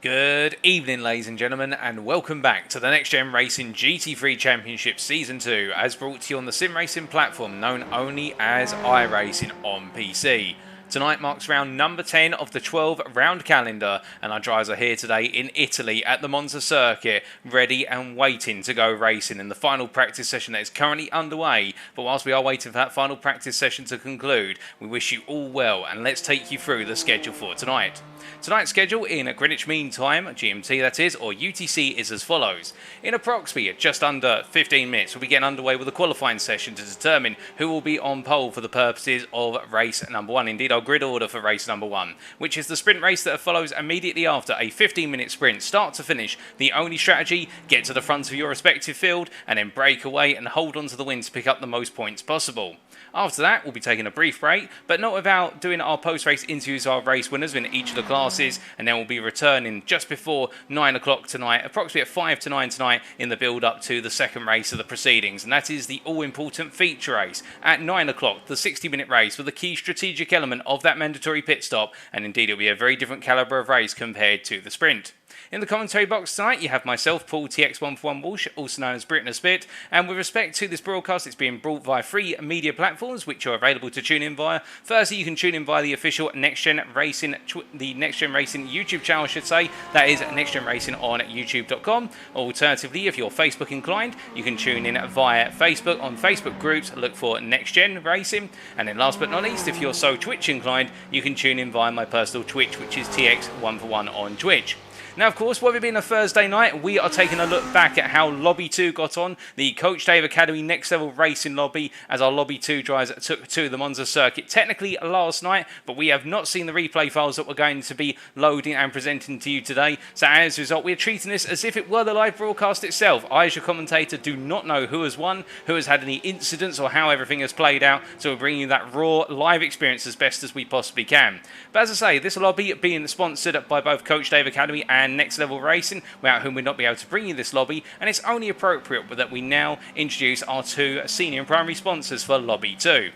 Good evening, ladies and gentlemen, and welcome back to the NXTGEN Racing GT3 Championship Season 2, as brought to you on the sim racing platform known only as iRacing on PC. Tonight marks round number 10 of the 12-round calendar, and our drivers are here today in Italy at the Monza circuit, ready and waiting to go racing in the final practice session that is currently underway. But whilst we are waiting for that final practice session to conclude, we wish you all well, and let's take you through the schedule for tonight. Tonight's schedule in Greenwich Mean Time, GMT that is, or UTC, is as follows. In approximately just under 15 minutes, we'll be getting underway with a qualifying session to determine who will be on pole for the purposes of race number 1. Indeed, our grid order for race number 1, which is the sprint race that follows immediately after a 15-minute sprint, start to finish. The only strategy, get to the front of your respective field and then break away and hold on to the win to pick up the most points possible. After that, we'll be taking a brief break, but not without doing our post-race interviews of our race winners in each of the classes, and then we'll be returning just before 9 o'clock tonight, approximately at 5 to 9 tonight, in the build-up to the second race of the proceedings, and that is the all-important feature race. At 9 o'clock, the 60-minute race with the key strategic element of that mandatory pit stop, and indeed it'll be a very different calibre of race compared to the sprint. In the commentary box tonight, you have myself, Paul TX141 Walsh, also known as Britain a Spit, and with respect to this broadcast, it's being brought via free media platforms, which are available to tune in via. Firstly, you can tune in via the official NXTGEN Racing, the NXTGEN Racing YouTube channel, I should say. That is NXTGEN Racing on YouTube.com. Alternatively, if you're Facebook inclined, you can tune in via Facebook on Facebook groups, look for NXTGEN Racing. And then last but not least, if you're so Twitch inclined, you can tune in via my personal Twitch, which is TX141 on Twitch. Now, of course, with it being a Thursday night, we are taking a look back at how Lobby 2 got on, the Coach Dave Academy Next Level Racing Lobby, as our Lobby 2 drivers took to the Monza circuit technically last night, but we have not seen the replay files that we're going to be loading and presenting to you today. So as a result, we're treating this as if it were the live broadcast itself. I, as your commentator, do not know who has won, who has had any incidents, or how everything has played out, so we're bringing you that raw live experience as best as we possibly can. But as I say, this lobby being sponsored by both Coach Dave Academy and Next Level Racing, without whom we'd not be able to bring you this lobby, and it's only appropriate that we now introduce our two senior and primary sponsors for Lobby 2.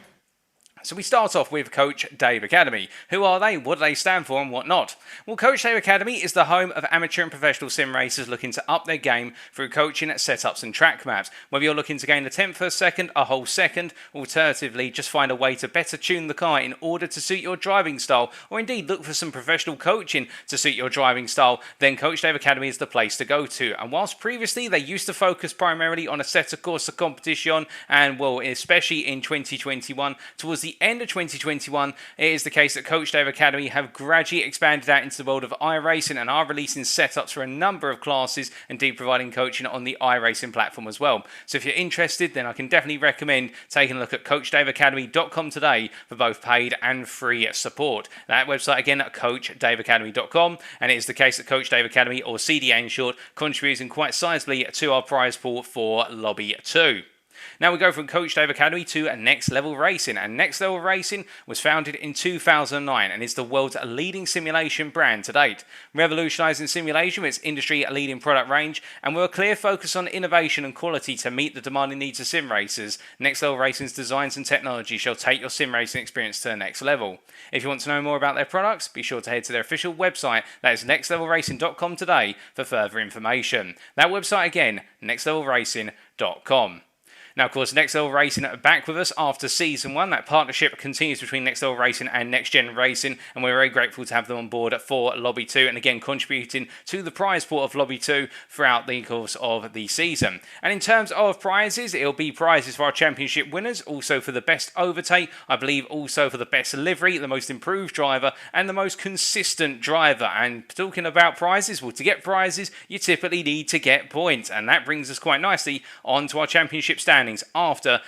So we start off with Coach Dave Academy. Who are they? What do they stand for and what not? Well, Coach Dave Academy is the home of amateur and professional sim racers looking to up their game through coaching, setups and track maps. Whether you're looking to gain a 10th of a second, a whole second, alternatively just find a way to better tune the car in order to suit your driving style, or indeed look for some professional coaching to suit your driving style, then Coach Dave Academy is the place to go to. And whilst previously they used to focus primarily on a set of course of competition, and well, especially in 2021, towards the end of 2021, it is the case that Coach Dave Academy have gradually expanded out into the world of iRacing and are releasing setups for a number of classes, indeed providing coaching on the iRacing platform as well. So if you're interested, then I can definitely recommend taking a look at CoachDaveAcademy.com today for both paid and free support. That website again at CoachDaveAcademy.com, and it is the case that Coach Dave Academy, or CDA in short, contributing quite sizably to our prize pool for Lobby 2. Now we go from Coach Dave Academy to Next Level Racing, and Next Level Racing was founded in 2009 and is the world's leading simulation brand to date, revolutionising simulation with its industry-leading product range, and with a clear focus on innovation and quality to meet the demanding needs of sim racers. Next Level Racing's designs and technology shall take your sim racing experience to the next level. If you want to know more about their products, be sure to head to their official website, that is nextlevelracing.com today, for further information. That website again, nextlevelracing.com. Now, of course, Next Level Racing are back with us after Season 1. That partnership continues between Next Level Racing and NXTGEN Racing, and we're very grateful to have them on board for Lobby 2, and again, contributing to the prize pool of Lobby 2 throughout the course of the season. And in terms of prizes, it'll be prizes for our championship winners, also for the best overtake, I believe also for the best livery, the most improved driver, and the most consistent driver. And talking about prizes, well, to get prizes, you typically need to get points, and that brings us quite nicely onto our championship standings after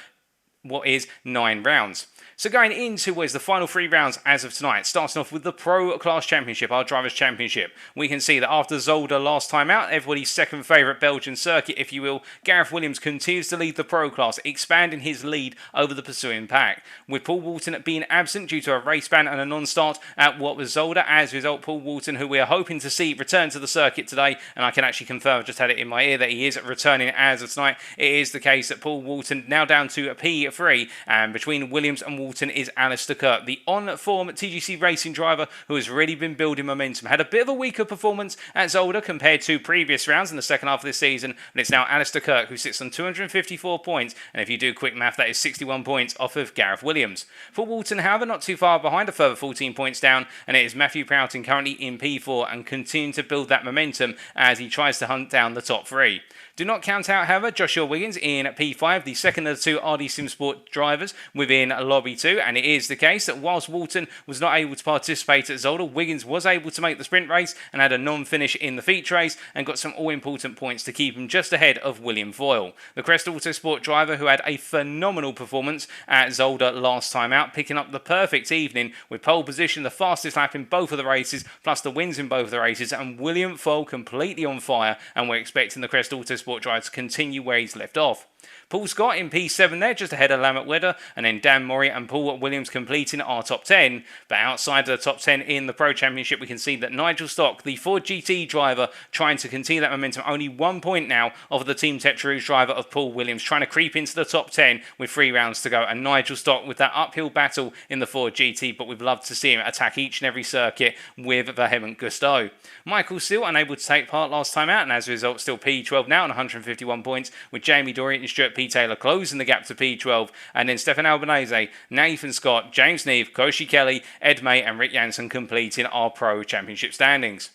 what is 9 rounds. So going into what is the final 3 rounds as of tonight, starting off with the Pro Class Championship, our Drivers' Championship. We can see that after Zolder last time out, everybody's second favourite Belgian circuit, if you will, Gareth Williams continues to lead the Pro Class, expanding his lead over the pursuing pack. With Paul Walton being absent due to a race ban and a non-start at what was Zolder, as a result, Paul Walton, who we are hoping to see return to the circuit today, and I can actually confirm, I've just had it in my ear, that he is returning as of tonight. It is the case that Paul Walton, now down to P5 3, and between Williams and Walton is Alistair Kirk, the on-form TGC Racing driver who has really been building momentum. Had a bit of a weaker performance at Zolder compared to previous rounds in the second half of this season, but it's now Alistair Kirk who sits on 254 points, and if you do quick math, that is 61 points off of Gareth Williams. For Walton, however, not too far behind, a further 14 points down, and it is Matthew Prowting currently in P4 and continuing to build that momentum as he tries to hunt down the top 3. Do not count out, however, Josh Wiggins in P5, the second of the 2 RD Sim Sport drivers within Lobby 2, and it is the case that whilst Walton was not able to participate at Zolder, Wiggins was able to make the sprint race and had a non-finish in the feature race and got some all-important points to keep him just ahead of William Foyle. The Crest Autosport driver who had a phenomenal performance at Zolder last time out, picking up the perfect evening with pole position, the fastest lap in both of the races, plus the wins in both of the races, and William Foyle completely on fire, and we're expecting the Crest Autosport driver to continue where he's left off. Paul Scott in P7 there, just ahead of Lamont Wedder, and then Dan Murray and Paul Williams completing our top 10. But outside of the top 10 in the Pro Championship, we can see that Nigel Stock, the Ford GT driver, trying to continue that momentum. Only 1 point now of the Team Tetrarus driver of Paul Williams, trying to creep into the top 10 with 3 rounds to go. And Nigel Stock with that uphill battle in the Ford GT, but we'd love to see him attack each and every circuit with vehement gusto. Michael Steele unable to take part last time out, and as a result, still P12 now on 151 points, with Jamie Dory and Stuart P. Taylor closing the gap to P12, and then Stefan Albanese, Nathan Scott, James Neve, Koshi Kelly, Ed May and Rick Jansen completing our Pro Championship standings.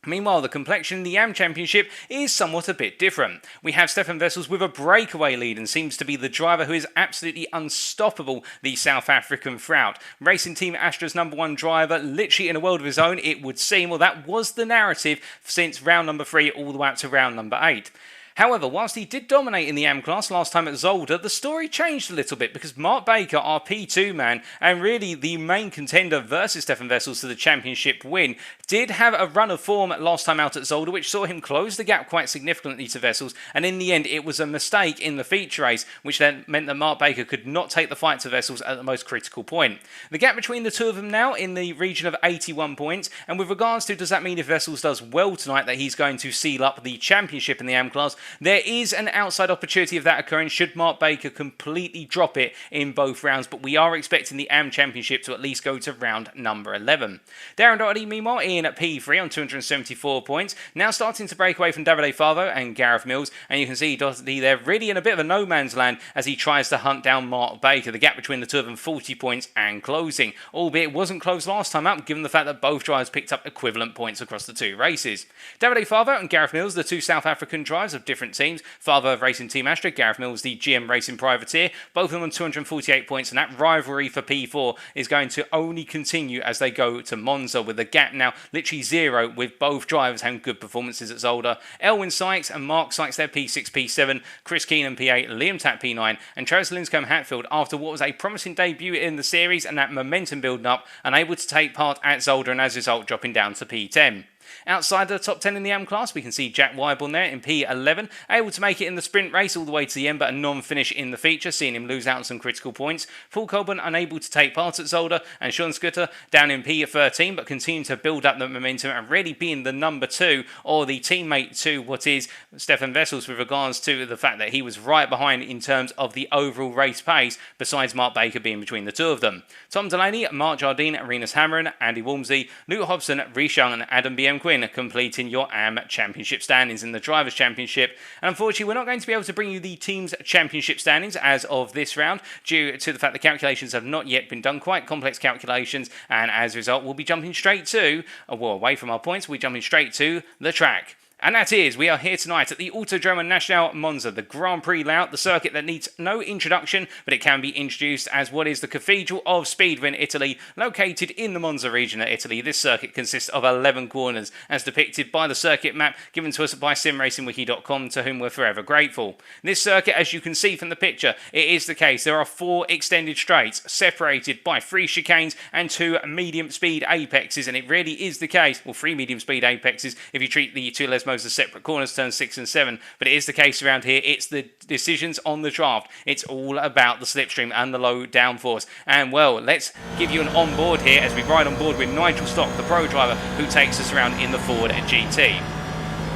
Meanwhile, the complexion in the AM Championship is somewhat a bit different. We have Stephan Wessels with a breakaway lead and seems to be the driver who is absolutely unstoppable, the South African Frout. Racing Team Astra's #1 driver, literally in a world of his own, it would seem. Well, that was the narrative since round number 3 all the way up to round number 8. However, whilst he did dominate in the AM class last time at Zolder, the story changed a little bit because Mark Baker, our P2 man, and really the main contender versus Stephan Wessels to the championship win, did have a run of form last time out at Zolder, which saw him close the gap quite significantly to Wessels, and in the end it was a mistake in the feature race, which then meant that Mark Baker could not take the fight to Wessels at the most critical point. The gap between the two of them now in the region of 81 points, and with regards to does that mean if Wessels does well tonight that he's going to seal up the championship in the AM class, there is an outside opportunity of that occurring should Mark Baker completely drop it in both rounds, but we are expecting the AM Championship to at least go to round number 11. Darren Doherty, meanwhile, in at P3 on 274 points, now starting to break away from Davide Favo and Gareth Mills, and you can see Doherty there really in a bit of a no man's land as he tries to hunt down Mark Baker. The gap between the two of them, 40 points and closing, albeit it wasn't close last time out, given the fact that both drivers picked up equivalent points across the 2 races. Davide Favo and Gareth Mills, the 2 South African drivers of different teams, Favo of Racing Team Astra, Gareth Mills the GM Racing Privateer, both of them on 248 points, and that rivalry for P4 is going to only continue as they go to Monza, with the gap now literally 0, with both drivers having good performances at Zolder. Elwyn Sykes and Mark Sykes there P6, P7, Chris Keenan P8, Liam Tapp P9, and Travis Linscombe Hatfield, after what was a promising debut in the series and that momentum building up, unable to take part at Zolder, and as a result dropping down to P10. Outside of the top 10 in the AM class, we can see Jack Wyborn there in P11, able to make it in the sprint race all the way to the end, but a non-finish in the feature, seeing him lose out on some critical points. Paul Colburn unable to take part at Zolder, and Sean Scudder down in P13, but continuing to build up the momentum and really being the number 2, or the teammate to what is Stephan Wessels, with regards to the fact that he was right behind in terms of the overall race pace, besides Mark Baker being between the two of them. Tom Delaney, Mark Jardine, Arenas Hamron, Andy Walmsley, Luke Hobson, Rhys Young and Adam BM Quinn completing your AM Championship standings in the Drivers' Championship. And unfortunately, we're not going to be able to bring you the Teams' Championship standings as of this round, due to the fact the calculations have not yet been done, quite complex calculations, and as a result, we'll be jumping straight to, well, away from our points, we'll be jumping straight to the track. And that is, we are here tonight at the Autodromo Nacional Monza, the Grand Prix layout, the circuit that needs no introduction, but it can be introduced as what is the Cathedral of Speed in Italy, located in the Monza region of Italy. This circuit consists of 11 corners, as depicted by the circuit map given to us by simracingwiki.com, to whom we're forever grateful. This circuit, as you can see from the picture, it is the case. There are 4 extended straights, separated by 3 chicanes and 2 medium speed apexes, and it really is the case, well, 3 medium speed apexes if you treat the 2 Les Mo's as separate corners, turns 6 and 7, but it is the case around here. It's the decisions on the draft. It's all about the slipstream and the low downforce. And well, let's give you an on-board here as we ride on board with Nigel Stock, the pro driver who takes us around in the Ford GT.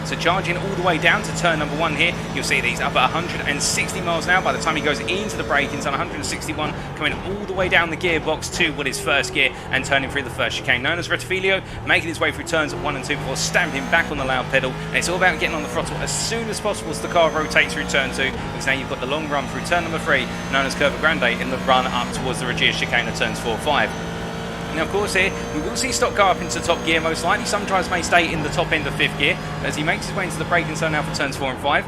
So charging all the way down to turn number 1 here, you'll see these up at 160 miles an hour. By the time he goes into the braking zone, 161, coming all the way down the gearbox to what is first gear and turning through the first chicane known as Rettifilio, making his way through turns 1 and 2 before stamping back on the loud pedal. And it's all about getting on the throttle as soon as possible as the car rotates through turn 2, because now you've got the long run through turn number 3, known as Curva Grande, in the run up towards the Regia chicane of turns 4 and 5. Now, of course, here we will see stock go up into top gear most likely. Some drivers may stay in the top end of 5th gear as he makes his way into the braking zone now for turns 4 and 5.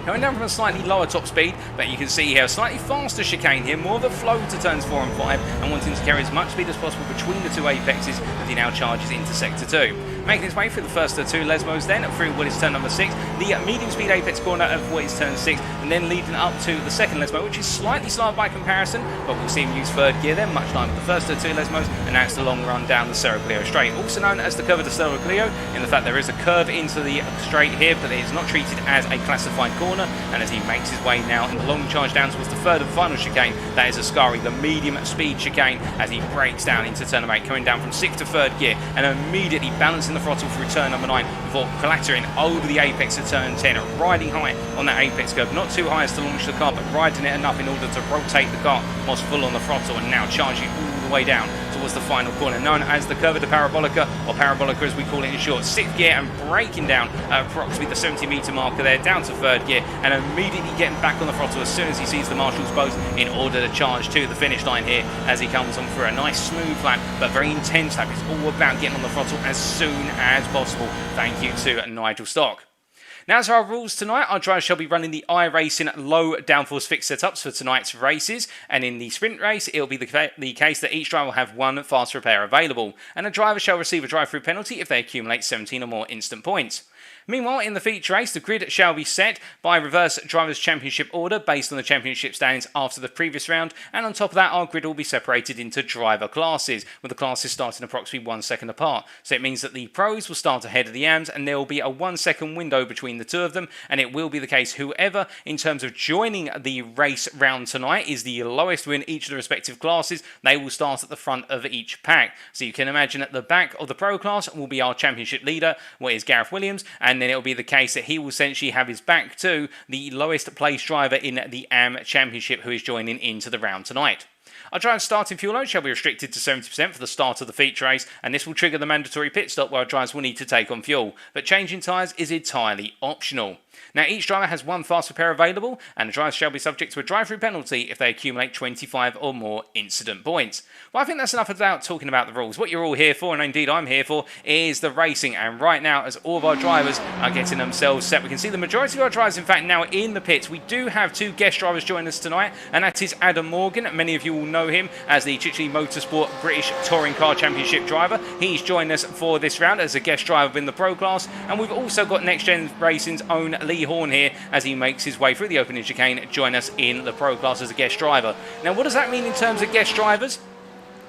Going down from a slightly lower top speed, but you can see here a slightly faster chicane here, more of a flow to turns 4 and 5, and wanting to carry as much speed as possible between the 2 apexes as he now charges into sector 2. Making his way through the first of 2 Lesmos, then through what is turn number 6, the medium speed apex corner of what is turn 6, and then leading up to the second Lesmo, which is slightly slower by comparison, but we'll see him use 3rd gear then, much like the first of 2 Lesmos, and that's the long run down the Cerro Clio straight, also known as the Curva de Cerro Clio, in the fact there is a curve into the straight here, but it is not treated as a classified corner. And as he makes his way now in the long charge down towards the 3rd and final chicane, that is Ascari, the medium speed chicane, as he breaks down into turn number 8, coming down from 6th to 3rd gear and immediately balancing the throttle through turn number 9 before clattering over the apex of turn 10, riding high on that apex curve, not too high as to launch the car, but riding it enough in order to rotate the car whilst full on the throttle, and now charging all the way down towards the final corner, known as the Curva de Parabolica, or Parabolica as we call it in short. 6th gear and breaking down at approximately the 70 metre marker there, down to 3rd gear, and immediately getting back on the throttle as soon as he sees the marshal's post in order to charge to the finish line here as he comes on for a nice smooth lap, but very intense lap. It's all about getting on the throttle as soon as possible. Thank you to Nigel Stock. Now, as for our rules tonight, our drivers shall be running the iRacing low downforce fixed setups for tonight's races, and in the sprint race, it will be the case that each driver will have 1 fast repair available, and a driver shall receive a drive-through penalty if they accumulate 17 or more instant points. Meanwhile, in the feature race, the grid shall be set by reverse drivers' championship order based on the championship standings after the previous round, and on top of that, our grid will be separated into driver classes, with the classes starting approximately 1 second apart. So it means that the pros will start ahead of the AMs, and there will be a 1 second window between the 2 of them, and it will be the case whoever, in terms of joining the race round tonight, is the lowest win each of the respective classes, they will start at the front of each pack. So you can imagine at the back of the pro class will be our championship leader, what is Gareth Williams, and then it will be the case that he will essentially have his back to the lowest placed driver in the AM Championship who is joining into the round tonight. Our driver's starting fuel load shall be restricted to 70% for the start of the feature race, and this will trigger the mandatory pit stop where our drivers will need to take on fuel, but changing tyres is entirely optional. Now, each driver has 1 fast repair available, and the drivers shall be subject to a drive-through penalty if they accumulate 25 or more incident points. Well, I think that's enough about talking about the rules. What you're all here for, and indeed I'm here for, is the racing. And right now, as all of our drivers are getting themselves set, we can see the majority of our drivers, in fact, now in the pits. We do have 2 guest drivers join us tonight, and that is Adam Morgan. Many of you will know him as the Chichley Motorsport British Touring Car Championship driver. He's joined us for this round as a guest driver in the pro class, and we've also got NXTGEN Racing's own Lee Horn here as he makes his way through the opening chicane, join us in the pro class as a guest driver. Now, what does that mean in terms of guest drivers?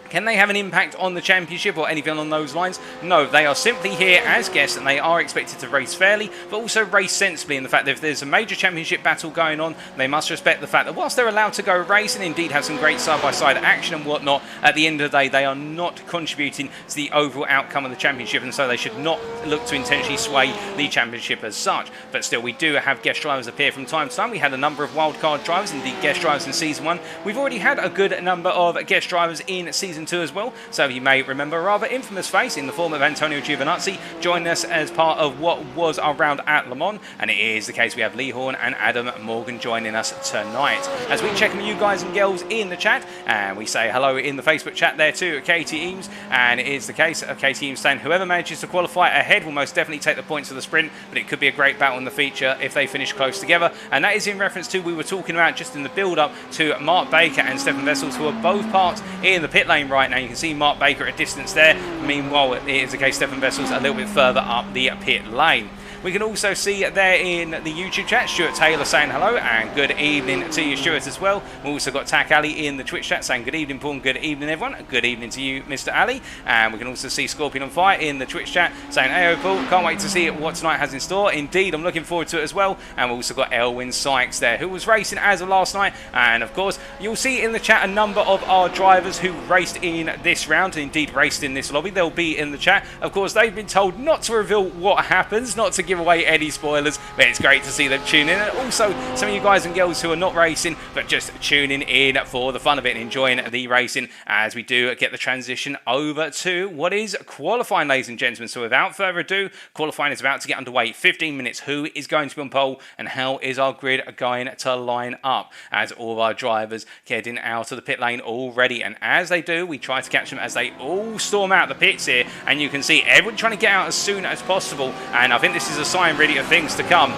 Can they have an impact on the championship or anything along those lines? No, they are simply here as guests, and they are expected to race fairly, but also race sensibly in the fact that if there's a major championship battle going on, they must respect the fact that whilst they're allowed to go race and indeed have some great side-by-side action and whatnot, at the end of the day, they are not contributing to the overall outcome of the championship, and so they should not look to intentionally sway the championship as such. But still, we do have guest drivers appear from time to time. We had a number of wildcard drivers, indeed guest drivers in Season 1. We've already had a good number of guest drivers in Season 2 as well, so you may remember a rather infamous face in the form of Antonio Giovinazzi joining us as part of what was our round at Le Mans, and it is the case we have Lee Horn and Adam Morgan joining us tonight. As we check on you guys and girls in the chat, and we say hello in the Facebook chat there too, Katie Eames, and it is the case of Katie Eames saying whoever manages to qualify ahead will most definitely take the points of the sprint, but it could be a great battle in the feature if they finish close together, and that is in reference to we were talking about just in the build-up to Mark Baker and Stephan Wessels, who are both parked in the pit lane right now. You can see Mark Baker at a distance there. Meanwhile, it is the case Stephan Wessels a little bit further up the pit lane. We can also see there in the YouTube chat, Stuart Taylor saying hello and good evening to you, Stuart, as well. We've also got Tack Ali in the Twitch chat saying good evening, Paul, and good evening, everyone. Good evening to you, Mr. Ali. And we can also see Scorpion on Fire in the Twitch chat saying, hey, Paul, can't wait to see what tonight has in store. Indeed, I'm looking forward to it as well. And we've also got Elwyn Sykes there, who was racing as of last night. And of course, you'll see in the chat a number of our drivers who raced in this round, and indeed raced in this lobby. They'll be in the chat. Of course, they've been told not to reveal what happens, not to give give away any spoilers, but it's great to see them tune in. And also, some of you guys and girls who are not racing, but just tuning in for the fun of it and enjoying the racing as we do get the transition over to what is qualifying, ladies and gentlemen. So without further ado, qualifying is about to get underway. 15 minutes. Who is going to be on pole and how is our grid going to line up as all of our drivers getting out of the pit lane already? And as they do, we try to catch them as they all storm out the pits here, and you can see everyone trying to get out as soon as possible, and I think this is a sign really of things to come.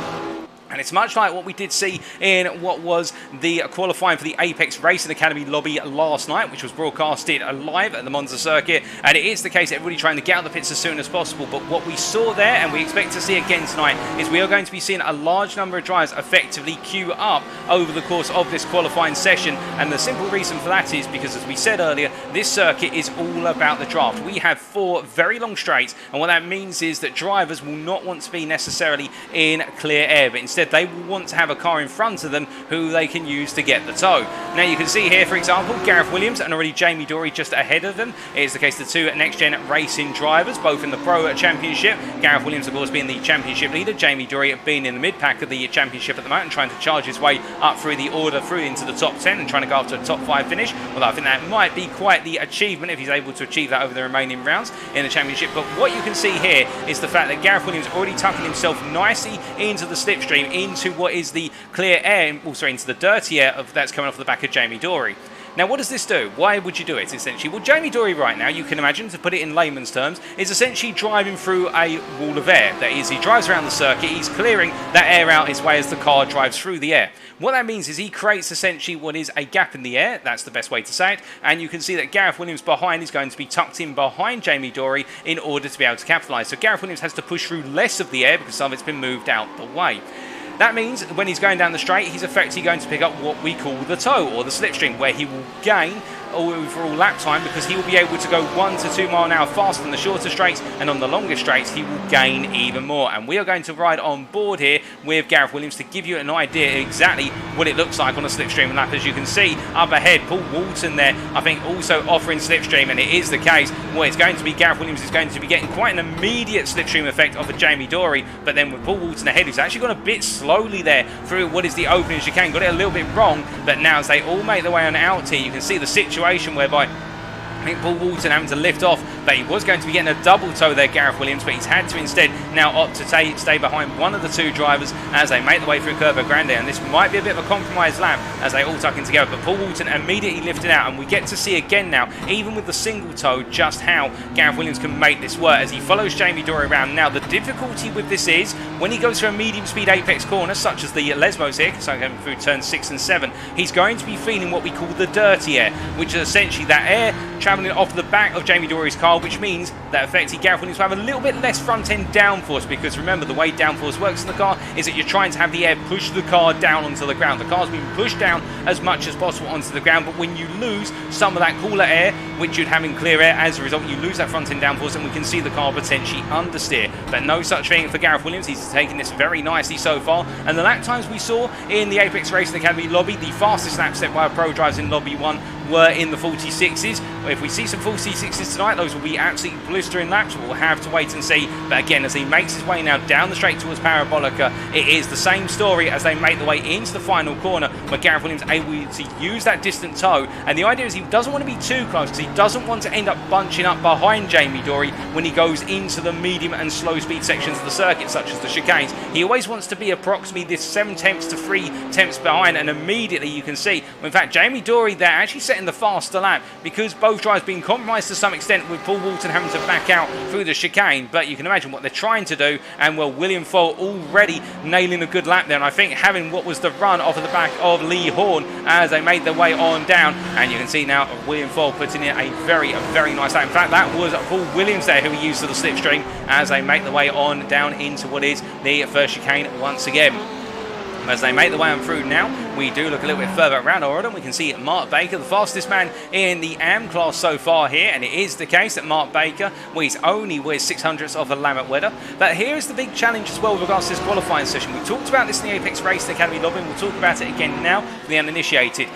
And it's much like what we did see in what was the qualifying for the Apex Racing Academy lobby last night, which was broadcasted live at the Monza circuit. And it is the case, everybody trying to get out of the pits as soon as possible. But what we saw there, and we expect to see again tonight, is we are going to be seeing a large number of drivers effectively queue up over the course of this qualifying session. And the simple reason for that is because, as we said earlier, this circuit is all about the draft. We have 4 very long straights, and what that means is that drivers will not want to be necessarily in clear air, but instead they will want to have a car in front of them who they can use to get the tow. Now you can see here, for example, Gareth Williams and already Jamie Doherty just ahead of them. It is the case of the 2 next-gen racing drivers, both in the Pro Championship. Gareth Williams, of course, being the championship leader. Jamie Doherty being in the mid-pack of the championship at the moment, trying to charge his way up through the order, through into the top 10 and trying to go after a top 5 finish. Although I think that might be quite the achievement if he's able to achieve that over the remaining rounds in the championship. But what you can see here is the fact that Gareth Williams already tucking himself nicely into the slipstream, into what is the clear air, also into the dirty air that's coming off the back of Jamie Doherty. Now, what does this do? Why would you do it, essentially? Well, Jamie Doherty right now, you can imagine, to put it in layman's terms, is essentially driving through a wall of air. That is, he drives around the circuit, he's clearing that air out his way as the car drives through the air. What that means is he creates essentially what is a gap in the air. That's the best way to say it. And you can see that Gareth Williams behind is going to be tucked in behind Jamie Doherty in order to be able to capitalise. So Gareth Williams has to push through less of the air because some of it's been moved out the way. That means when he's going down the straight, he's effectively going to pick up what we call the tow or the slipstream, where he will gain overall lap time because he will be able to go 1 to 2 mile an hour faster than the shorter straights, and on the longer straights he will gain even more. And we are going to ride on board here with Gareth Williams to give you an idea exactly what it looks like on a slipstream lap. As you can see up ahead, Paul Walton there, I think, also offering slipstream, and it is the case. Well, it's going to be Gareth Williams is going to be getting quite an immediate slipstream effect off of Jamie Doherty, but then with Paul Walton ahead, who's actually gone a bit slowly there through what is the opening chicane, got it a little bit wrong, but now as they all make their way on out here, you can see the situation whereby I think Paul Walton having to lift off, but he was going to be getting a double tow there, Gareth Williams, but he's had to instead now opt to stay behind one of the 2 drivers as they make their way through Curva Grande, and this might be a bit of a compromised lap as they all tuck in together, but Paul Walton immediately lifted out, and we get to see again now, even with the single tow, just how Gareth Williams can make this work as he follows Jamie Doherty around. Now the difficulty with this is when he goes through a medium speed apex corner such as the Lesmos here, so going through turns 6 and 7, he's going to be feeling what we call the dirty air, which is essentially that air travelling off the back of Jamie Doherty's car, which means that effectively Gareth Williams will have a little bit less front end downforce, because remember, the way downforce works in the car is that you're trying to have the air push the car down onto the ground. The car's being pushed down as much as possible onto the ground, but when you lose some of that cooler air, which you'd have in clear air, as a result you lose that front end downforce, and we can see the car potentially understeer. But no such thing for Gareth Williams. He's taking this very nicely so far, and the lap times we saw in the Apex Racing Academy lobby, the fastest lap set by a pro drivers in lobby 1 were in the 46s. If we see some 46s tonight, those will be absolutely blistering laps. We'll have to wait and see. But again, as he makes his way now down the straight towards Parabolica, it is the same story as they make their way into the final corner, where Gareth Williams is able to use that distant tow. And the idea is he doesn't want to be too close, because he doesn't want to end up bunching up behind Jamie Doherty when he goes into the medium and slow speed sections of the circuit, such as the chicanes. He always wants to be approximately this 7 tenths to 3 tenths behind, and immediately you can see, in fact, Jamie Doherty there actually setting the faster lap, because both drivers being compromised to some extent, with Paul Walton having to back out through the chicane. But you can imagine what they're trying to do, and well, William Foal already nailing a good lap there, and I think having what was the run off of the back of Lee Horn as they made their way on down, and you can see now William Foal putting in a very nice lap. In fact, that was Paul Williams there who he used to the slipstream as they make their way on down into what is the first chicane once again. As they make their way on through now, we do look a little bit further around our order. We can see Mark Baker, the fastest man in the AM class so far here, and it is the case that Mark Baker, well, he's only with 600ths of a Lammet Wedder. But here is the big challenge as well with regards to this qualifying session. We talked about this in the Apex Racing Academy lobby, and we'll talk about it again now for the uninitiated.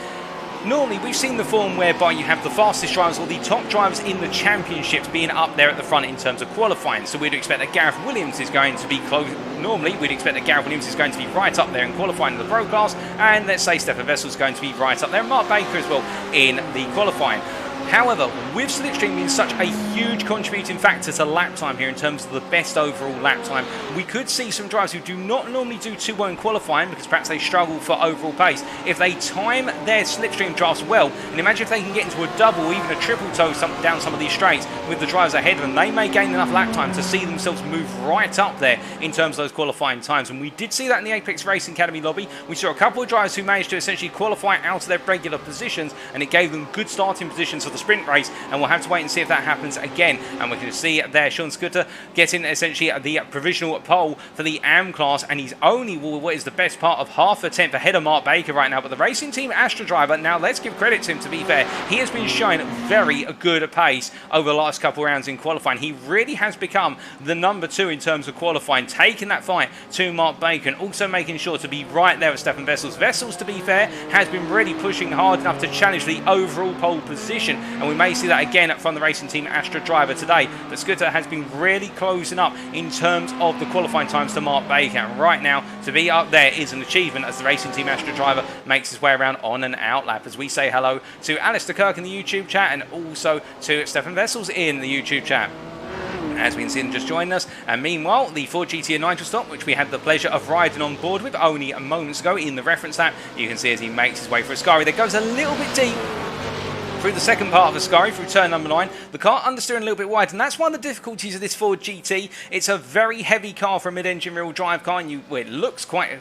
normally we've seen the form whereby you have the fastest drivers or the top drivers in the championships being up there at the front in terms of qualifying. So we'd expect that Gareth Williams is going to be close. Normally we'd expect that Gareth Williams is going to be right up there in qualifying in the Pro Class, and let's say Stephan Wessels is going to be right up there, and Mark Baker as well in the qualifying. However, with slipstream being such a huge contributing factor to lap time here in terms of the best overall lap time, we could see some drivers who do not normally do too well in qualifying because perhaps they struggle for overall pace. If they time their slipstream drafts well, and imagine if they can get into a double or even a triple toe down some of these straights with the drivers ahead of them, they may gain enough lap time to see themselves move right up there in terms of those qualifying times. And we did see that in the Apex Racing Academy lobby. We saw a couple of drivers who managed to essentially qualify out of their regular positions, and it gave them good starting positions for the sprint race, and we'll have to wait and see if that happens again. And we can see there Sean Scudder getting essentially the provisional pole for the AM class, and he's only what is the best part of half a tenth ahead of Mark Baker right now. But the Racing Team Astra driver, now let's give credit to him, to be fair, he has been showing very good pace over the last couple of rounds in qualifying. He really has become the number 2 in terms of qualifying, taking that fight to Mark Baker and also making sure to be right there with Stephan Wessels. Wessels, to be fair, has been really pushing hard enough to challenge the overall pole position, and we may see that again from the Racing Team Astra driver today. But Scudder has been really closing up in terms of the qualifying times to Mark Baker, and right now to be up there is an achievement as the Racing Team Astra driver makes his way around on an outlap. As we say hello to Alistair Kirk in the YouTube chat and also to Stephan Wessels in the YouTube chat, as we can see them just joining us. And meanwhile, the Ford GT Nigel Stock, which we had the pleasure of riding on board with only moments ago in the reference lap, you can see as he makes his way for a Ascari that goes a little bit deep through the second part of Ascari, through turn number 9. The car understeering a little bit wide, and that's one of the difficulties of this Ford GT. It's a very heavy car for a mid-engine rear-wheel drive car, and it looks quite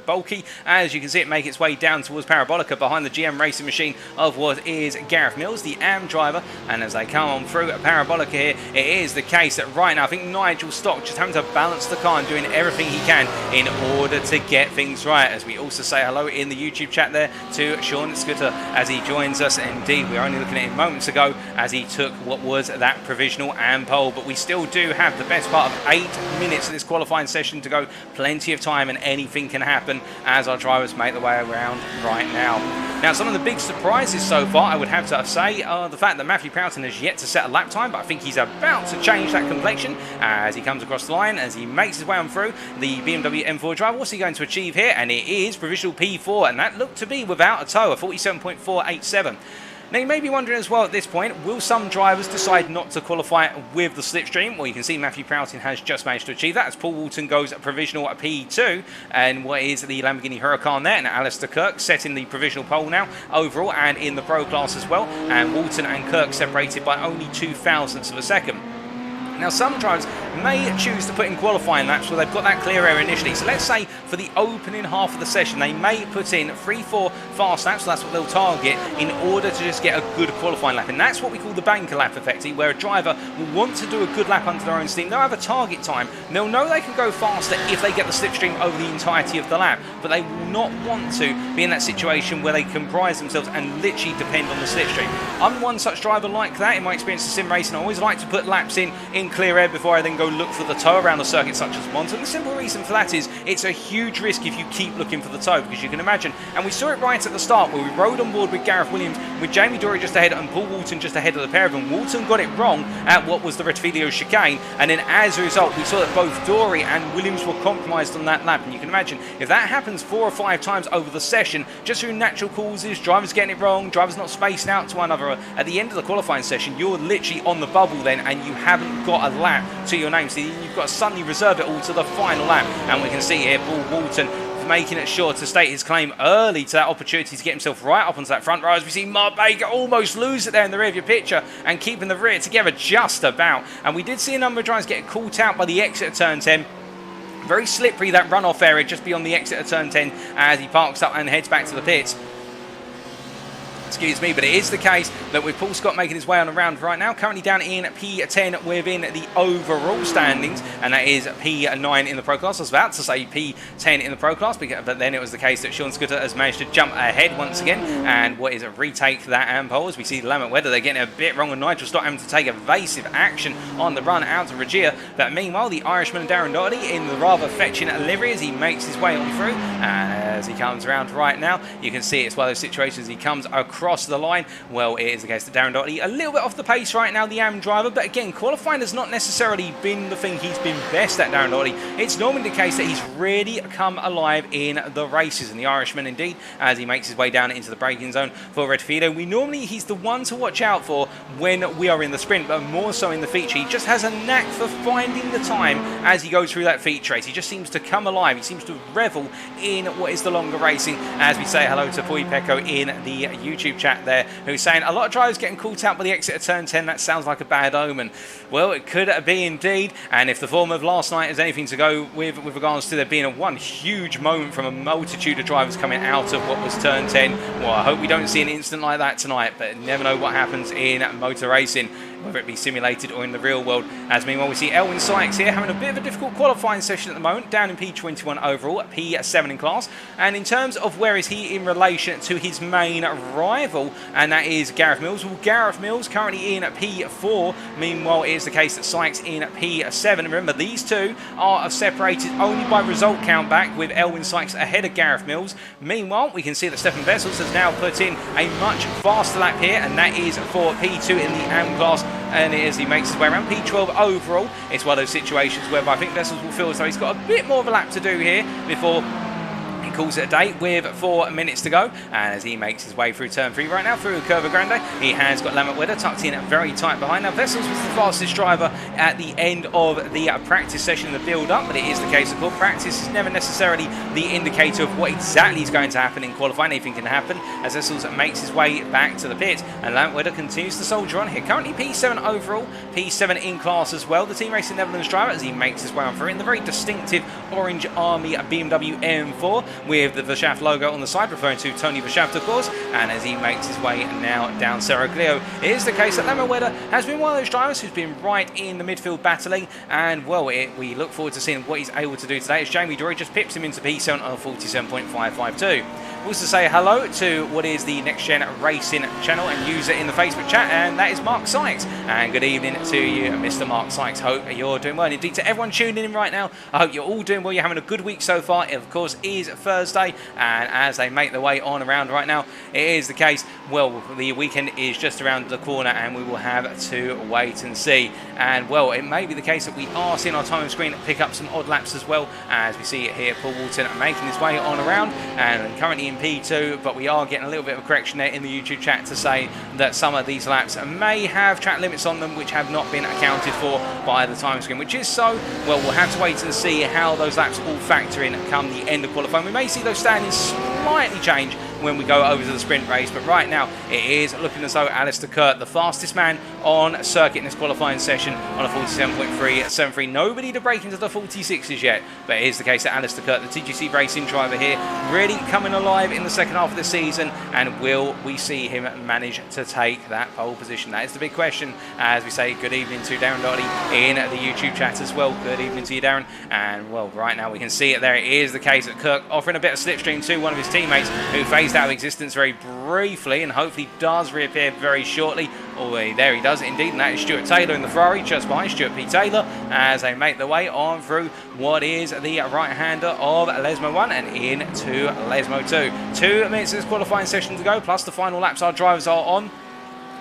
bulky. As you can see it make its way down towards Parabolica behind the GM racing machine of what is Gareth Mills, the AM driver. And as they come on through Parabolica here, it is the case that right now I think Nigel Stock just having to balance the car and doing everything he can in order to get things right. As we also say hello in the YouTube chat there to Sean Scudder as he joins us. Indeed, we are only looking at him moments ago as he took what was that provisional and pole, but we still do have the best part of 8 minutes of this qualifying session to go. Plenty of time, and anything can happen as our drivers make their way around right now. Now, some of the big surprises so far, I would have to say, are the fact that Matthew Prowting has yet to set a lap time, but I think he's about to change that complexion as he comes across the line, as he makes his way on through the BMW M4 driver. What's he going to achieve here? And it is provisional P4, and that looked to be without a toe, a 47.487. Now, you may be wondering as well at this point, will some drivers decide not to qualify with the slipstream? Well, you can see Matthew Prowting has just managed to achieve that as Paul Walton goes provisional at P2, and what is the Lamborghini Huracan there, and Alistair Kirk setting the provisional pole now overall and in the Pro Class as well, and Walton and Kirk separated by only 0.02 of a second. Now, some drivers may choose to put in qualifying laps where they've got that clear air initially. So let's say for the opening half of the session, they may put in 3-4 fast laps, so that's what they'll target in order to just get a good qualifying lap. And that's what we call the banker lap, effectively, where a driver will want to do a good lap under their own steam. They'll have a target time. They'll know they can go faster if they get the slipstream over the entirety of the lap, but they will not want to be in that situation where they comprise themselves and literally depend on the slipstream. I'm one such driver like that. In my experience of sim racing, I always like to put laps in clear air before I then go look for the toe around a circuit such as Monza. And the simple reason for that is it's a huge risk if you keep looking for the toe, because you can imagine, and we saw it right at the start where we rode on board with Gareth Williams with Jamie Doherty just ahead and Paul Walton just ahead of the pair of them. Walton got it wrong at what was the Retifilio chicane, and then as a result we saw that both Doherty and Williams were compromised on that lap. And you can imagine if that happens 4 or 5 times over the session just through natural causes, drivers getting it wrong, drivers not spacing out to one another, at the end of the qualifying session you're literally on the bubble then, and you haven't got a lap to your name, so you've got to suddenly reserve it all to the final lap. And we can see here Paul Walton making it sure to state his claim early to that opportunity to get himself right up onto that front row, as we see Mark Baker almost lose it there in the rear of your picture and keeping the rear together just about. And we did see a number of drivers get caught out by the exit of turn 10. Very slippery, that runoff area just beyond the exit of turn 10 as he parks up and heads back to the pits. Excuse me, but it is the case that with Paul Scott making his way on the round right now, currently down in P10 within the overall standings, and that is P9 in the Pro Class. I was about to say P10 in the Pro Class, but then it was the case that Sean Scudder has managed to jump ahead once again, and what is it, retake that AM pole. As we see Lamont Weather, they're getting a bit wrong, and Nigel Stott having to take evasive action on the run out to Regia. But meanwhile, the Irishman Darren Doherty in the rather fetching livery as he makes his way on through, and as he comes around right now. You can see it's one of those situations he comes across the line. Well, it is the case that Darren Doherty a little bit off the pace right now, the AM driver, but again, qualifying has not necessarily been the thing he's been best at, Darren Doherty. It's normally the case that he's really come alive in the races, and the Irishman indeed, as he makes his way down into the braking zone for Red Fido. He's the one to watch out for when we are in the sprint, but more so in the feature. He just has a knack for finding the time as he goes through that feature race. He just seems to come alive. He seems to revel in what is the longer racing, as we say hello to Pui Pecco in the YouTube chat there, who's saying a lot of drivers getting caught out by the exit of turn 10. That sounds like a bad omen. Well, it could be indeed, and if the form of last night is anything to go with regards to there being one huge moment from a multitude of drivers coming out of what was turn 10, well, I hope we don't see an incident like that tonight, but you never know what happens in motor racing, whether it be simulated or in the real world. As meanwhile, we see Elwyn Sykes here having a bit of a difficult qualifying session at the moment, down in P21 overall, P7 in class. And in terms of where is he in relation to his main rival, and that is Gareth Mills. Well, Gareth Mills currently in P4. Meanwhile, it is the case that Sykes in P7. And remember, these two are separated only by result count back, with Elwyn Sykes ahead of Gareth Mills. Meanwhile, we can see that Stephan Wessels has now put in a much faster lap here, and that is for P2 in the AM class. And as he makes his way around P12 overall, it's one of those situations whereby I think Wessels will feel as though he's got a bit more of a lap to do here before he calls it a day, with 4 minutes to go. And as he makes his way through turn 3 right now, through Curva Grande, he has got Lambert Wedder tucked in very tight behind. Now, Wessels was the fastest driver at the end of the practice session, the build-up, but it is the case, of course, practice is never necessarily the indicator of what exactly is going to happen in qualifying. Anything can happen as Wessels makes his way back to the pit, and Lambert Wedder continues to soldier on here. Currently P7 overall, P7 in class as well. The Team Racing Netherlands driver, as he makes his way on through in the very distinctive Orange Army BMW M4 with the Vershaft logo on the side, referring to Tony Vershaft, of course. And as he makes his way now down Serraglio, it is the case that Lambert Wedder has been one of those drivers who's been right in the midfield battling, and well, we look forward to seeing what he's able to do today, as Jamie Dory just pips him into P7 on 47.552. Also say hello to what is the Next Gen Racing channel and user in the Facebook chat, and that is Mark Sykes. And good evening to you, Mr. Mark Sykes. Hope you're doing well. And indeed, to everyone tuning in right now, I hope you're all doing well. You're having a good week so far. It, of course, is Thursday, and as they make their way on around right now, it is the case, well, the weekend is just around the corner, and we will have to wait and see. And, well, it may be the case that we are seeing our time screen pick up some odd laps as well, as we see it here, Paul Walton making his way on around, and currently in P2, but we are getting a little bit of a correction there in the YouTube chat to say that some of these laps may have track limits on them which have not been accounted for by the time screen, which is so, well, we'll have to wait and see how those laps all factor in come the end of qualifying. We may see those standings slightly change when we go over to the sprint race, but right now it is looking as though Alistair Kirk, the fastest man on circuit in this qualifying session, on a 47.373. Nobody to break into the 46s yet, but it is the case that Alistair Kirk, the TGC Racing driver here, really coming alive in the second half of the season, and will we see him manage to take that pole position? That is the big question. As we say good evening to Darren Doherty in the YouTube chat as well. Good evening to you, Darren. And well, right now we can see it there. It is the case that Kirk offering a bit of slipstream to one of his teammates who phased out of existence very briefly and hopefully does reappear very shortly. Oh, there he does indeed, and that is Stuart Taylor in the Ferrari just behind Stuart P. Taylor as they make their way on through what is the right-hander of Lesmo 1 and into Lesmo 2. 2 minutes of this qualifying session to go, plus the final laps our drivers are on.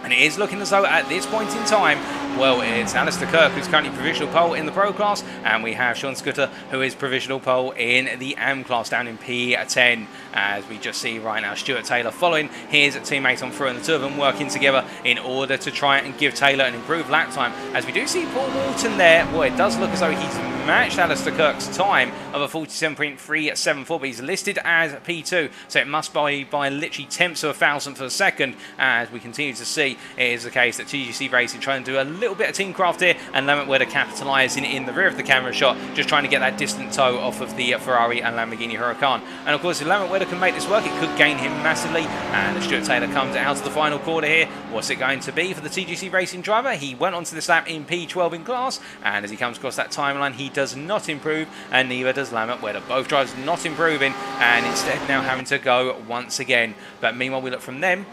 And it is looking as though at this point in time, well, it's Alistair Kirk who's currently provisional pole in the Pro class, and we have Sean Scooter who is provisional pole in the AM class down in P10. As we just see right now, Stuart Taylor following his teammate on through, and the two of them working together in order to try and give Taylor an improved lap time. As we do see Paul Walton there, well, it does look as though he's matched Alistair Kirk's time of a 47.374, but he's listed as P2, so it must be by literally tenths of a thousandth of a second. As we continue to see, it is the case that TGC Racing trying to do a little bit of teamcraft here, and Lambert Wedder capitalising in the rear of the camera shot, just trying to get that distant toe off of the Ferrari and Lamborghini Huracan. And of course, if Lambert Wedder can make this work, it could gain him massively. And as Stuart Taylor comes out of the final quarter here, what's it going to be for the TGC Racing driver? He went onto this lap in P12 in class, and as he comes across that timeline, he does not improve, and neither does Lambert Wedder. Both drivers not improving, and instead now having to go once again. But meanwhile, we look from them.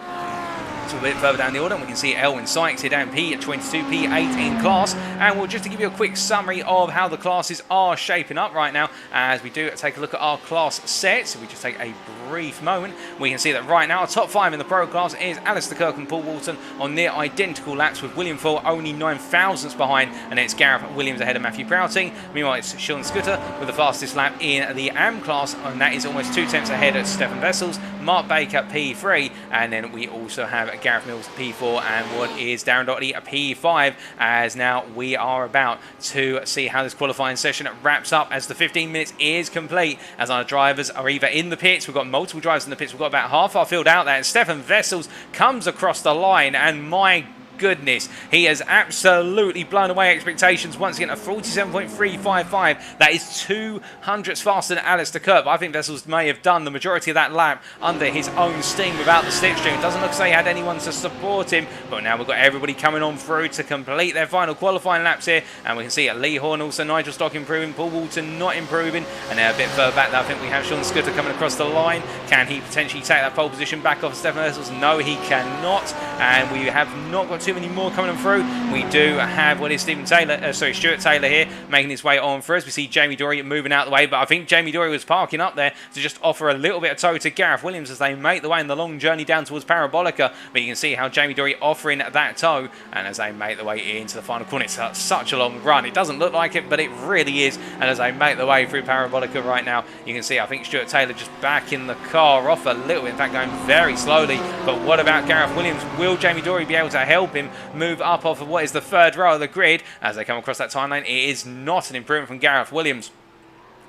So a bit further down the order, and we can see Elwin Sykes here down P22, P8 in class. And we'll just to give you a quick summary of how the classes are shaping up right now as we do take a look at our class sets. So we just take a brief moment. We can see that right now our top 5 in the pro class is Alistair Kirk and Paul Walton on near identical laps, with William Full only 9 thousandths behind, and it's Gareth Williams ahead of Matthew Prowting. Meanwhile, it's Sean Scooter with the fastest lap in the AM class, and that is almost 2 tenths ahead of Stephan Wessels. Mark Baker P3, and then we also have Gareth Mills P4, and what is Darren Doherty a P5, as now we are about to see how this qualifying session wraps up as the 15 minutes is complete, as our drivers are either in the pits. We've got multiple drivers in the pits. We've got about half our field out there, and Stephan Wessels comes across the line, and my goodness, he has absolutely blown away expectations once again. A 47.355, that is 2 hundredths faster than Alistair Kirk. I think Wessels may have done the majority of that lap under his own steam without the slipstream. It doesn't look as though he had anyone to support him, but now we've got everybody coming on through to complete their final qualifying laps here, and we can see Lee Horn, also Nigel Stock improving, Paul Walton not improving, and now a bit further back there I think we have Sean Scooter coming across the line. Can he potentially take that pole position back off Stephan Wessels? No, he cannot, and we have not got too many more coming on through. We do have what is Stuart Taylor here making his way on through us. We see Jamie Dory moving out the way, but I think Jamie Dory was parking up there to just offer a little bit of tow to Gareth Williams as they make the way in the long journey down towards Parabolica. But you can see how Jamie Dory offering that tow, and as they make the way into the final corner, it's such a long run. It doesn't look like it, but it really is. And as they make the way through Parabolica right now, you can see I think Stuart Taylor just back in the car off a little bit, in fact going very slowly. But what about Gareth Williams? Will Jamie Dory be able to help him move up off of what is the 3rd row of the grid as they come across that timeline? It is not an improvement from Gareth Williams.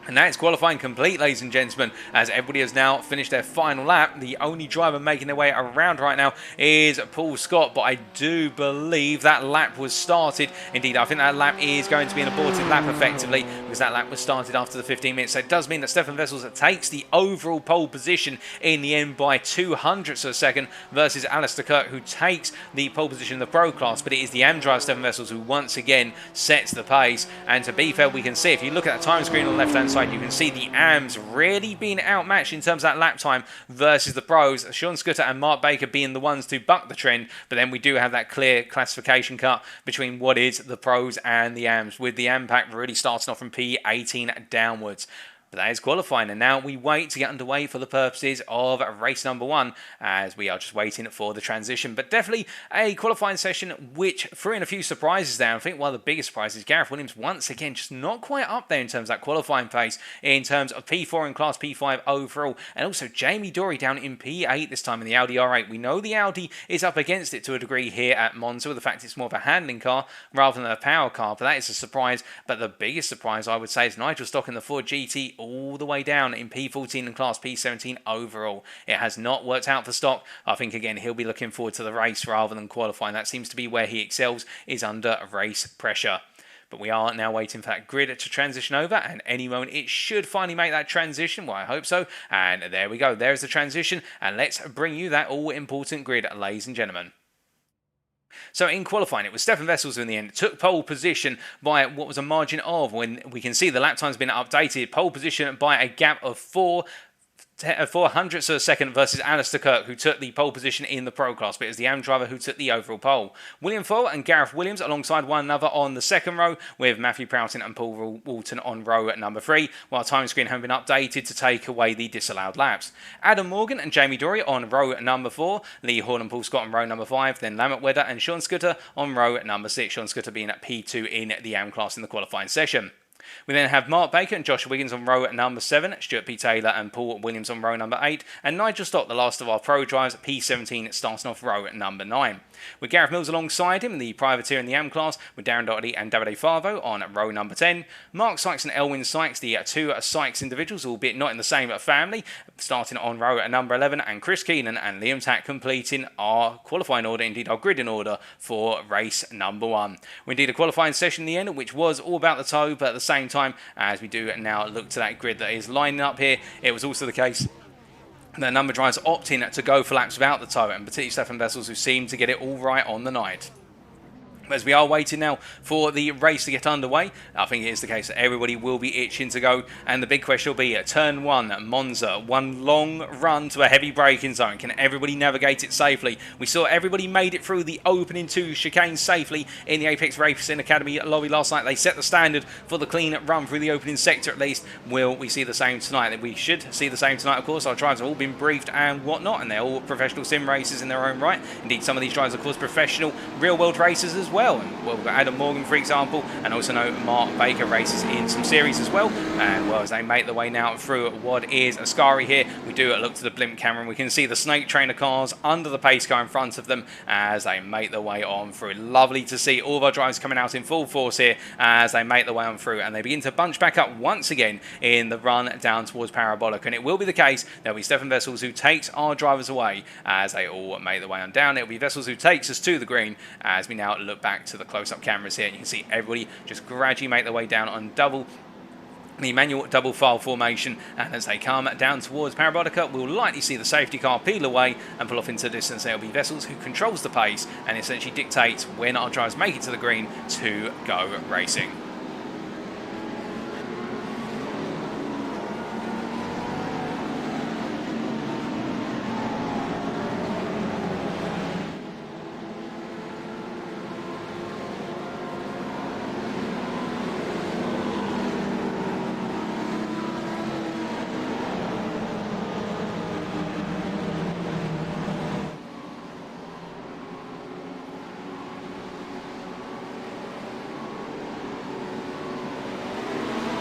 And that's qualifying complete, ladies and gentlemen, as everybody has now finished their final lap. The only driver making their way around right now is Paul Scott, but I do believe that lap was started. Indeed, I think that lap is going to be an aborted lap effectively, because that lap was started after the 15 minutes. So it does mean that Stephan Wessels takes the overall pole position in the end by 2 hundredths of a second versus Alistair Kirk, who takes the pole position in the pro class. But it is the AM driver, Stephan Wessels, who once again sets the pace. And to be fair, we can see, if you look at the time screen on the left-hand side, you can see the AMs really being outmatched in terms of that lap time versus the pros. Sean Scooter and Mark Baker being the ones to buck the trend, but then we do have that clear classification cut between what is the pros and the AMs, with the AM pack really starting off from P18 downwards. But that is qualifying, and now we wait to get underway for the purposes of race number 1, as we are just waiting for the transition. But definitely a qualifying session which threw in a few surprises there. I think one of the biggest surprises, Gareth Williams once again just not quite up there in terms of that qualifying pace, in terms of P4 in class, P5 overall, and also Jamie Dory down in P8 this time in the Audi R8. We know the Audi is up against it to a degree here at Monza, with the fact it's more of a handling car rather than a power car, but that is a surprise. But the biggest surprise, I would say, is Nigel Stock in the Ford GT all the way down in P14 and class, P17 overall. It has not worked out for Stock. I think again he'll be looking forward to the race rather than qualifying. That seems to be where he excels, is under race pressure. But we are now waiting for that grid to transition over, and any moment it should finally make that transition. Well, I hope so. And there we go. There's the transition, and let's bring you that all-important grid, ladies and gentlemen. So in qualifying, it was Stephan Wessels who in the end took pole position by what was a margin of, when we can see the lap time's been updated, pole position by a gap of 4 hundredths of a second versus Alistair Kirk, who took the pole position in the pro class, but it was the AM driver who took the overall pole. William Full and Gareth Williams alongside one another on the 2nd row, with Matthew Prowting and Paul Walton on row at number 3, while time screen having been updated to take away the disallowed laps. Adam Morgan and Jamie Dory on row at number 4, Lee Horn and Paul Scott on row number 5, then Lambert Wedder and Sean Scooter on row at number 6, Sean Scooter being at P2 in the AM class in the qualifying session. We then have Mark Baker and Josh Wiggins on row at number 7, Stuart P. Taylor and Paul Williams on row number 8, and Nigel Stock, the last of our pro drivers, at P17, starting off row at number 9. With Gareth Mills alongside him in the privateer in the AM class, with Darren Doherty and Davide Favo on row number 10. Mark Sykes and Elwin Sykes, the two Sykes individuals, albeit not in the same family, starting on row at number 11, and Chris Keenan and Liam Tack completing our qualifying order, indeed our grid in order for race number 1. We did a qualifying session in the end, which was all about the tow, but at the same time, as we do now look to that grid that is lining up here, it was also the case the number of drivers opting to go for laps without the tow, and particularly Stephan Wessels, who seemed to get it all right on the night. As we are waiting now for the race to get underway, I think it is the case that everybody will be itching to go, and the big question will be at turn 1, Monza, one long run to a heavy braking zone. Can everybody navigate it safely? We saw everybody made it through the opening 2 chicanes safely in the Apex Racing Academy lobby last night. They set the standard for the clean run through the opening sector at least. Will we see the same tonight? We should see the same tonight, of course. Our drivers have all been briefed and whatnot, and they're all professional sim racers in their own right. Indeed, some of these drivers, of course, professional real-world racers as well. And we've got Adam Morgan, for example, and also know Mark Baker races in some series as well. And well, as they make their way now through what is Ascari here, we do look to the blimp camera and we can see the Snake Trainer cars under the pace car in front of them as they make their way on through. Lovely to see all of our drivers coming out in full force here as they make their way on through, and they begin to bunch back up once again in the run down towards Parabolic. And it will be the case, there'll be Stephan Wessels who takes our drivers away as they all make their way on down. It'll be Wessels who takes us to the green as we now look back to the close-up cameras here. And you can see everybody just gradually make their way down on the manual double file formation, and as they come down towards Parabolica, we'll likely see the safety car peel away and pull off into the distance. There'll be Wessels who controls the pace and essentially dictates when our drivers make it to the green to go racing.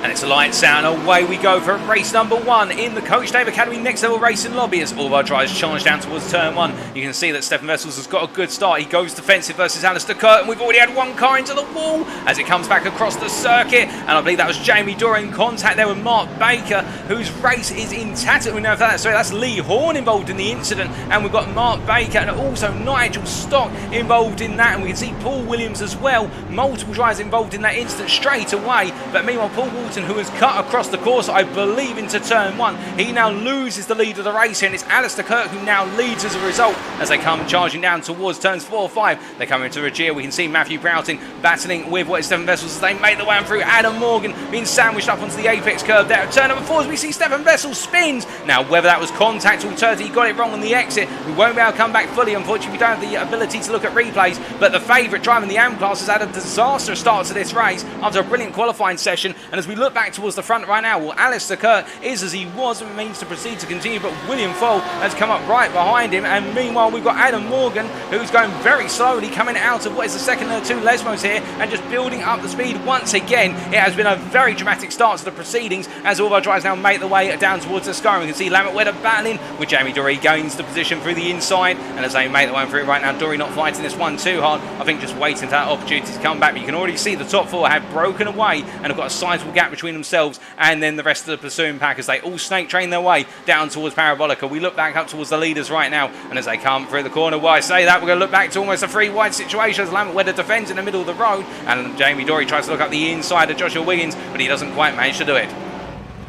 And it's a lights out and away we go for race number 1 in the Coach Dave Academy Next Level Racing lobby as all of our drivers charge down towards turn 1. You can see that Stephan Wessels has got a good start. He goes defensive versus Alistair Kirk, and we've already had one car into the wall as it comes back across the circuit. And I believe that was Jamie Doherty in contact there with Mark Baker, whose race is intact. We know if that's, sorry, that's Lee Horn involved in the incident, and we've got Mark Baker and also Nigel Stock involved in that, and we can see Paul Williams as well. Multiple drivers involved in that incident straight away. But meanwhile, Paul Walton, who has cut across the course, I believe, into turn 1, he now loses the lead of the race here, and it's Alistair Kirk who now leads as a result as they come charging down towards turns 4 5. They come into Regia. We can see Matthew Prowting battling with what is Stephan Wessels as they make their way through. Adam Morgan being sandwiched up onto the apex curve there. At turn number 4 as we see Stephan Wessels spins. Now, whether that was contact or he got it wrong on the exit, we won't be able to come back fully. Unfortunately, we don't have the ability to look at replays, but the favourite driver in the AM class has had a disastrous start to this race after a brilliant qualifying session. And as we look back towards the front right now, well, Alistair Kirk is as he was and means to proceed to continue, but William Fold has come up right behind him. And meanwhile, we've got Adam Morgan, who's going very slowly, coming out of what is the second of the 2 Lesmos here and just building up the speed once again. It has been a very dramatic start to the proceedings as all of our drivers now make their way down towards the sky. We can see Lambert Wedder battling with Jamie Doherty, gains the position through the inside, and as they make their way through right now, Doherty not fighting this one too hard. I think just waiting for that opportunity to come back, but you can already see the top 4 have broken away and have got a sizable gap between themselves and then the rest of the pursuing pack as they all snake train their way down towards Parabolica. We look back up towards the leaders right now, and as they come through the corner, why I say that, we're going to look back to almost a 3 wide situation as Lambert Wedder defends in the middle of the road, and Jamie Doherty tries to look up the inside of Joshua Wiggins, but he doesn't quite manage to do it.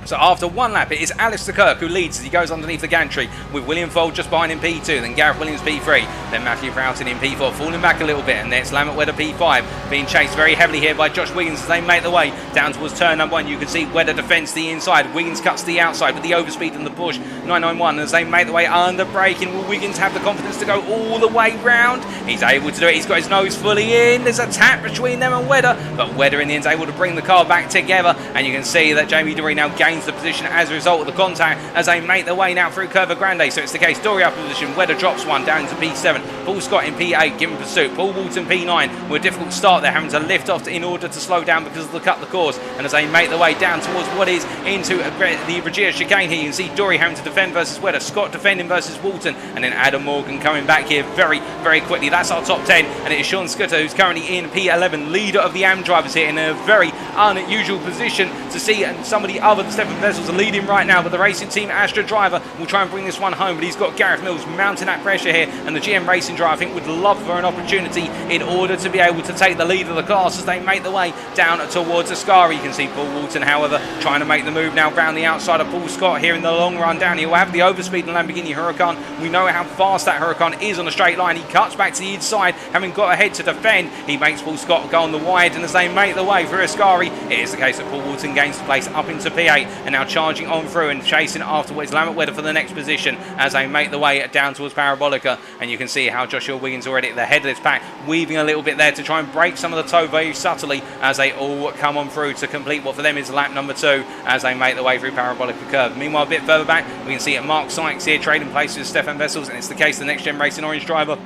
So after one lap, it is Alistair Kirk who leads as he goes underneath the gantry, with William Fold just behind in P2, then Gareth Williams P3, then Matthew Prowting in P4, falling back a little bit, and then it's Lambert Wedder P5, being chased very heavily here by Josh Wiggins as they make their way down towards turn number 1. You can see Wedder defends the inside, Wiggins cuts the outside with the overspeed and the push, 991, and as they make their way under braking, will Wiggins have the confidence to go all the way round? He's able to do it, he's got his nose fully in, there's a tap between them and Wedder, but Wedder in the end is able to bring the car back together, and you can see that Jamie Doherty now gains the position as a result of the contact as they make their way now through Curva Grande. So it's the case, Doherty up in position, Wedder drops one down into P7, Paul Scott in P8 giving pursuit, Paul Walton P9 with a difficult start there, having to lift off in order to slow down because of the cut the course, and as they make their way down towards what is into the Regia chicane here, you can see Doherty having to defend versus Wedder, Scott defending versus Walton, and then Adam Morgan coming back here very, very quickly. That's our top 10, and it is Sean Scudder who's currently in P11, leader of the AM drivers here, in a very unusual position to see somebody other than Stephan Stephan Wessels leading right now, but the racing team Astra driver will try and bring this one home, but he's got Gareth Mills mounting that pressure here, and the GM Racing driver I think would love for an opportunity in order to be able to take the lead of the class as they make the way down towards Ascari. You can see Paul Walton, however, trying to make the move now round the outside of Paul Scott here in the long run down. He'll have the overspeed in Lamborghini Huracan. We know how fast that Huracan is on a straight line. He cuts back to the inside, having got ahead to defend. He makes Paul Scott go on the wide, and as they make the way through Ascari, it is the case that Paul Walton gains the place up into P8 and now charging on through and chasing afterwards Lambert Wedder for the next position as they make the way down towards Parabolica. And you can see how Joshua Wiggins already at the head of this pack, weaving a little bit there to try and break some of the tow very subtly as they all come on through to complete what for them is lap number 2 as they make the way through Parabolica curve. Meanwhile, a bit further back, we can see Mark Sykes here trading places with Stephan Wessels, and it's the case the Next Gen Racing Orange driver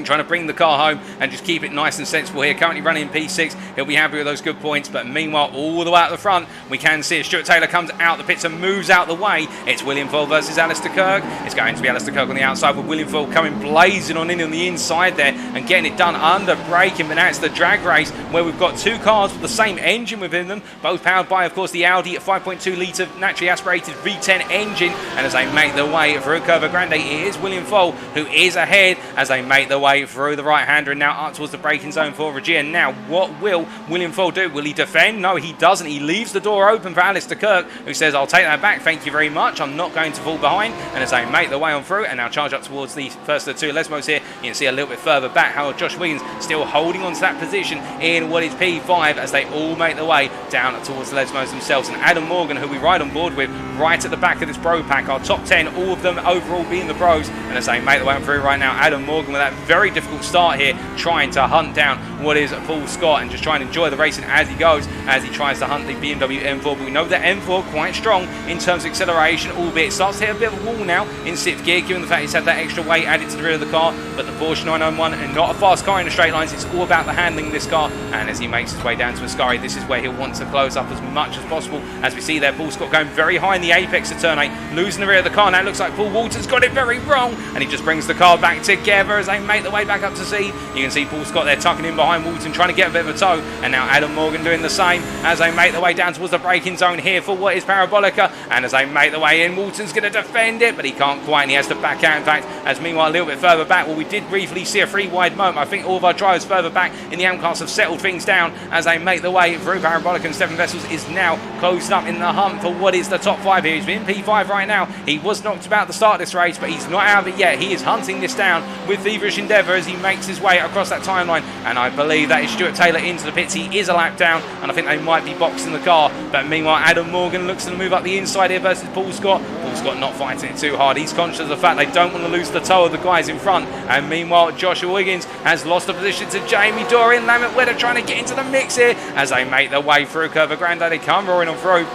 trying to bring the car home and just keep it nice and sensible here. Currently running in P6. He'll be happy with those good points, but meanwhile, all the way out the front, we can see as Stuart Taylor comes out the pits and moves out the way. It's William Full versus Alistair Kirk. It's going to be Alistair Kirk on the outside with William Full coming blazing on in on the inside there and getting it done under braking. But now it's the drag race where we've got two cars with the same engine within them, both powered by, of course, the Audi 5.2 litre naturally aspirated V10 engine. And as they make their way through Curva Grande, it is William Full who is ahead as they make their way through the right-hander and now up towards the braking zone for Regia. Now, what will William Full do? Will he defend? No, he doesn't. He leaves the door open for Alistair Kirk, who says, I'll take that back, thank you very much. I'm not going to fall behind. And as they make their way on through and now charge up towards the first of the two Lesmos here, you can see a little bit further back how Josh Wiggins still holding on to that position in what is P5 as they all make their way down towards the Lesmos themselves. And Adam Morgan, who we ride on board with right at the back of this Bro pack, our top 10, all of them overall being the Bros. And as they make their way on through right now, Adam Morgan with that very difficult start here, trying to hunt down what is Paul Scott and just trying to enjoy the racing as he goes, as he tries to hunt the BMW M4. But we know that M4 quite strong in terms of acceleration, albeit it starts to hit a bit of a wall now in 6th gear, given the fact he's had that extra weight added to the rear of the car. But the Porsche 991 and not a fast car in the straight lines, it's all about the handling of this car. And as he makes his way down to Ascari, this is where he'll want to close up as much as possible. As we see there, Paul Scott going very high in the apex of turn 8, losing the rear of the car. Now it looks like Paul Walton's got it very wrong, and he just brings the car back together as they make their way back up to C. You can see Paul Scott there tucking in behind Walton, trying to get a bit of a tow, and now Adam Morgan doing the same as they make their way down towards the braking zone here for what is Parabolica. And as they make their way in, Walton's going to defend it, but he can't quite, and he has to back out. In fact, as meanwhile a little bit further back, well, we did briefly see a 3-wide moment. I think all of our drivers further back in the M-Class have settled things down as they make their way through Parabolica, and Stephan Wessels is now closed up in the hunt for what is the top 5 here. He's in P5 right now. He was knocked about at the start of this race, but he's not out of it yet. He is hunting this down with feverish endeavour as he makes his way across that timeline, and I believe that is Stuart Taylor into the pits. He is a lap down, and I think they might be boxing the car. But meanwhile, Adam Morgan looks to move up the inside here versus Paul Scott. Paul Scott not fighting it too hard. He's conscious of the fact they don't want to lose the toe of the guys in front. And meanwhile, Joshua Wiggins has lost the position to Jamie Doherty, and Lambert Wedder trying to get into the mix here as they make their way through Curva Grande. They come roaring on through.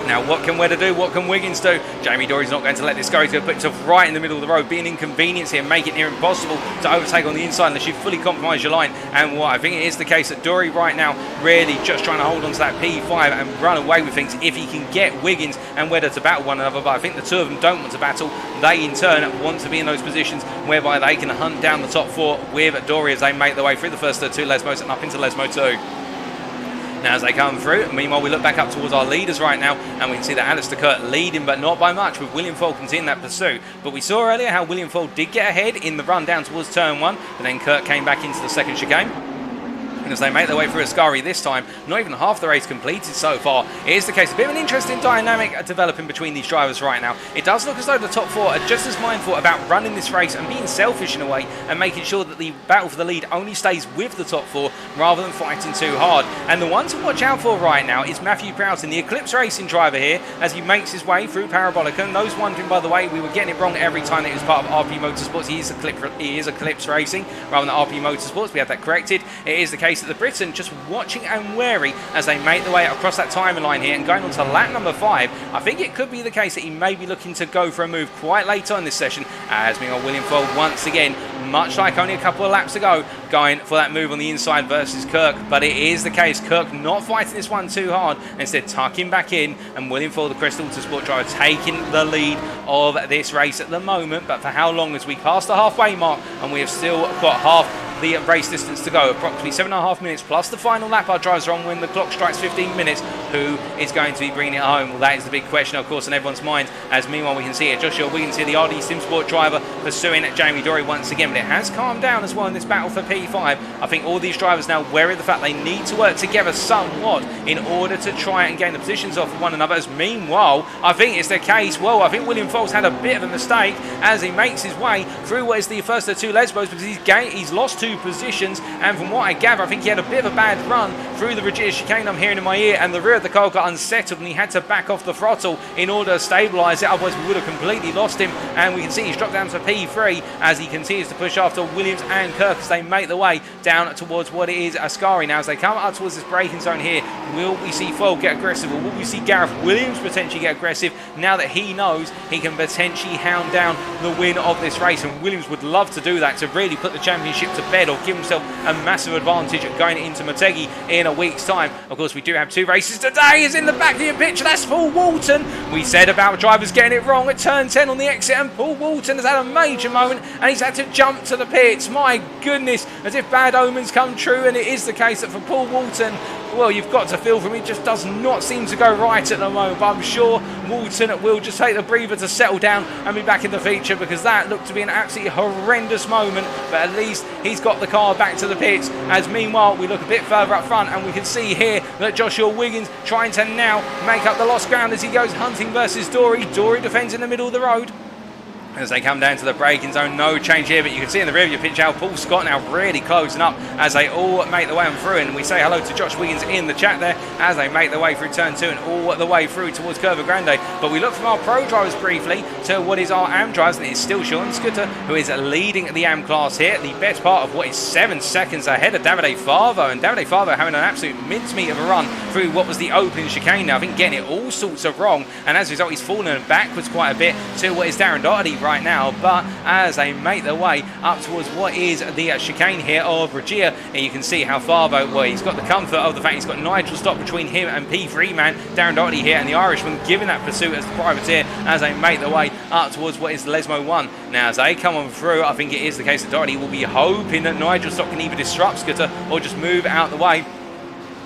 Now, what can Wedder do? What can Wiggins do? Jamie Dory's not going to let this go. He's going to put himself right in the middle of the road, be an inconvenience here, make it near impossible to overtake on the inside unless you fully compromise your line. And what I think it is the case that Dory right now really just trying to hold on to that P5 and run away with things if he can get Wiggins and Wedder to battle one another. But I think the two of them don't want to battle. They in turn want to be in those positions whereby they can hunt down the top 4 with Dory as they make their way through the first of the 2 Lesmos and up into Lesmo 2. Now as they come through, meanwhile we look back up towards our leaders right now, and we can see that Alistair Kirk leading, but not by much, with William Full continuing that pursuit. But we saw earlier how William Full did get ahead in the run down towards turn 1, but then Kirk came back into the second chicane. And as they make their way through Ascari this time, not even half the race completed so far. It is the case, a bit of an interesting dynamic developing between these drivers right now. It does look as though the top 4 are just as mindful about running this race and being selfish in a way and making sure that the battle for the lead only stays with the top 4 rather than fighting too hard. And the one to watch out for right now is Matthew Prowting, the Eclipse Racing driver here, as he makes his way through Parabolica. And those wondering, by the way, we were getting it wrong every time that it was part of RP Motorsports. He is Eclipse Racing rather than RP Motorsports. We have that corrected. It is the case that the Britain just watching and wary as they make their way across that timeline here and going on to lap number 5. I think it could be the case that he may be looking to go for a move quite late on this session, as meanwhile William Full once again, much like only a couple of laps ago, going for that move on the inside versus Kirk. But it is the case, Kirk not fighting this one too hard, instead tucking back in, and William Full, the Crystal Autosport driver, taking the lead of this race at the moment. But for how long, as we pass the halfway mark and we have still got half the race distance to go. Approximately 7.5 minutes plus the final lap. Our drivers are on when the clock strikes 15 minutes. Who is going to be bringing it home? Well, that is the big question, of course, in everyone's mind. As meanwhile, we can see it. Joshua Wiggins here, the RD Simsport driver, pursuing Jamie Doherty once again. But it has calmed down as well in this battle for P5. I think all these drivers now aware of the fact they need to work together somewhat in order to try and gain the positions off of one another. As meanwhile, I think it's the case. Well, I think William Foles had a bit of a mistake as he makes his way through what is the first of two Lesbos, because he's lost 2 positions. And from what I gather, I think he had a bit of a bad run through the Regia chicane I'm hearing in my ear, and the rear of the car got unsettled and he had to back off the throttle in order to stabilise it, otherwise we would have completely lost him. And we can see he's dropped down to P3 as he continues to push after Williams and Kirk as they make the way down towards what it is Ascari. Now as they come up towards this braking zone here, will we see Foyle get aggressive, or will we see Gareth Williams potentially get aggressive now that he knows he can potentially hound down the win of this race? And Williams would love to do that, to really put the championship to bed or give himself a massive advantage going into Motegi in a week's time. Of course, we do have 2 races today. Is in the back of your picture, that's Paul Walton. We said about drivers getting it wrong at turn 10 on the exit, and Paul Walton has had a major moment and he's had to jump to the pits. My goodness, as if bad omens come true. And it is the case that for Paul Walton, well, you've got to feel from him, it just does not seem to go right at the moment. But I'm sure Walton will just take the breather to settle down and be back in the feature, because that looked to be an absolutely horrendous moment. But at least he's got the car back to the pits. As meanwhile, we look a bit further up front and we can see here that Joshua Wiggins trying to now make up the lost ground as he goes hunting versus Dory. Dory defends in the middle of the road. As they come down to the braking zone, no change here, but you can see in the rear of your picture how Paul Scott now really closing up as they all make the way on through. And we say hello to Josh Wiggins in the chat there as they make their way through turn 2 and all the way through towards Curva Grande. But we look from our pro drivers briefly to what is our AM drivers, and it's still Sean Scooter who is leading the AM class here, the best part of what is 7 seconds ahead of Davide Favo. And Davide Favo having an absolute mincemeat of a run through what was the opening chicane now. I think getting it all sorts of wrong, and as a result he's fallen backwards quite a bit to what is Darren Doherty right now. But as they make their way up towards what is the chicane here of Regia, and you can see how Favo, well, he's got the comfort of the fact he's got Nigel Stock between him and P3 man Darren Doherty here, and the Irishman giving that pursuit as the privateer as they make their way up towards what is the Lesmo 1. Now as they come on through, I think it is the case that Doherty will be hoping that Nigel Stock can either disrupt Scooter or just move out the way,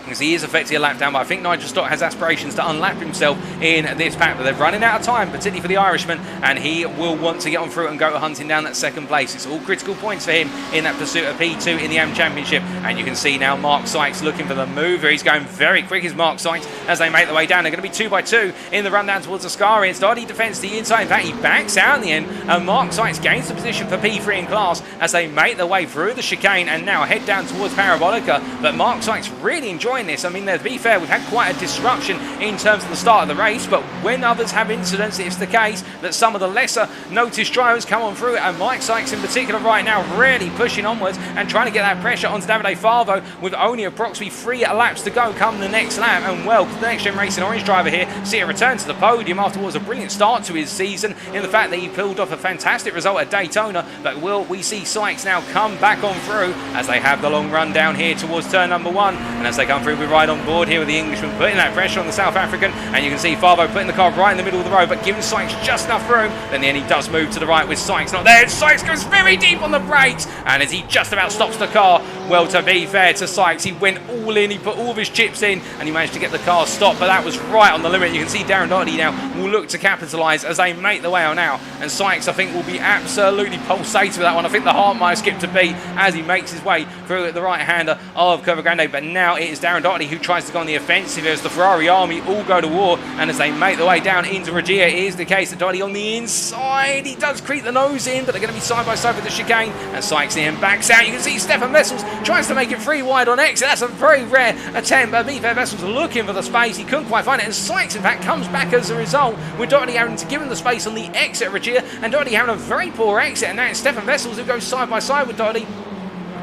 because he is effectively a lap down. But I think Nigel Stott has aspirations to unlap himself in this pack, but they're running out of time, particularly for the Irishman, and he will want to get on through and go hunting down that second place. It's all critical points for him in that pursuit of P2 in the AM Championship. And you can see now Mark Sykes looking for the mover. He's going very quick, is Mark Sykes, as they make their way down. They're going to be 2 by 2 in the run down towards Ascari. It's Doherty defends the inside. In fact, he backs out in the end, and Mark Sykes gains the position for P3 in class as they make their way through the chicane and now head down towards Parabolica. But Mark Sykes really enjoying this. I mean, to be fair, we've had quite a disruption in terms of the start of the race, but when others have incidents, it's the case that some of the lesser noticed drivers come on through, and Mike Sykes in particular right now really pushing onwards and trying to get that pressure onto Davide Favo with only approximately 3 laps to go come the next lap. And well, the Next Gen Racing Orange driver here see a return to the podium after what was a brilliant start to his season in the fact that he pulled off a fantastic result at Daytona. But will we see Sykes now come back on through as they have the long run down here towards turn number 1, and as they come through, we ride on board here with the Englishman putting that pressure on the South African, and you can see Favo putting the car right in the middle of the road but giving Sykes just enough room. Then in the end he does move to the right with Sykes not there, and Sykes goes very deep on the brakes, and as he just about stops the car, well, to be fair to Sykes, he went all in, he put all of his chips in and he managed to get the car stopped, but that was right on the limit. You can see Darren Doherty now will look to capitalise as they make the way on now, and Sykes I think will be absolutely pulsated with that one. I think the heart might have skipped a beat as he makes his way through the right hander of Curva Grande. But now it is Darren Doherty who tries to go on the offensive as the Ferrari army all go to war, and as they make their way down into Regia, it is the case that Doherty on the inside, he does creep the nose in, but they're going to be side by side with the chicane, and Sykes in backs out. You can see Stephan Wessels tries to make it 3 wide on exit. That's a very rare attempt, but be fair, Wessels looking for the space, he couldn't quite find it, and Sykes in fact comes back as a result, with Doherty having to give him the space on the exit of Regia, and Doherty having a very poor exit, and now it's Stephan Wessels who goes side by side with Doherty.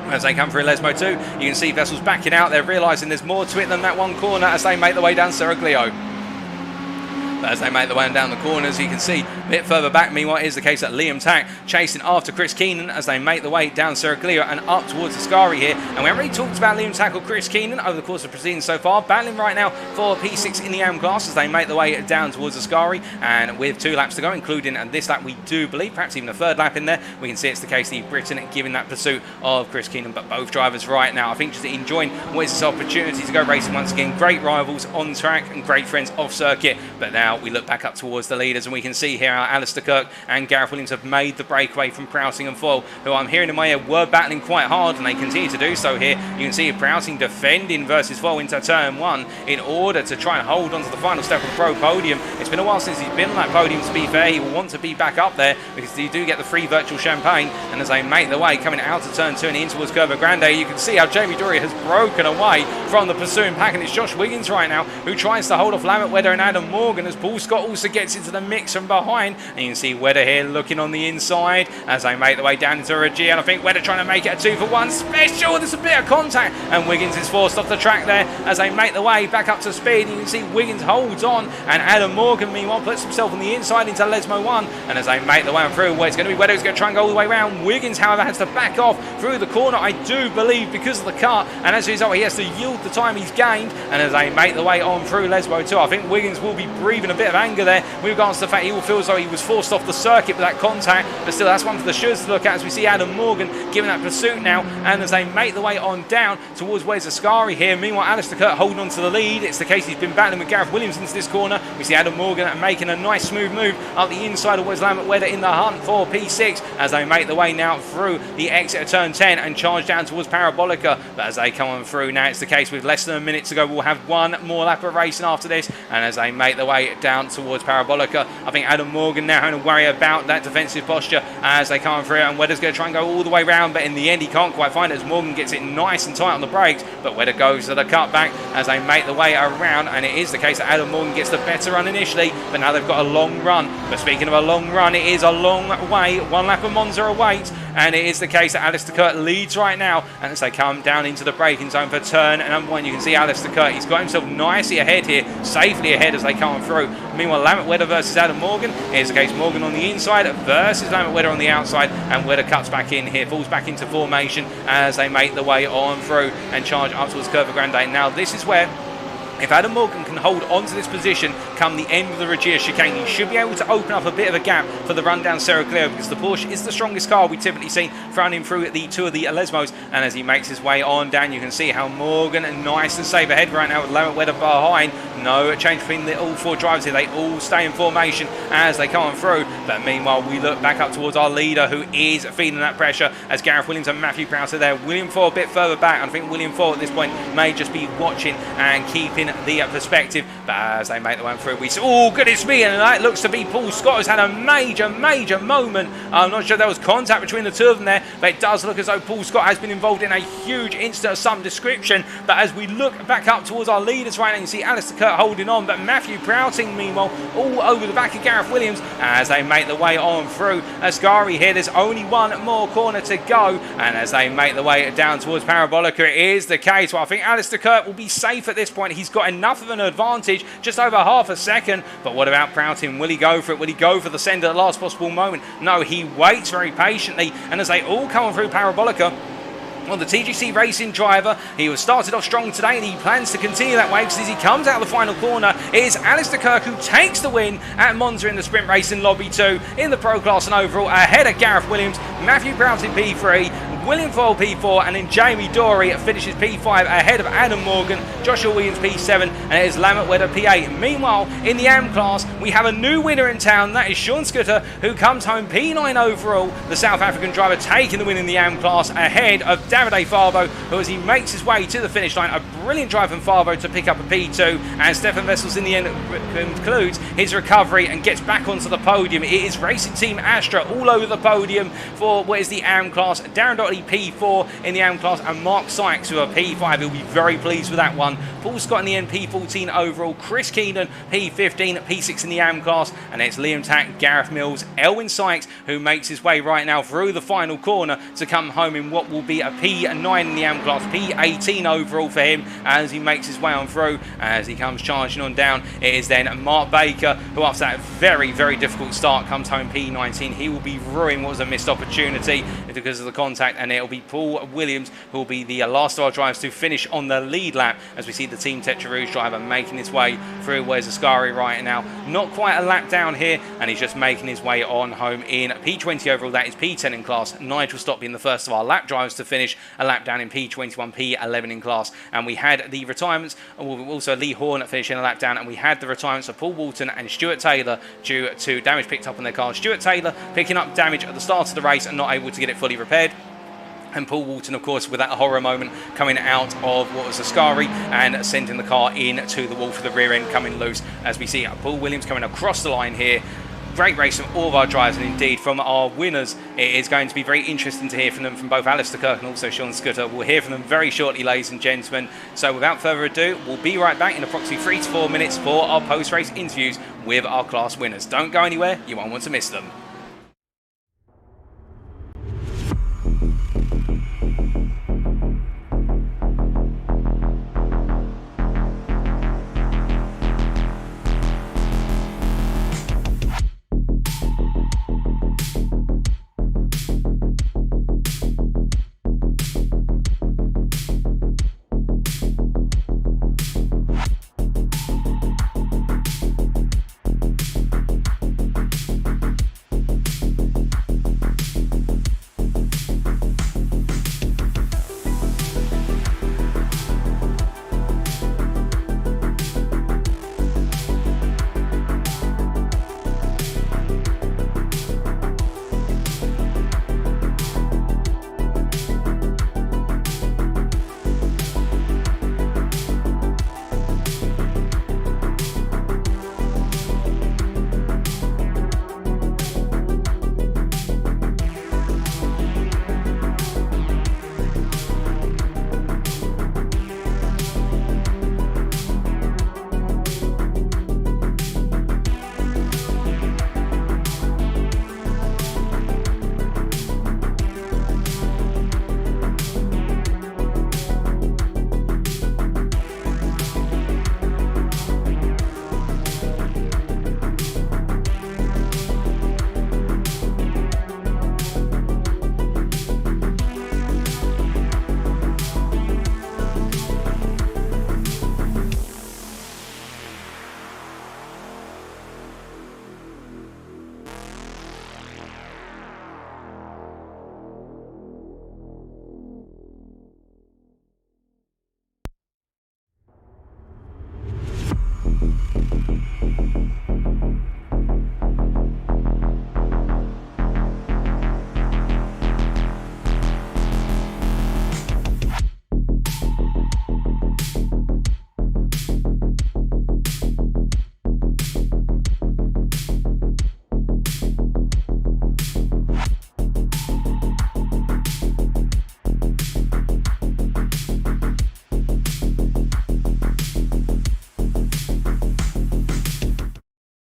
As they come through Lesmo 2, you can see Wessels backing out. They're realising there's more to it than that one corner as they make their way down Seraglio. But as they make the way down the corners, you can see a bit further back, meanwhile, it is the case that Liam Tack chasing after Chris Keenan as they make the way down Circular and up towards Ascari here. And we haven't really talked about Liam Tack or Chris Keenan over the course of proceedings so far. Battling right now for P6 in the AM class as they make the way down towards Ascari. And with 2 laps to go, including this lap, we do believe, perhaps even a 3rd lap in there, we can see it's the case the Britain giving that pursuit of Chris Keenan. But both drivers right now, I think, just enjoying what is this opportunity to go racing once again. Great rivals on track and great friends off circuit. But now we look back up towards the leaders and we can see here how Alistair Kirk and Gareth Williams have made the breakaway from Prowting and Foyle, who I'm hearing in my ear were battling quite hard, and they continue to do so here. You can see Prowting defending versus Foyle into turn 1 in order to try and hold on to the final step of the pro podium. It's been a while since he's been on that podium, to be fair. He will want to be back up there because you do get the free virtual champagne. And as they make the way coming out of turn 2 and in towards Curva Grande, you can see how Jamie Doherty has broken away from the pursuing pack, and it's Josh Wiggins right now who tries to hold off Lamont Wedder and Adam Morgan as Paul Scott also gets into the mix from behind. And you can see Wedder here looking on the inside as they make the way down into Regia, and I think Wedder trying to make it a 2-for-1 special. There's a bit of contact and Wiggins is forced off the track there as they make the way back up to speed. You can see Wiggins holds on and Adam Morgan meanwhile puts himself on the inside into Lesmo 1, and as they make the way through, where it's going to be Wedder who's going to try and go all the way around. Wiggins however has to back off through the corner, I do believe, because of the cut, and as a result he has to yield the time he's gained. And as they make the way on through Lesmo 2, I think Wiggins will be breathing a bit of anger there with regards to the fact he will feel as though he was forced off the circuit with that contact, but still that's one for the shoulds to look at as we see Adam Morgan giving that pursuit now. And as they make the way on down towards where's Ascari here, meanwhile Alistair Kirk holding on to the lead. It's the case he's been battling with Gareth Williams into this corner. We see Adam Morgan making a nice smooth move up the inside of Wes Lambert Wedder in the hunt for P6 as they make the way now through the exit of turn 10 and charge down towards Parabolica. But as they come on through now, it's the case with less than a minute to go, we'll have one more lap of racing after this. And as they make the way down towards Parabolica, I think Adam Morgan now having to worry about that defensive posture as they come through, and Wedder's going to try and go all the way round, but in the end he can't quite find it as Morgan gets it nice and tight on the brakes. But Wedder goes to the cutback as they make the way around, and it is the case that Adam Morgan gets the better run initially, but now they've got a long run. But speaking of a long run, it is a long way. 1 lap of Monza awaits, and it is the case that Alistair Kirk leads right now. And as they come down into the braking zone for turn number 1, you can see Alistair Kirk, he's got himself nicely ahead here, safely ahead as they come on through. Meanwhile, Lambert Wedder versus Adam Morgan. Here's the case, Morgan on the inside versus Lambert Wedder on the outside, and Wedder cuts back in here, falls back into formation as they make the way on through and charge up towards Curva Grande. Now this is where, if Adam Morgan can hold on to this position come the end of the Regia chicane, he should be able to open up a bit of a gap for the run down Cerro Cleo, because the Porsche is the strongest car we typically see running through the 2 of the Lesmos. And as he makes his way on down, you can see how Morgan nice and safe ahead right now with Lambert Wedder behind. No change between all 4 drivers here. They all stay in formation as they come on through. But meanwhile, we look back up towards our leader who is feeling that pressure as Gareth Williams and Matthew Prowting there. William Foyle a bit further back. I think William Foyle at this point may just be watching and keeping the perspective. But as they make the way through, we see, oh goodness me, and that looks to be Paul Scott who's had a major moment. I'm not sure there was contact between the 2 of them there, but it does look as though Paul Scott has been involved in a huge incident of some description. But as we look back up towards our leaders right now, you see Alistair Kirk holding on, but Matthew Prowting meanwhile all over the back of Gareth Williams as they make the way on through Ascari here. There's only 1 more corner to go, and as they make the way down towards Parabolica, it is the case. Well, I think Alistair Kirk will be safe at this point. He's got enough of an advantage, just over half a second. But what about Prowting? Will he go for it? Will he go for the send at the last possible moment? No, he waits very patiently, and as they all come on through Parabolica, well, the TGC Racing driver, he was started off strong today and he plans to continue that way, because as he comes out of the final corner, it is Alistair Kirk who takes the win at Monza in the Sprint Racing Lobby 2 in the Pro Class and overall, ahead of Gareth Williams, Matthew Prowting P3, William Foyle P4, and then Jamie Doherty finishes P5 ahead of Adam Morgan, Joshua Wiggins P7, and it is Lambert Wedder P8. Meanwhile, in the AM class, we have a new winner in town. That is Sean Scudder, who comes home P9 overall, the South African driver taking the win in the AM class ahead of Davide Favo, who as he makes his way to the finish line, a brilliant drive from Favo to pick up a P2, and Stephan Wessels in the end concludes his recovery and gets back onto the podium. It is Racing Team Astra all over the podium for what is the AM class. Darren Doherty Doherty P4 in the AM class, and Mark Sykes who are P5. He'll be very pleased with that one. Paul Scott in the end P14 overall, Chris Keenan P15, P6 in the AM class, and it's Liam Tack, Gareth Mills, Elwin Sykes who makes his way right now through the final corner to come home in what will be a P9 in the AM class, P18 overall for him as he makes his way on through. As he comes charging on down, it is then Mark Baker who, after that very, very difficult start, comes home P19. He will be ruining what was a missed opportunity because of the contact, and it'll be Paul Williams who will be the last of our drivers to finish on the lead lap as we see the Team Tetra Rouge driver making his way through. Where's Ascari right now? Not quite a lap down here, and he's just making his way on home in P20 overall. That is P10 in class. Nigel Stott being the first of our lap drivers to finish a lap down in P21, P11 in class. And we had the retirements, also Lee Horn finishing a lap down, and we had the retirements of Paul Walton and Stuart Taylor due to damage picked up on their cars. Stuart Taylor picking up damage at the start of the race and not able to get it fully repaired. And Paul Walton, of course, with that horror moment coming out of what was Ascari and sending the car into the wall for the rear end coming loose. As we see Paul Williams coming across the line here. Great race from all of our drivers, and indeed from our winners. It is going to be very interesting to hear from them, from both Alistair Kirk and also Sean Scudder. We'll hear from them very shortly, ladies and gentlemen. So without further ado, we'll be right back in approximately 3 to 4 minutes for our post-race interviews with our class winners. Don't go anywhere, you won't want to miss them.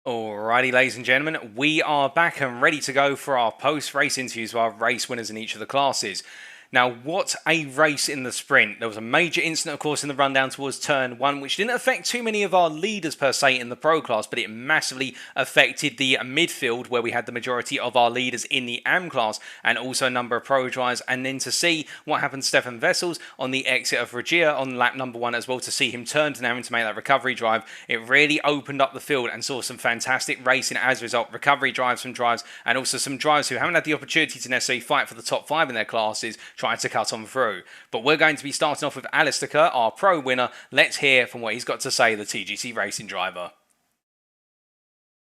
Alrighty, ladies and gentlemen, we are back and ready to go for our post-race interviews with our race winners in each of the classes. Now, what a race in the sprint. There was a major incident, of course, in the rundown towards turn 1, which didn't affect too many of our leaders per se in the pro class, but it massively affected the midfield, where we had the majority of our leaders in the AM class, and also a number of pro drivers. And then to see what happened to Stephan Wessels on the exit of Regia on lap number 1 as well, to see him turn to having to make that recovery drive, it really opened up the field and saw some fantastic racing as a result. Recovery drives from drives, and also some drivers who haven't had the opportunity to necessarily fight for the top 5 in their classes, trying to cut on through. But we're going to be starting off with Alistair Kirk, our pro winner. Let's hear from what he's got to say, the TGC racing driver.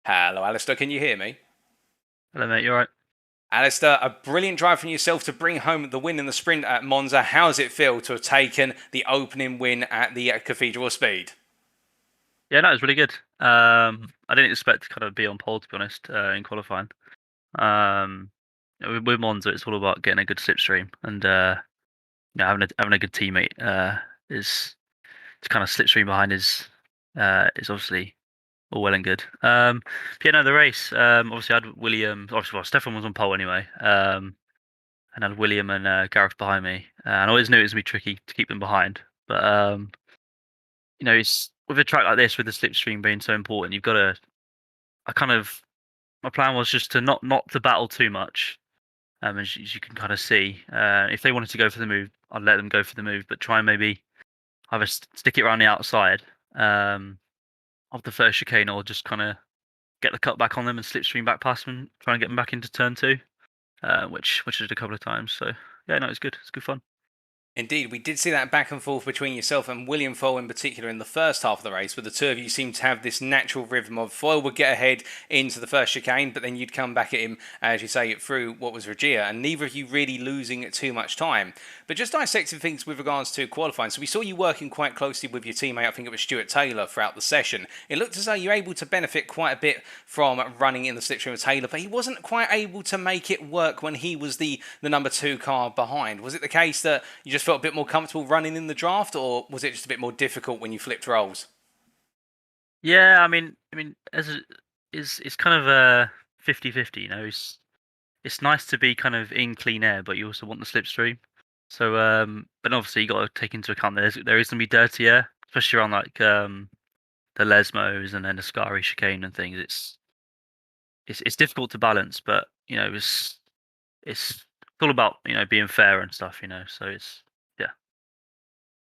Hello, Alistair, can you hear me? Hello, mate, you alright? Alistair, a brilliant drive from yourself to bring home the win in the sprint at Monza. How does it feel to have taken the opening win at the Cathedral Speed? Yeah, no, it was really good. I didn't expect to kind of be on pole, to be honest, in qualifying. with Monza, it's all about getting a good slipstream and having a good teammate is to kind of slipstream behind is obviously all well and good. But yeah, no, the race. Obviously, I had William. Obviously, well, Stefan was on pole anyway. And I had William and Gareth behind me. And I always knew it was gonna be tricky to keep them behind. But it's with a track like this, with the slipstream being so important, you've got to. I kind of my plan was just to not to battle too much. As you can kind of see, if they wanted to go for the move, I'd let them go for the move, but try and maybe either stick it around the outside of the first chicane, or just kind of get the cut back on them and slipstream back past them, try and get them back into turn two, which I did a couple of times. So yeah, no, it's good. It's good fun. Indeed, we did see that back and forth between yourself and William Foyle in particular in the first half of the race, where the two of you seemed to have this natural rhythm of Foyle would get ahead into the first chicane, but then you'd come back at him, as you say, through what was Regia, and neither of you really losing too much time. But just dissecting things with regards to qualifying, so we saw you working quite closely with your teammate, I think it was Stuart Taylor, throughout the session. It looked as though you were able to benefit quite a bit from running in the slipstream with Taylor, but he wasn't quite able to make it work when he was the number 2 car behind. Was it the case that you just felt a bit more comfortable running in the draft, or was it just a bit more difficult when you flipped roles? Yeah, I mean, it's kind of a 50-50. It's nice to be kind of in clean air, but you also want the slipstream. So, but obviously you got to take into account there is going to be dirty air, especially around like the Lesmos and then the Scari chicane and things. It's difficult to balance, but it's all about being fair and stuff. So it's yeah.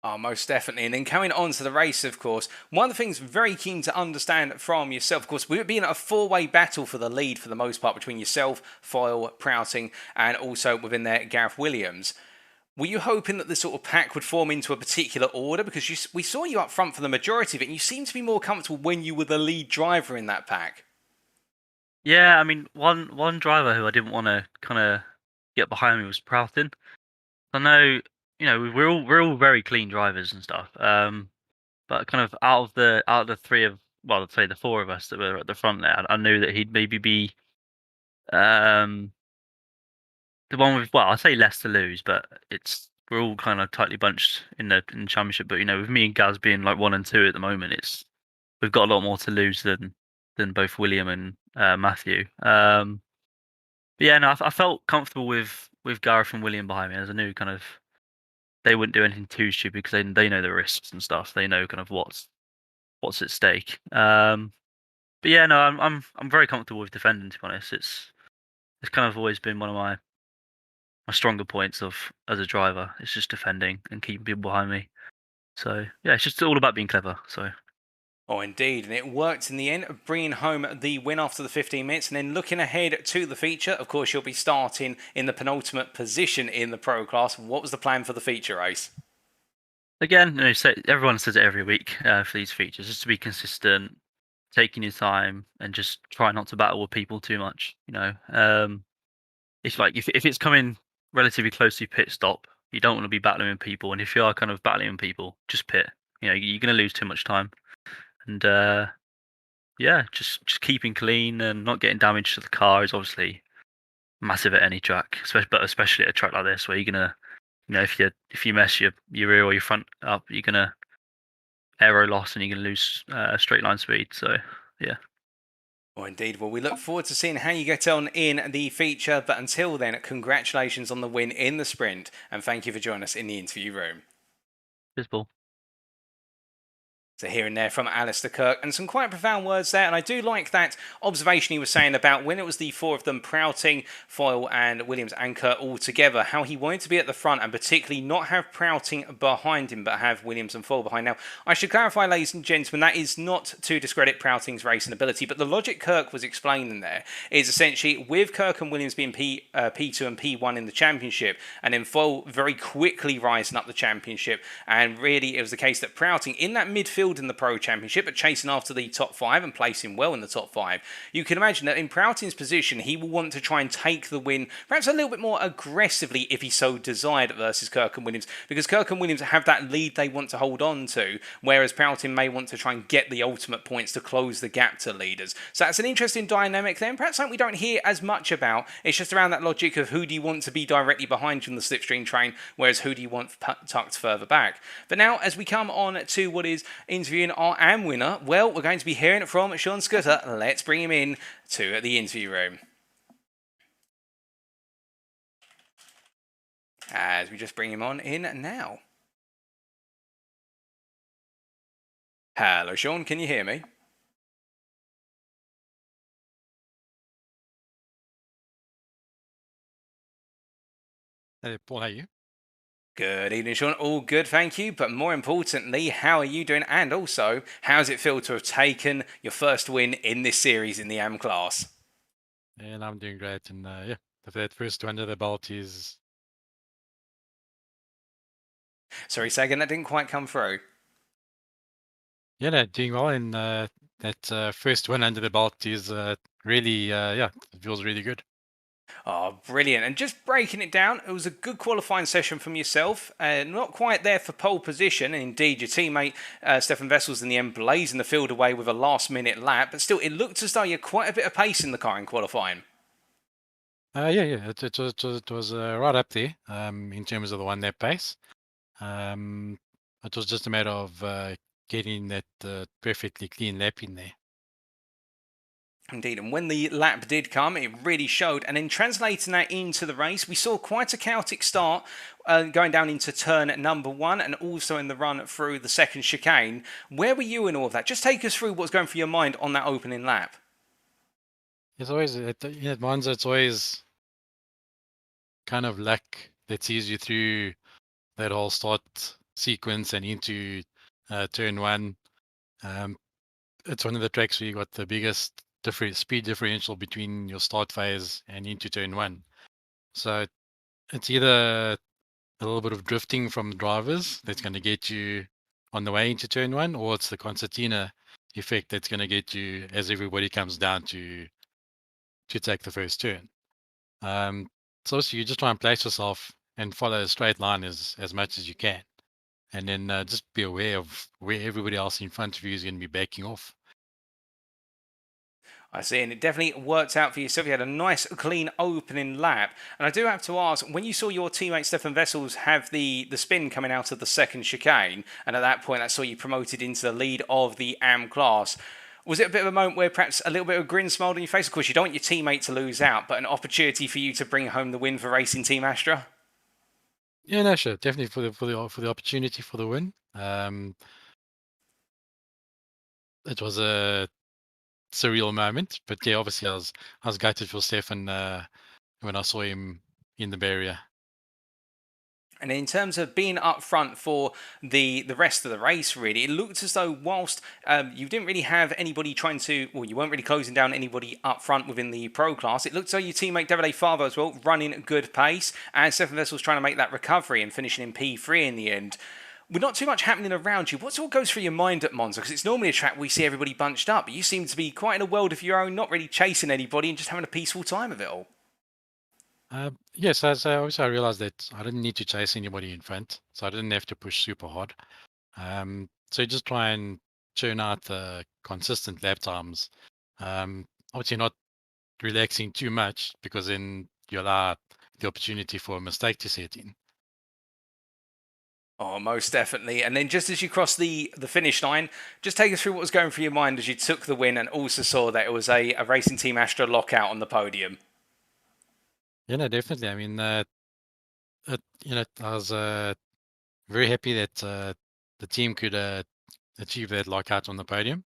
Oh, most definitely. And then coming on to the race, of course, one of the things very keen to understand from yourself, of course, we've been a four-way battle for the lead for the most part between yourself, Foyle, Prowting, and also within there, Gareth Williams. Were you hoping that this sort of pack would form into a particular order? Because we saw you up front for the majority of it, and you seemed to be more comfortable when you were the lead driver in that pack. Yeah, I mean, one driver who I didn't want to kind of get behind me was Prowting. I know, we're all very clean drivers and stuff. But kind of out of the three of, well, I'd say the four of us that were at the front there, I knew that he'd maybe be the one with, well, I say less to lose, but we're all kind of tightly bunched in the championship. But with me and Gaz being like 1 and 2 at the moment, we've got a lot more to lose than both William and Matthew. But yeah, no, I felt comfortable with Gareth and William behind me, as I knew kind of they wouldn't do anything too stupid because they know the risks and stuff. They know kind of what's at stake. But yeah, no, I'm very comfortable with defending. To be honest, it's kind of always been one of my stronger points of as a driver. It's just defending and keeping people behind me. So yeah, it's just all about being clever. So. Oh, indeed. And it worked in the end, bringing home the win after the 15 minutes. And then looking ahead to the feature, of course, you'll be starting in the penultimate position in the Pro class. What was the plan for the feature race? Again, everyone says it every week for these features, just to be consistent, taking your time, and just try not to battle with people too much. If it's coming relatively close to your pit stop, you don't want to be battling with people. And if you are kind of battling with people, just pit. You're going to lose too much time. And yeah, just keeping clean and not getting damage to the car is obviously massive at any track, especially at a track like this where you're gonna, if you mess your rear or your front up, you're gonna aero loss and you're gonna lose straight line speed. So yeah. Oh, indeed. Well, we look forward to seeing how you get on in the feature. But until then, congratulations on the win in the sprint, and thank you for joining us in the interview room. Cheers, Paul. So here and there from Alistair Kirk, and some quite profound words there, and I do like that observation he was saying about when it was the four of them, Prowting, Foyle and Williams and Kirk all together, how he wanted to be at the front and particularly not have Prowting behind him but have Williams and Foyle behind. Now, I should clarify, ladies and gentlemen, that is not to discredit Prowting's racing ability, but the logic Kirk was explaining there is essentially with Kirk and Williams being P2 and P1 in the championship, and then Foyle very quickly rising up the championship, and really it was the case that Prowting in that midfield field in the Pro Championship, but chasing after the top 5 and placing well in the top 5. You can imagine that in Prowting's position, he will want to try and take the win, perhaps a little bit more aggressively if he so desired versus Kirk and Williams, because Kirk and Williams have that lead they want to hold on to, whereas Prowting may want to try and get the ultimate points to close the gap to leaders. So that's an interesting dynamic there, and perhaps something we don't hear as much about. It's just around that logic of who do you want to be directly behind you in the slipstream train, whereas who do you want tucked further back. But now, as we come on to what is interviewing our AM winner, well, we're going to be hearing from Sean Scudder. Let's bring him in to the interview room. As we just bring him on in now. Hello, Sean, can you hear me? Hey, Paul, how are you? Good evening, Sean. All good, thank you. But more importantly, how are you doing? And also, how does it feel to have taken your first win in this series in the AM class? And I'm doing great. And yeah, that first one under the belt is... Sorry, say again, that didn't quite come through. Yeah, no, doing well. And that first win under the belt is really, yeah, it feels really good. Oh, brilliant. And just breaking it down, it was a good qualifying session from yourself. Not quite there for pole position. And indeed, your teammate, Stephan Wessels, in the end, blazing the field away with a last-minute lap. But still, it looked as though you had quite a bit of pace in the car in qualifying. Yeah, it was right up there in terms of the one-lap pace. It was just a matter of getting that perfectly clean lap in there. Indeed, and when the lap did come, it really showed. And then translating that into the race, we saw quite a chaotic start going down into turn number 1 and also in the run through the second chicane. Where were you in all of that? Just take us through what's going through your mind on that opening lap. It's always, at Monza, it's always kind of luck that sees you through that whole start sequence and into turn 1. It's one of the tracks where you got the biggest speed differential between your start phase and into turn 1. So it's either a little bit of drifting from the drivers that's going to get you on the way into turn 1, or it's the concertina effect that's going to get you as everybody comes down to take the first turn. So you just try and place yourself and follow a straight line as much as you can. And then just be aware of where everybody else in front of you is going to be backing off. I see, and it definitely worked out for yourself. You had a nice, clean opening lap. And I do have to ask, when you saw your teammate Stephan Wessels have the spin coming out of the second chicane, and at that point I saw you promoted into the lead of the AM class, was it a bit of a moment where perhaps a little bit of a grin smiled on your face? Of course, you don't want your teammate to lose out, but an opportunity for you to bring home the win for Racing Team Astra? Yeah, no, sure, definitely for the opportunity for the win. It was a surreal moment, but yeah, obviously I was gutted for Stephan when I saw him in the barrier. And in terms of being up front for the rest of the race, really, it looked as though whilst you didn't really have anybody trying to, well, you weren't really closing down anybody up front within the pro class, it looked as though your teammate Davide Favo as well, running at good pace, and Stephan Wessels trying to make that recovery and finishing in P3 in the end. With not too much happening around you, what all goes through your mind at Monza? Because it's normally a track where we see everybody bunched up, but you seem to be quite in a world of your own, not really chasing anybody and just having a peaceful time of it all. Yes, as obviously I realized that I didn't need to chase anybody in front, so I didn't have to push super hard. So you just try and churn out the consistent lap times. Obviously not relaxing too much, because then you allow the opportunity for a mistake to set in. Oh, most definitely. And then just as you crossed the finish line, just take us through what was going through your mind as you took the win and also saw that it was a Racing Team Astra lockout on the podium. Yeah, no, definitely. I mean, I was very happy that the team could achieve that lockout on the podium.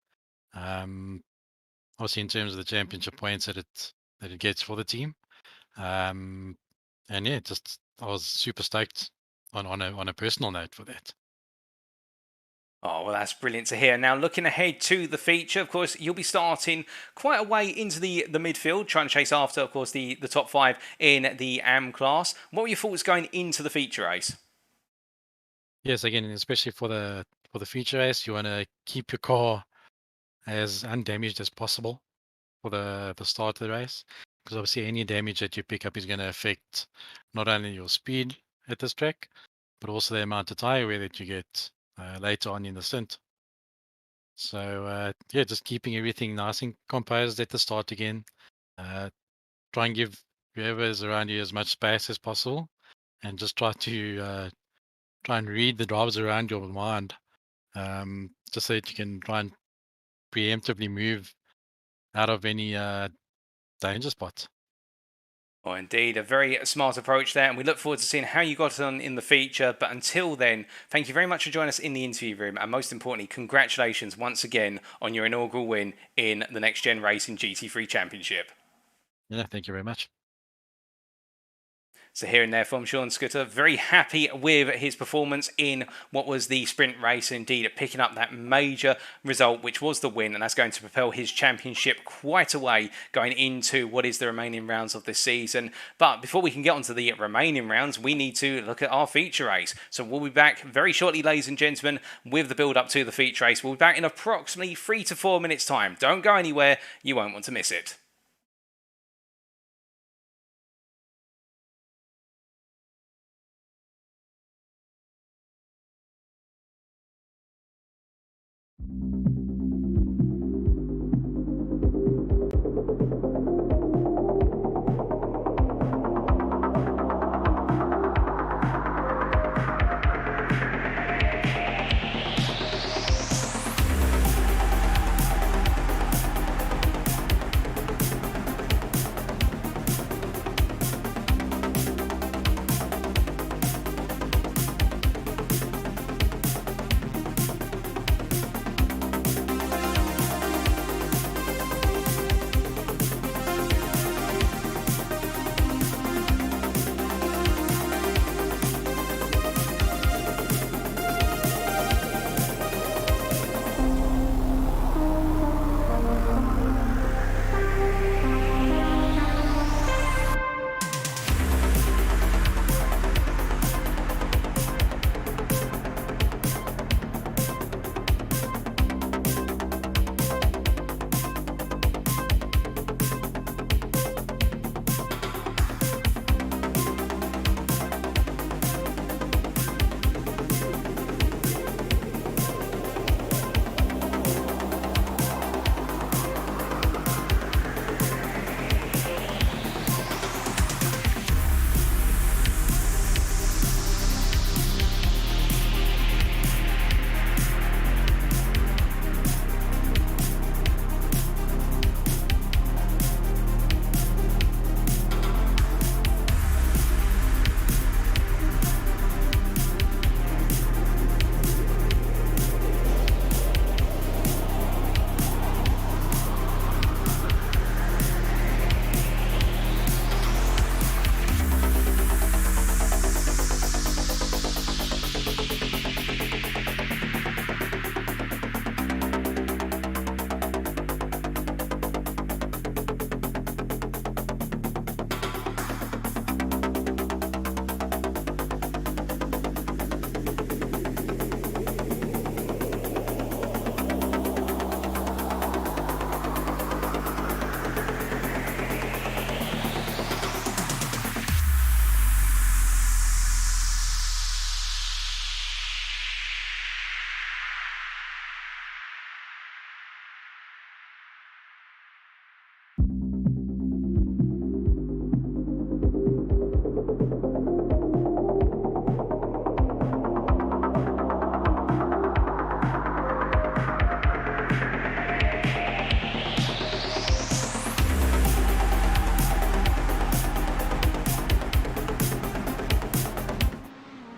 Obviously, in terms of the championship points that it gets for the team, and yeah, just I was super stoked on a personal note for that. Oh, well, that's brilliant to hear. Now, looking ahead to the feature, of course, you'll be starting quite a way into the midfield, trying to chase after, of course, the top 5 in the AM class. What were your thoughts going into the feature race? Yes, again, especially for the for the feature race, you want to keep your car as undamaged as possible for the start of the race, because obviously any damage that you pick up is going to affect not only your speed at this track, but also the amount of tire wear that you get later on in the stint. So yeah, just keeping everything nice and composed at the start again. Try and give whoever is around you as much space as possible, and just try and read the drivers around your mind, just so that you can try and preemptively move out of any danger spots. Well, indeed, a very smart approach there, and we look forward to seeing how you got on in the feature. But until then, thank you very much for joining us in the interview room, and most importantly, congratulations once again on your inaugural win in the Next Gen Racing GT3 Championship. Yeah, thank you very much. So hearing there from Sean Scooter, very happy with his performance in what was the sprint race, indeed picking up that major result, which was the win, and that's going to propel his championship quite a way going into what is the remaining rounds of this season. But before we can get onto the remaining rounds, we need to look at our feature race. So we'll be back very shortly, ladies and gentlemen, with the build up to the feature race. We'll be back in approximately 3 to 4 minutes time. Don't go anywhere, you won't want to miss it.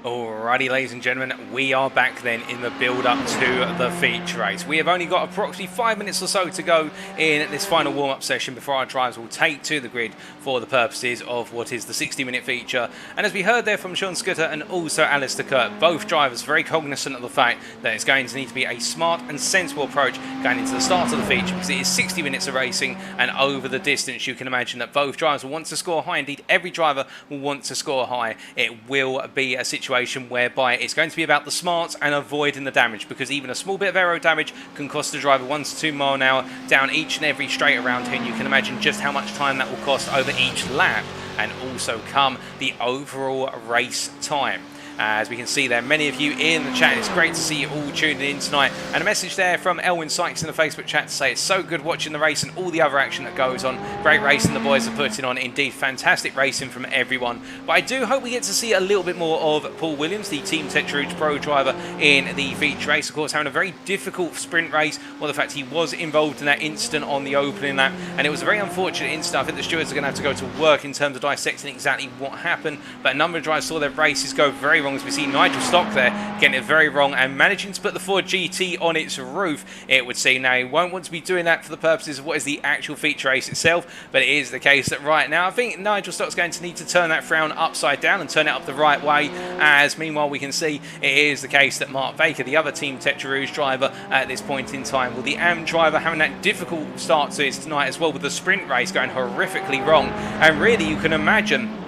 Alrighty, ladies and gentlemen, we are back then in the build-up to the feature race. We have only got approximately 5 minutes or so to go in this final warm-up session before our drivers will take to the grid for the purposes of what is the 60-minute feature. And as we heard there from Sean Scooter and also Alistair Kirk, both drivers very cognizant of the fact that it's going to need to be a smart and sensible approach going into the start of the feature, because it is 60 minutes of racing, and over the distance you can imagine that both drivers will want to score high. Indeed, every driver will want to score high. It will be a situation whereby it's going to be about the smarts and avoiding the damage, because even a small bit of aero damage can cost the driver 1 to 2 mile an hour down each and every straight around here, and you can imagine just how much time that will cost over each lap, and also come the overall race time. As we can see there, many of you in the chat, it's great to see you all tuning in tonight. And a message there from Elwin Sykes in the Facebook chat to say it's so good watching the race and all the other action that goes on. Great racing the boys are putting on. Indeed, fantastic racing from everyone. But I do hope we get to see a little bit more of Paul Williams, the Team Tetrarooge Pro driver in the feature race. Of course, having a very difficult sprint race. Well, the fact he was involved in that incident on the opening lap. And it was a very unfortunate incident. I think the stewards are going to have to go to work in terms of dissecting exactly what happened. But a number of drivers saw their races go very wrong, as we see Nigel Stock there getting it very wrong and managing to put the Ford GT on its roof, it would seem. Now, he won't want to be doing that for the purposes of what is the actual feature race itself, but it is the case that right now I think Nigel Stock's going to need to turn that frown upside down and turn it up the right way, as meanwhile we can see it is the case that Mark Baker, the other Team Tetrarooge driver at this point in time, well, the AM driver having that difficult start to his tonight as well, with the sprint race going horrifically wrong. And really you can imagine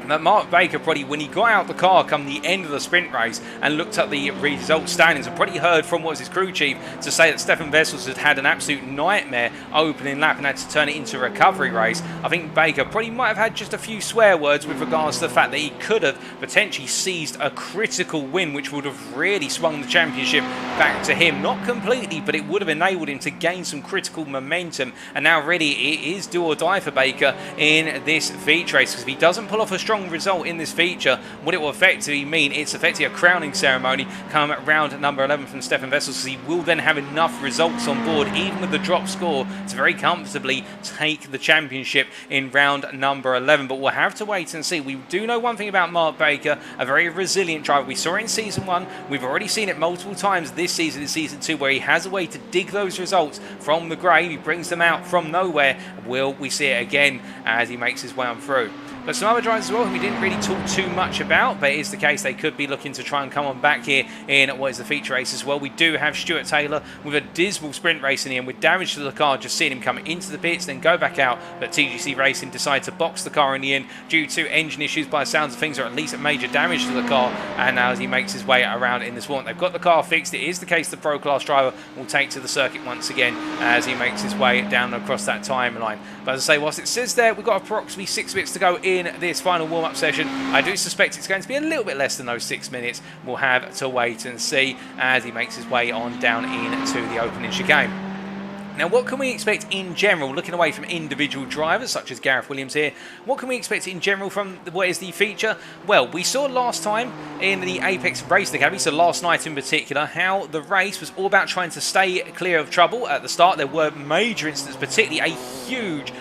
that Mark Baker probably, when he got out the car come the end of the sprint race and looked at the result standings, and probably heard from what was his crew chief to say that Stephan Wessels had had an absolute nightmare opening lap and had to turn it into a recovery race. I think Baker probably might have had just a few swear words with regards to the fact that he could have potentially seized a critical win, which would have really swung the championship back to him. Not completely, but it would have enabled him to gain some critical momentum. And now really it is do or die for Baker in this feature race, because if he doesn't pull off a strong result in this feature, what it will effectively mean, it's effectively a crowning ceremony come round number 11 from Stephan Wessels, because he will then have enough results on board, even with the drop score, to very comfortably take the championship in round number 11. But we'll have to wait and see. We do know one thing about Mark Baker, a very resilient driver. We saw it in season 1, we've already seen it multiple times this season in season 2, where he has a way to dig those results from the grave. He brings them out from nowhere. Will we see it again as he makes his way on through? But some other drivers as well who we didn't really talk too much about, but it is the case they could be looking to try and come on back here in what is the feature race as well. We do have Stuart Taylor with a dismal sprint race in the end, with damage to the car, just seeing him come into the pits, then go back out. But TGC Racing decided to box the car in the end due to engine issues by the sounds of things, or at least major damage to the car. And now as he makes his way around in this one, they've got the car fixed. It is the case the Pro Class driver will take to the circuit once again as he makes his way down across that timeline. But as I say, whilst it says there we've got approximately 6 minutes to go in this final warm-up session, I do suspect it's going to be a little bit less than those 6 minutes. We'll have to wait and see as he makes his way on down into the opening chicane. Now, what can we expect in general, looking away from individual drivers such as Gareth Williams here, what can we expect in general from what is the feature? Well, we saw last time in the Apex Race Academy, so last night in particular, how the race was all about trying to stay clear of trouble. At the start, there were major incidents, particularly a huge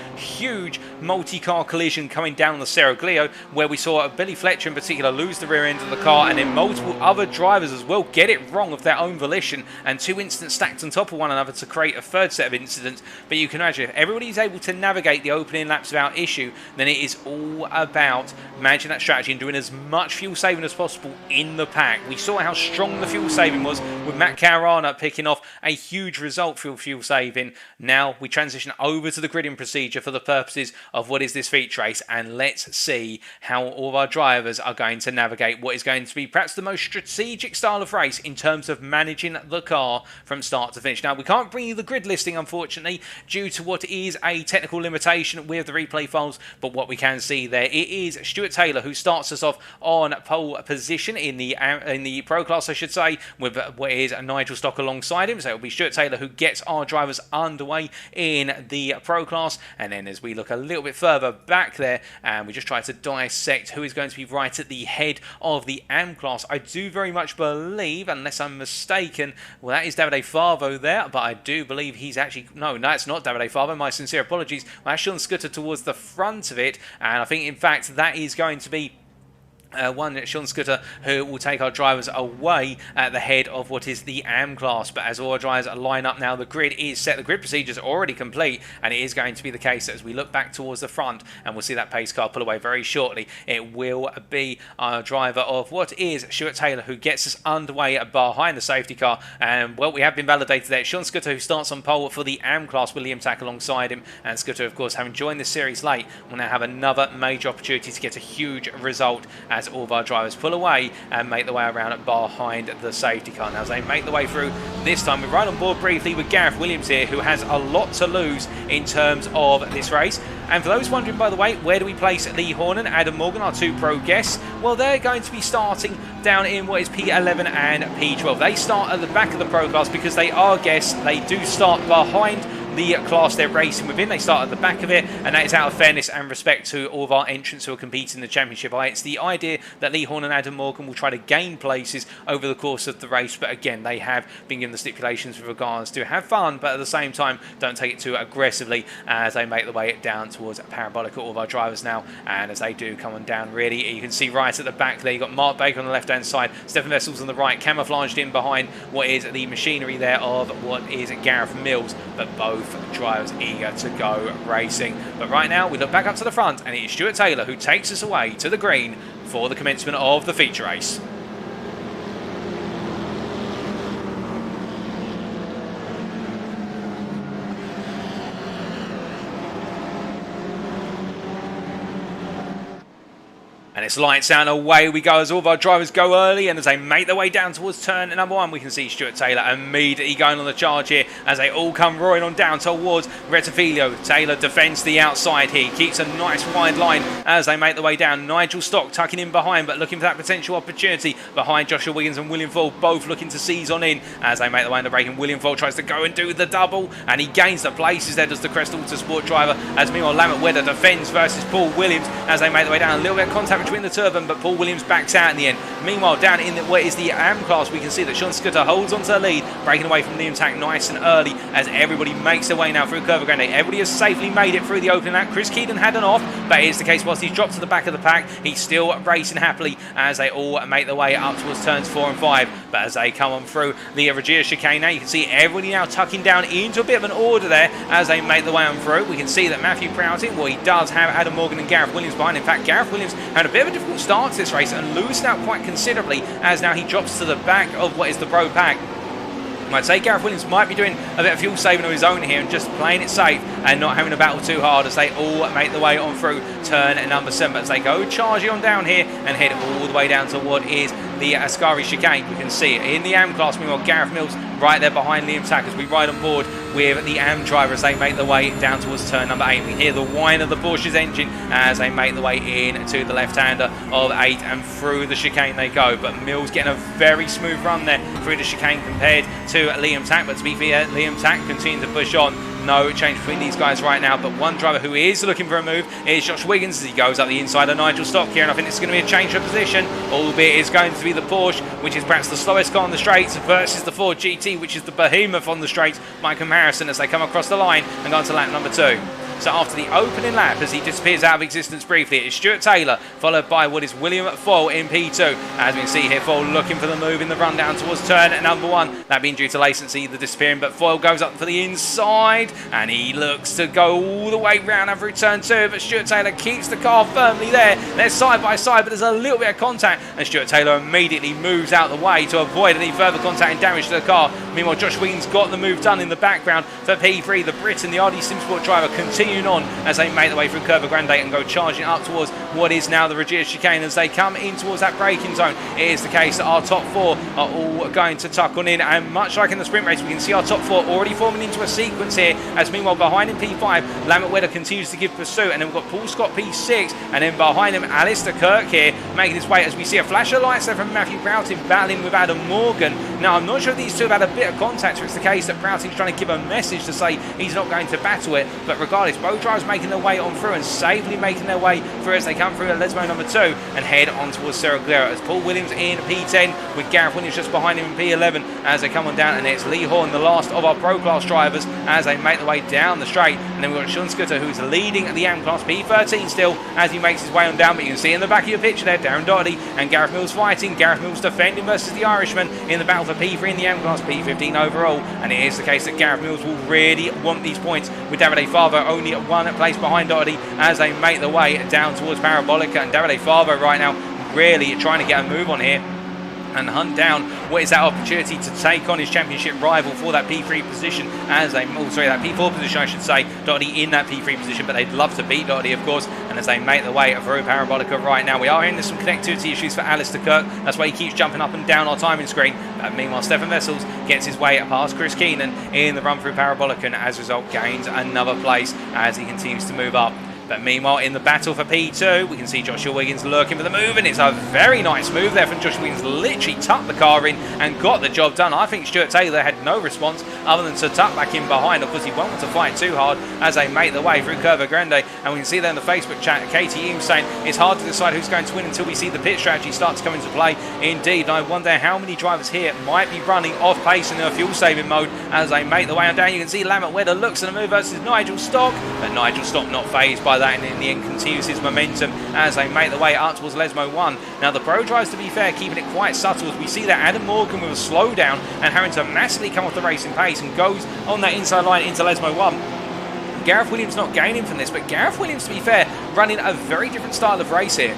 multi-car collision coming down the Seraglio, where we saw Billy Fletcher in particular lose the rear end of the car, and then multiple other drivers as well get it wrong of their own volition, and 2 incidents stacked on top of one another to create a third set of incidents. But you can imagine, if everybody's able to navigate the opening laps without issue, then it is all about managing that strategy and doing as much fuel saving as possible in the pack. We saw how strong the fuel saving was with Matt Caruana picking off a huge result for fuel saving. Now we transition over to the gridding procedure for the purposes of what is this feature race, and let's see how all of our drivers are going to navigate what is going to be perhaps the most strategic style of race in terms of managing the car from start to finish. Now, we can't bring you the grid listing, unfortunately, due to what is a technical limitation with the replay files, but what we can see there, it is Stuart Taylor who starts us off on pole position in the Pro Class, I should say, with what is Nigel Stock alongside him. So it'll be Stuart Taylor who gets our drivers underway in the Pro Class, and then as we look a little bit further back there, and we just try to dissect who is going to be right at the head of the AM class. I do very much believe, unless I'm mistaken, well, that is Davide Favo there, but I do believe he's actually, no, it's not Davide Favo, my sincere apologies. Well, that's Sean Scudder towards the front of it, and I think in fact that is going to be Sean Scudder, who will take our drivers away at the head of what is the AM class. But as all our drivers line up now, the grid is set, the grid procedures are already complete, and it is going to be the case that as we look back towards the front, and we'll see that pace car pull away very shortly, it will be our driver of what is Stuart Taylor who gets us underway behind the safety car. And well, we have been validated there. Sean Scudder, who starts on pole for the AM class, William Tack alongside him, and Scudder, of course, having joined the series late, will now have another major opportunity to get a huge result as all of our drivers pull away and make the way around behind the safety car. Now as they make the way through this time, we're right on board briefly with Gareth Williams here, who has a lot to lose in terms of this race. And for those wondering, by the way, where do we place Lee Horn and Adam Morgan, our two pro guests? Well, they're going to be starting down in what is P11 and P12. They start at the back of the pro class because they are guests. They do start behind the class they're racing within. They start at the back of it, and that is out of fairness and respect to all of our entrants who are competing in the championship. It's the idea that Lee Horn and Adam Morgan will try to gain places over the course of the race, but again, they have been given the stipulations with regards to have fun, but at the same time, don't take it too aggressively as they make the way down towards Parabolic. All of our drivers now, and as they do come on down, really, you can see right at the back there, you've got Mark Baker on the left-hand side, Stephan Wessels on the right, camouflaged in behind what is the machinery there of what is Gareth Mills, but both drivers eager to go racing. But right now we look back up to the front, and it is Stuart Taylor who takes us away to the green for the commencement of the feature race. And it's lights out, away we go as all of our drivers go early, and as they make their way down towards turn number 1, we can see Stuart Taylor immediately going on the charge here as they all come roaring on down towards Rettifilio. Taylor defends the outside here, keeps a nice wide line as they make their way down. Nigel Stock tucking in behind, but looking for that potential opportunity behind Joshua Wiggins and William Fall, both looking to seize on in as they make their way into braking. William Fall tries to go and do the double, and he gains the places there, does the Crest Autosport driver, as meanwhile Lambert Wedder defends versus Paul Williams as they make their way down. A little bit of contact between the two of them, but Paul Williams backs out in the end. Meanwhile, down in what is the AM class, we can see that Sean Scudder holds onto the lead, breaking away from Liam Tack nice and early as everybody makes their way now through Curva Grande. Everybody has safely made it through the opening lap. Chris Keaton had an off, but it is the case whilst he's dropped to the back of the pack, he's still racing happily as they all make their way up towards turns 4 and 5. But as they come on through the Regia chicane, now you can see everybody now tucking down into a bit of an order there as they make their way on through. We can see that Matthew Prowting, well, he does have Adam Morgan and Gareth Williams behind. In fact, Gareth Williams had a bit of a difficult start to this race and loosened out quite considerably as now he drops to the back of what is the pro pack. I'd say Gareth Williams might be doing a bit of fuel saving of his own here and just playing it safe and not having to battle too hard as they all make their way on through turn number 7. As they go charging on down here and head all the way down to what is the Ascari chicane. You can see it in the AM class. Meanwhile, Gareth Mills right there behind Liam Tack as we ride on board with the AM driver as they make their way down towards turn number 8. We hear the whine of the Porsche's engine as they make their way in to the left-hander of 8 and through the chicane they go. But Mills getting a very smooth run there through the chicane compared to Liam Tack. But to be fair, Liam Tack continuing to push on. No change between these guys right now, but one driver who is looking for a move is Josh Wiggins as he goes up the inside of Nigel Stock here, and I think it's going to be a change of position, albeit it's going to be the Porsche, which is perhaps the slowest car on the straights, versus the Ford GT, which is the behemoth on the straights by comparison as they come across the line and go on to lap number 2. So after the opening lap, as he disappears out of existence briefly, it's Stuart Taylor, followed by what is William Foyle in P2. As we can see here, Foyle looking for the move in the run down towards turn number 1. That being due to latency, the disappearing, but Foyle goes up for the inside, and he looks to go all the way round and through turn 2, but Stuart Taylor keeps the car firmly there. They're side by side, but there's a little bit of contact, and Stuart Taylor immediately moves out the way to avoid any further contact and damage to the car. Meanwhile, Josh Wiggins got the move done in the background for P3. The Briton, the RD Simsport driver, continuing on as they make their way through Curva Grande and go charging up towards what is now the Regia chicane as they come in towards that braking zone. It is the case that our top 4 are all going to tuck on in, and much like in the sprint race, we can see our top 4 already forming into a sequence here, as meanwhile behind him P5, Lambert Wedder continues to give pursuit, and then we've got Paul Scott P6, and then behind him Alistair Kirk here making his way as we see a flash of lights there from Matthew Prowting battling with Adam Morgan. Now I'm not sure if these two have had a bit of contact, so it's the case that Prouting's trying to give a message to say he's not going to battle it, but regardless, both drivers making their way on through and safely making their way through as they come through at Lesmo number 2 and head on towards Cerro Galera as Paul Williams in P10 with Gareth Williams just behind him in P11 as they come on down, and it's Lee Horn, the last of our Pro Class drivers, as they make their way down the straight. And then we've got Sean Scudder, who's leading the AM Class P13 still as he makes his way on down, but you can see in the back of your picture there Darren Doherty and Gareth Mills fighting. Gareth Mills defending versus the Irishman in the battle for P3 in the AM Class, P15 overall, and it is the case that Gareth Mills will really want these points with Davide Favo only at 1 place behind Doherty as they make their way down towards Parabolica, and Davide Favo right now really trying to get a move on here and hunt down what is that opportunity to take on his championship rival for that P3 position as they, that P4 position I should say. Doherty in that P3 position, but they'd love to beat Doherty of course, and as they make their way through Parabolica right now, we are in some connectivity issues for Alistair Kirk. That's why he keeps jumping up and down our timing screen. Meanwhile, Stephan Wessels gets his way past Chris Keenan in the run through Parabolica, and as a result gains another place as he continues to move up. But meanwhile, in the battle for P2, we can see Josh Wiggins lurking for the move, and it's a very nice move there from Josh Wiggins. Literally tucked the car in and got the job done. I think Stuart Taylor had no response other than to tuck back in behind. Of course, he won't want to fight too hard as they make their way through Curva Grande. And we can see there in the Facebook chat, Katie Eames saying it's hard to decide who's going to win until we see the pit strategy start to come into play. Indeed, and I wonder how many drivers here might be running off pace in their fuel saving mode as they make their way on down. You can see Lambert Wedder looks at the move versus Nigel Stock, but Nigel Stock not phased by that, and in the end continues his momentum as they make their way up towards Lesmo 1. Now the Pro drives, to be fair, keeping it quite subtle as we see that Adam Morgan with a slowdown and having to massively come off the racing pace and goes on that inside line into Lesmo 1. Gareth Williams not gaining from this, but Gareth Williams, to be fair, running a very different style of race here.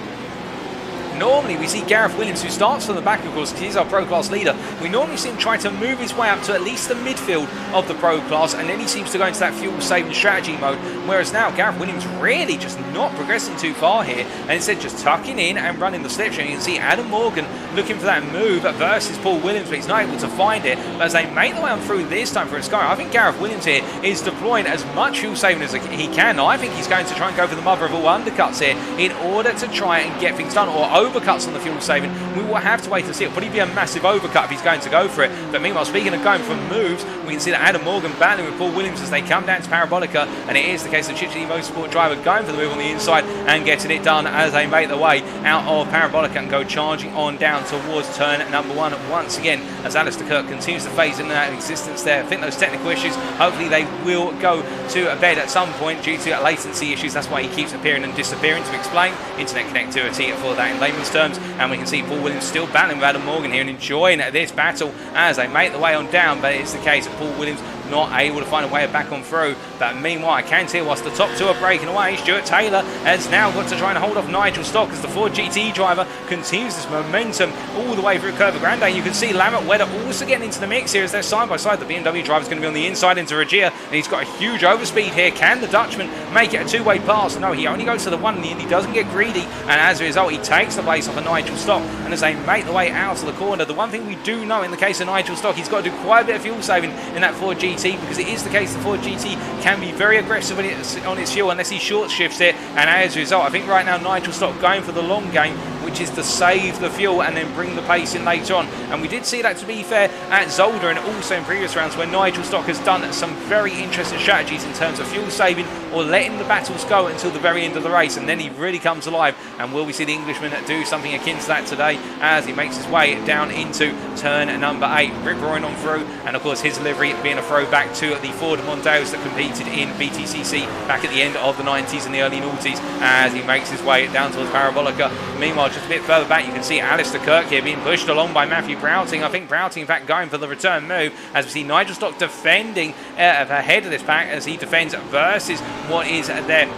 Normally we see Gareth Williams, who starts from the back of course because he's our Pro Class leader, we normally see him try to move his way up to at least the midfield of the Pro Class, and then he seems to go into that fuel saving strategy mode, whereas now Gareth Williams really just not progressing too far here, and instead just tucking in and running the slipstream. You can see Adam Morgan looking for that move versus Paul Williams, but he's not able to find it. But as they make their way on through this time for a Sky, I think Gareth Williams here is deploying as much fuel saving as he can. I think he's going to try and go for the mother of all undercuts here in order to try and get things done, or overcuts on the fuel saving. We will have to wait to see. It'll probably be a massive overcut if he's going to go for it. But meanwhile, speaking of going for moves, we can see that Adam Morgan battling with Paul Williams as they come down to Parabolica, and it is the case of Chitty Motorsport driver going for the move on the inside and getting it done as they make their way out of Parabolica and go charging on down towards turn number 1 once again as Alistair Kirk continues to phase in and out of existence there. I think those technical issues, hopefully they will go to a bed at some point due to latency issues. That's why he keeps appearing and disappearing, to explain internet connectivity for that in layman's terms. And we can see Paul Williams still battling with Adam Morgan here and enjoying this battle as they make the way on down, but it's the case of Paul Williams not able to find a way back on through. But meanwhile, I can see whilst the top two are breaking away, Stuart Taylor has now got to try and hold off Nigel Stock as the Ford GT driver continues this momentum all the way through Curva Grande. You can see Lambert Wedder also getting into the mix here as they're side by side. The BMW driver is going to be on the inside into Regia, and he's got a huge overspeed here. Can the Dutchman make it a two-way pass? No, he only goes to the one in the end. He doesn't get greedy, and as a result, he takes the place off of Nigel Stock. And as they make the way out of the corner, the one thing we do know in the case of Nigel Stock, he's got to do quite a bit of fuel saving in that Ford GT, because it is the case the Ford GT can be very aggressive on its fuel unless he short shifts it. And as a result, I think right now Nigel Stock going for the long game, which is to save the fuel and then bring the pace in later on. And we did see that, to be fair, at Zolder and also in previous rounds where Nigel Stock has done some very interesting strategies in terms of fuel saving or letting the battles go until the very end of the race, and then he really comes alive. And will we see the Englishman do something akin to that today as he makes his way down into turn number 8, rip-roaring on through, and of course his livery being a throwback to the Ford Mondeos that competed in BTCC back at the end of the 90s and the early noughties as he makes his way down towards Parabolica. Meanwhile, just a bit further back, you can see Alistair Kirk here being pushed along by Matthew Prowting. I think Prowting, in fact, going for the return move as we see Nigel Stock defending ahead of this pack as he defends versus what is there.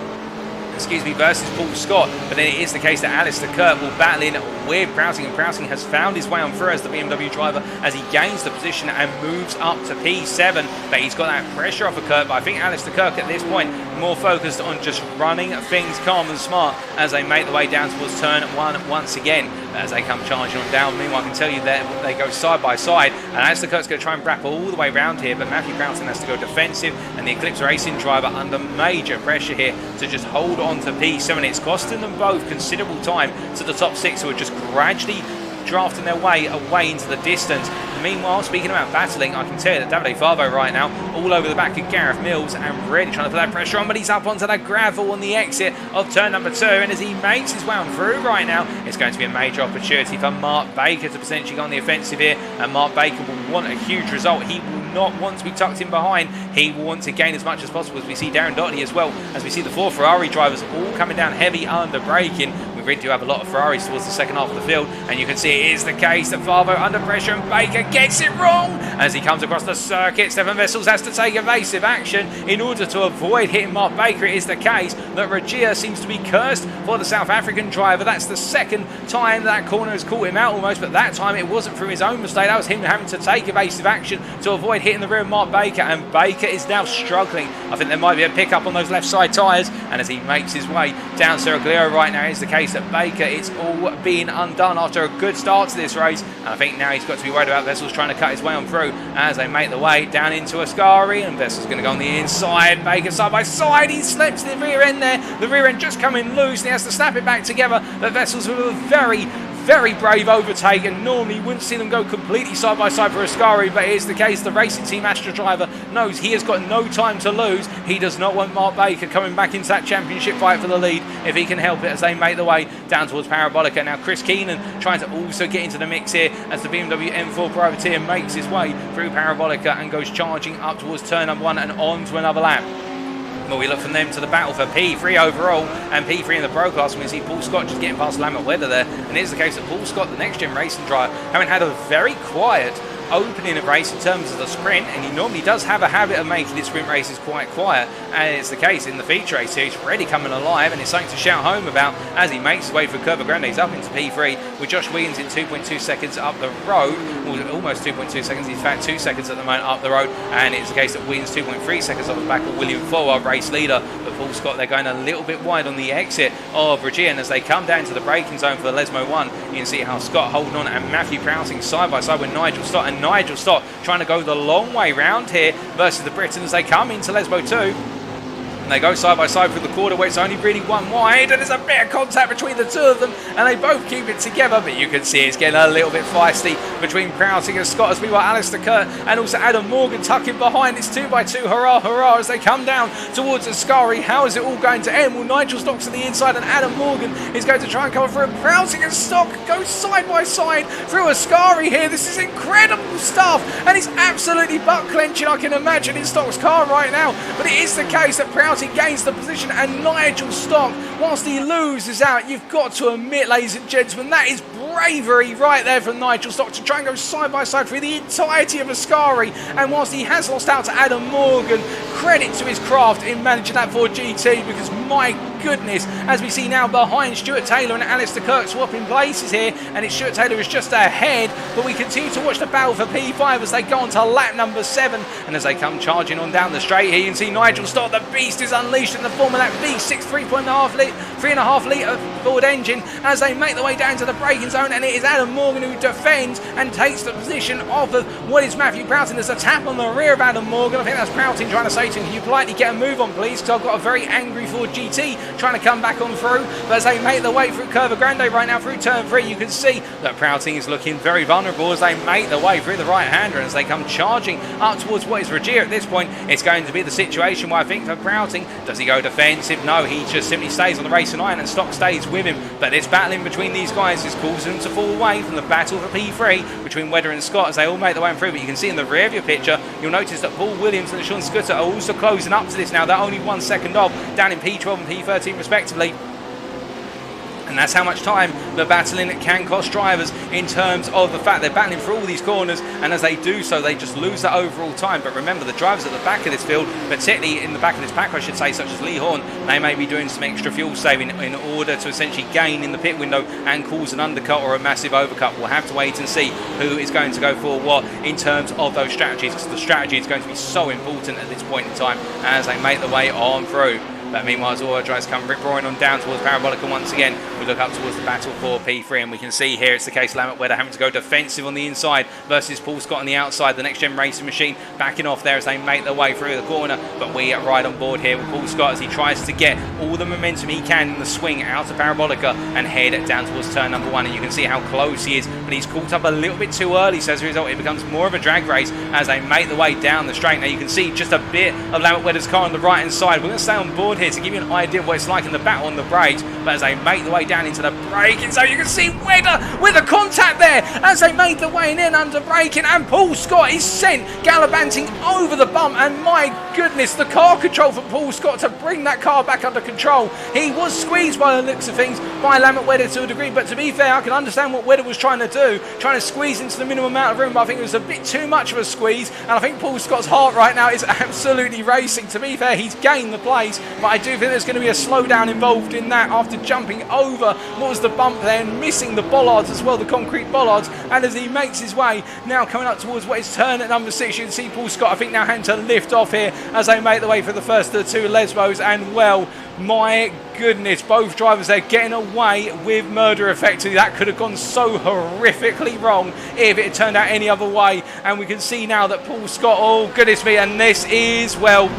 Versus Paul Scott, but then it is the case that Alistair Kirk will battle in with Prowting, and Prowting has found his way on through as the BMW driver as he gains the position and moves up to P7, but he's got that pressure off of Kirk. But I think Alistair Kirk at this point more focused on just running things calm and smart as they make the way down towards turn 1 once again as they come charging on down. Meanwhile, I can tell you that they go side by side, and Alistair Kirk's going to try and wrap all the way around here, but Matthew Prowting has to go defensive, and the Eclipse Racing driver under major pressure here to just hold on to P7. It's costing them both considerable time to the top 6, who are just gradually drafting their way away into the distance. Meanwhile, speaking about battling, I can tell you that Davide Favo right now all over the back of Gareth Mills and really trying to put that pressure on, but he's up onto that gravel on the exit of turn number 2, and as he makes his way on through right now, it's going to be a major opportunity for Mark Baker to potentially go on the offensive here, and Mark Baker will want a huge result. He will not want to be tucked in behind. He will want to gain as much as possible, as we see Darren Doherty as well, as we see the 4 Ferrari drivers all coming down heavy under braking. We really do have a lot of Ferraris towards the second half of the field, and you can see it is the case that Favo under pressure, and Baker gets it wrong as he comes across the circuit. Stephan Wessels has to take evasive action in order to avoid hitting Mark Baker. It is the case that Regia seems to be cursed for the South African driver. That's the second time that corner has caught him out almost, but that time it wasn't through his own mistake. That was him having to take evasive action to avoid hitting the rear of Mark Baker, and Baker is now struggling. I think there might be a pickup on those left side tyres, and as he makes his way down Circulero right now, it's the case that Baker, it's all being undone after a good start to this race, and I think now he's got to be worried about Wessels trying to cut his way on through as they make the way down into Ascari, and Wessels going to go on the inside. Baker side by side, he slips the rear end there, the rear end just coming loose, and he has to snap it back together, but Wessels with a very brave overtake, and normally you wouldn't see them go completely side by side for Ascari, but it is the case the Racing Team Astra driver knows he has got no time to lose. He does not want Mark Baker coming back into that championship fight for the lead if he can help it, as they make the way down towards Parabolica. Now Chris Keenan trying to also get into the mix here as the BMW M4 privateer makes his way through Parabolica and goes charging up towards turn number 1 and on to another lap. Well, we look from them to the battle for P3 overall and P3 in the Pro Class. We see Paul Scott just getting past Lambert Weather there, and it is the case that Paul Scott, the next gen racing driver, having had a very quiet opening of race in terms of the sprint, and he normally does have a habit of making his sprint races quite quiet, and it's the case in the feature race here. He's really coming alive, and it's something to shout home about as he makes his way through Curva Grande. He's up into P3 with Josh Wiggins in 2.2 seconds up the road, almost 2.2 seconds, he's about 2 seconds at the moment up the road, and it's the case that Wiggins 2.3 seconds off the back of William Four, our race leader. But Paul Scott, they're going a little bit wide on the exit of Regia, and as they come down to the braking zone for the Lesmo 1, you can see how Scott holding on and Matthew Prowting side by side with Nigel Stott, and Nigel Stott trying to go the long way round here versus the Britons as they come into Lesmo 2. And they go side by side through the quarter where it's only really one wide, and there's a bit of contact between the two of them, and they both keep it together, but you can see it's getting a little bit feisty between Prowting and Scott, as we got Alistair Kirk and also Adam Morgan tucking behind. It's 2x2, hurrah, hurrah, as they come down towards Ascari. How is it all going to end? Well, Nigel Stock's to the inside, and Adam Morgan is going to try and come through. Prowting and Stock go side by side through Ascari here. This is incredible stuff, and it's absolutely butt clenching, I can imagine, in Stock's car right now, but it is the case that Prowting gains the position, and Nigel Stock, whilst he loses out, you've got to admit, ladies and gentlemen, that is bravery right there from Nigel Stock to try and go side by side through the entirety of Ascari. And whilst he has lost out to Adam Morgan, credit to his craft in managing that for GT, because my goodness, as we see now behind Stuart Taylor and Alistair Kirk swapping places here, and it's Stuart Taylor is just ahead, but we continue to watch the battle for P5 as they go on to lap number 7, and as they come charging on down the straight here, you can see Nigel Stott, the beast, is unleashed in the form of that V6 3.5 litre Ford engine as they make the way down to the braking zone, and it is Adam Morgan who defends and takes the position off of what is Matthew Prowting. There's a tap on the rear of Adam Morgan. I think that's Prowting trying to say to him, can you politely get a move on please, because I've got a very angry Ford GT trying to come back on through. But as they make the way through Curva Grande right now through turn 3, you can see that Prowting is looking very vulnerable as they make the way through the right hander, and as they come charging up towards what is Regia at this point, it's going to be the situation where I think for Prowting, does he go defensive? No, he just simply stays on the racing iron and Stock stays with him. But this battle in between these guys is causing them to fall away from the battle for P3 between Wedder and Scott as they all make their way through. But you can see in the rear of your picture, you'll notice that Paul Williams and Sean Scooter are also closing up to this now. They're only 1 second off, down in P12 and P13 respectively. And that's how much time the battling can cost drivers in terms of the fact they're battling for all these corners, and as they do so, they just lose that overall time. But remember, the drivers at the back of this field, particularly in the back of this pack, I should say, such as Lee Horn, they may be doing some extra fuel saving in order to essentially gain in the pit window and cause an undercut or a massive overcut. We'll have to wait and see who is going to go for what in terms of those strategies, because the strategy is going to be so important at this point in time as they make the way on through. But meanwhile, Zolder tries to come rip-roaring on down towards Parabolica once again. We look up towards the battle for P3, and we can see here it's the case Lambert Weather having to go defensive on the inside versus Paul Scott on the outside. The next-gen racing machine backing off there as they make their way through the corner. But we are right on board here with Paul Scott as he tries to get all the momentum he can in the swing out of Parabolica and head down towards turn number 1. And you can see how close he is, but he's caught up a little bit too early. So as a result, it becomes more of a drag race as they make the way down the straight. Now you can see just a bit of Lambert Weather's car on the right-hand side. We're going to stay on board here to give you an idea of what it's like in the battle on the brakes, but as they make the way down into the braking zone, you can see Wedder with a contact there as they made the way in under braking, and Paul Scott is sent gallivanting over the bump, and my goodness, the car control from Paul Scott to bring that car back under control. He was squeezed by the looks of things by Lambert Wedder to a degree, but to be fair, I can understand what Wedder was trying to do, trying to squeeze into the minimum amount of room, but I think it was a bit too much of a squeeze, and I think Paul Scott's heart right now is absolutely racing. To be fair, he's gained the place, but I do think there's going to be a slowdown involved in that after jumping over what was the bump there and missing the bollards as well, the concrete bollards, and as he makes his way now coming up towards what is turn at number 6, you can see Paul Scott I think now having to lift off here as they make the way for the first of the two Lesbos, and well, my goodness, both drivers there getting away with murder effectively. That could have gone so horrifically wrong if it had turned out any other way, and we can see now that Paul Scott, oh goodness me, and this is, well,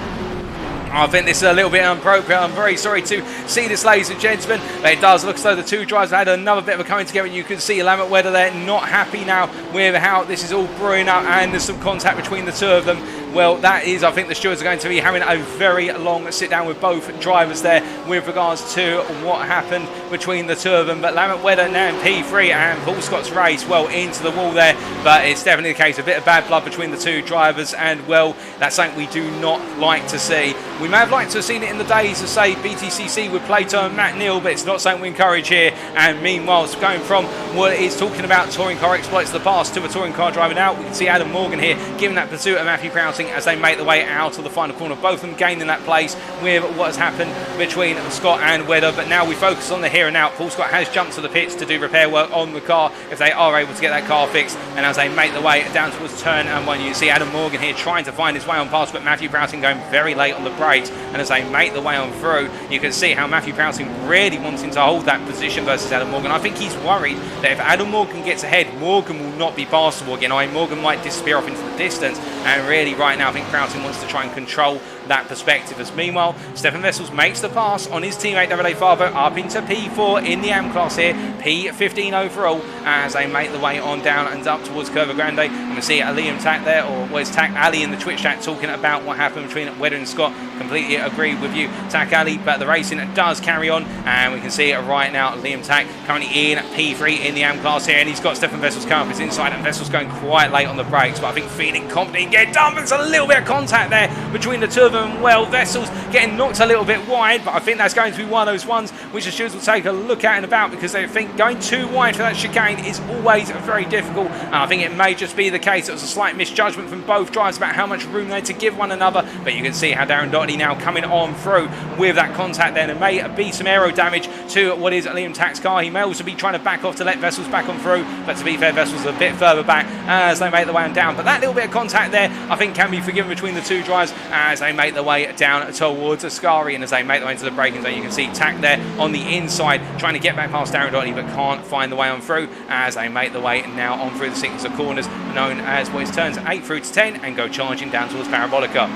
I think this is a little bit inappropriate. I'm very sorry to see this, ladies and gentlemen. But it does look as though the two drivers had another bit of a coming together. You can see Lambert Wedder there not happy now with how this is all brewing up, and there's some contact between the two of them. Well, that is, I think the stewards are going to be having a very long sit down with both drivers there with regards to what happened between the two of them. But Lambert Wedder now in P3 and Paul Scott's race, well, into the wall there. But it's definitely the case, a bit of bad blood between the two drivers, and well, that's something we do not like to see. We may have liked to have seen it in the days of, say, BTCC with Plato and Matt Neal, but it's not something we encourage here. And meanwhile, it's going from what is talking about touring car exploits of the past to a touring car driver now. We can see Adam Morgan here giving that pursuit of Matthew Prowting as they make the way out of the final corner. Both of them gaining that place with what has happened between Scott and Wedder. But now we focus on the here and now. Paul Scott has jumped to the pits to do repair work on the car if they are able to get that car fixed. And as they make the way down towards turn and one, you see Adam Morgan here trying to find his way on past, but Matthew Prowting going very late on the brakes. And as they make the way on through, you can see how Matthew Prowting really wanting to hold that position versus Adam Morgan. I think he's worried that if Adam Morgan gets ahead, Morgan will not be passable again. Morgan might disappear off into the distance, and really right now I think Prowting wants to try and control that perspective. As meanwhile, Stephan Wessels makes the pass on his teammate Davide Favo up into P4 in the AM class here, P15 overall, as they make the way on down and up towards Curva Grande. And we see Liam Tack there, or where's Tack Ali in the Twitch chat talking about what happened between Wedder and Scott. Completely agree with you, Tack Ali, but the racing does carry on, and we can see it right now. Liam Tack currently in P3 in the AM class here, and he's got Stephan Wessels coming up his inside, and Wessels going quite late on the brakes, but I think feeling confident, get done. There's a little bit of contact there between the two of them. Well, Wessels getting knocked a little bit wide, but I think that's going to be one of those ones which the stewards will take a look at and about, because they think going too wide for that chicane is always very difficult. And I think it may just be the case it was a slight misjudgment from both drivers about how much room they had to give one another. But you can see how Darren Doherty now coming on through with that contact there, and there may be some aero damage to what is Liam Tack's car. He may also be trying to back off to let Wessels back on through, but to be fair, Wessels is a bit further back as they make the way on down. But that little bit of contact there I think can be forgiven between the two drivers as they make the way down towards Ascari, and as they make the way into the braking zone, you can see Tack there on the inside trying to get back past Darren Doherty, but can't find the way on through as they make the way now on through the sequence of corners known as what is turns 8 through to 10 and go charging down towards Parabolica.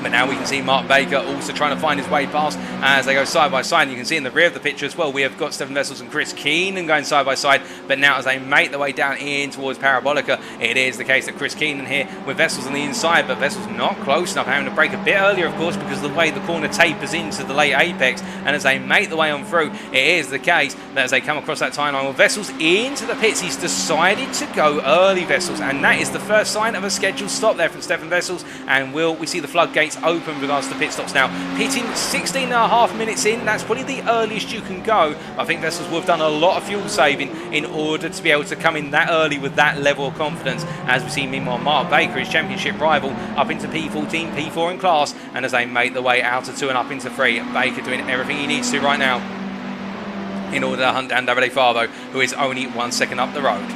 But now we can see Mark Baker also trying to find his way past as they go side by side. And you can see in the rear of the picture as well, we have got Stephan Wessels and Chris Keenan going side by side. But now as they make the way down in towards Parabolica, it is the case that Chris Keenan here with Wessels on the inside, but Wessels not close enough, having to brake a bit earlier, of course, because of the way the corner tapers into the late apex. And as they make the way on through, it is the case that as they come across that timeline with Wessels into the pits, he's decided to go early, Wessels. And that is the first sign of a scheduled stop there from Stephan Wessels. And will we see the floodgates open with regards to pit stops now? Pitting 16.5 minutes in, that's probably the earliest you can go. I think Wessels will have done a lot of fuel saving in order to be able to come in that early with that level of confidence. As we see meanwhile Mark Baker, his championship rival, up into P14, P4 in class, and as they make the way out of 2 and up into 3, Baker doing everything he needs to right now in order to hunt down Davide Favo, who is only 1 second up the road.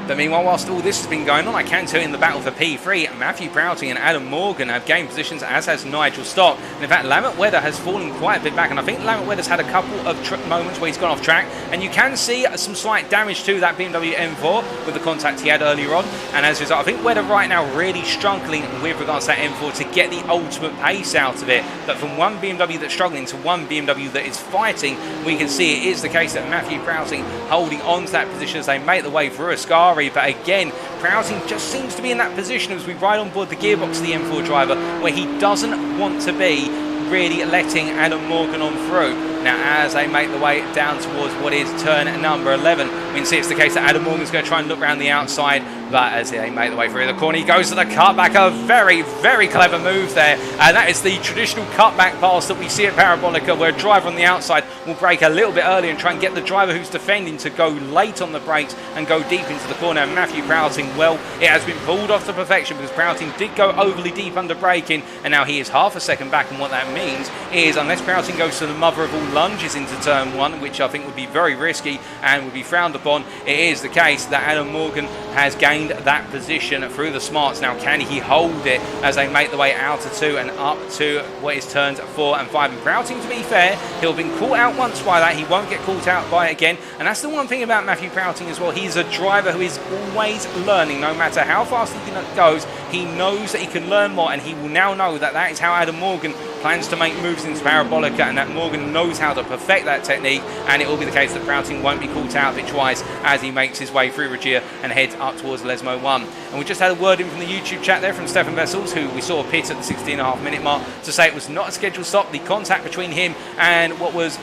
But meanwhile, whilst all this has been going on, I can tell you in the battle for P3, Matthew Prowting and Adam Morgan have gained positions, as has Nigel Stock. And in fact, Lambert Wedder has fallen quite a bit back, and I think Lambert Wedder's had a couple of moments where he's gone off track, and you can see some slight damage to that BMW M4 with the contact he had earlier on. And as a result, I think Wedder right now really struggling with regards to that M4 to get the ultimate pace out of it. But from one BMW that's struggling to one BMW that is fighting, we can see it is the case that Matthew Prowting holding on to that position as they make the way through Ascari. But again, Prowting just seems to be in that position as we ride on board the gearbox of the M4 driver, where he doesn't want to be really letting Adam Morgan on through. Now as they make the way down towards what is turn number 11, we can see it's the case that Adam Morgan's going to try and look around the outside But as they make the way through the corner, he goes to the cutback. A very, very clever move there. And that is the traditional cutback pass that we see at Parabolica, where a driver on the outside will brake a little bit earlier and try and get the driver who's defending to go late on the brakes and go deep into the corner. And Matthew Prowting, well, it has been pulled off to perfection because Prowting did go overly deep under braking, and now he is half a second back. And what that means is, unless Prowting goes to the mother of all lunges into turn 1, which I think would be very risky and would be frowned upon, it is the case that Adam Morgan has gained that position through the smarts. Now, can he hold it as they make the way out of 2 and up to what is turns 4 and 5? And Prowting, to be fair, he'll have been caught out once by that. He won't get caught out by it again. And that's the one thing about Matthew Prowting as well. He's a driver who is always learning. No matter how fast he goes, he knows that he can learn more, and he will now know that that is how Adam Morgan plans to make moves into Parabolica, and that Morgan knows how to perfect that technique, and it will be the case that Prowting won't be caught out of it twice as he makes his way through Regia and heads up towards Lesmo 1. And we just had a word in from the YouTube chat there from Stephan Wessels, who we saw pit at the 16.5-minute mark, to say it was not a scheduled stop. The contact between him and what was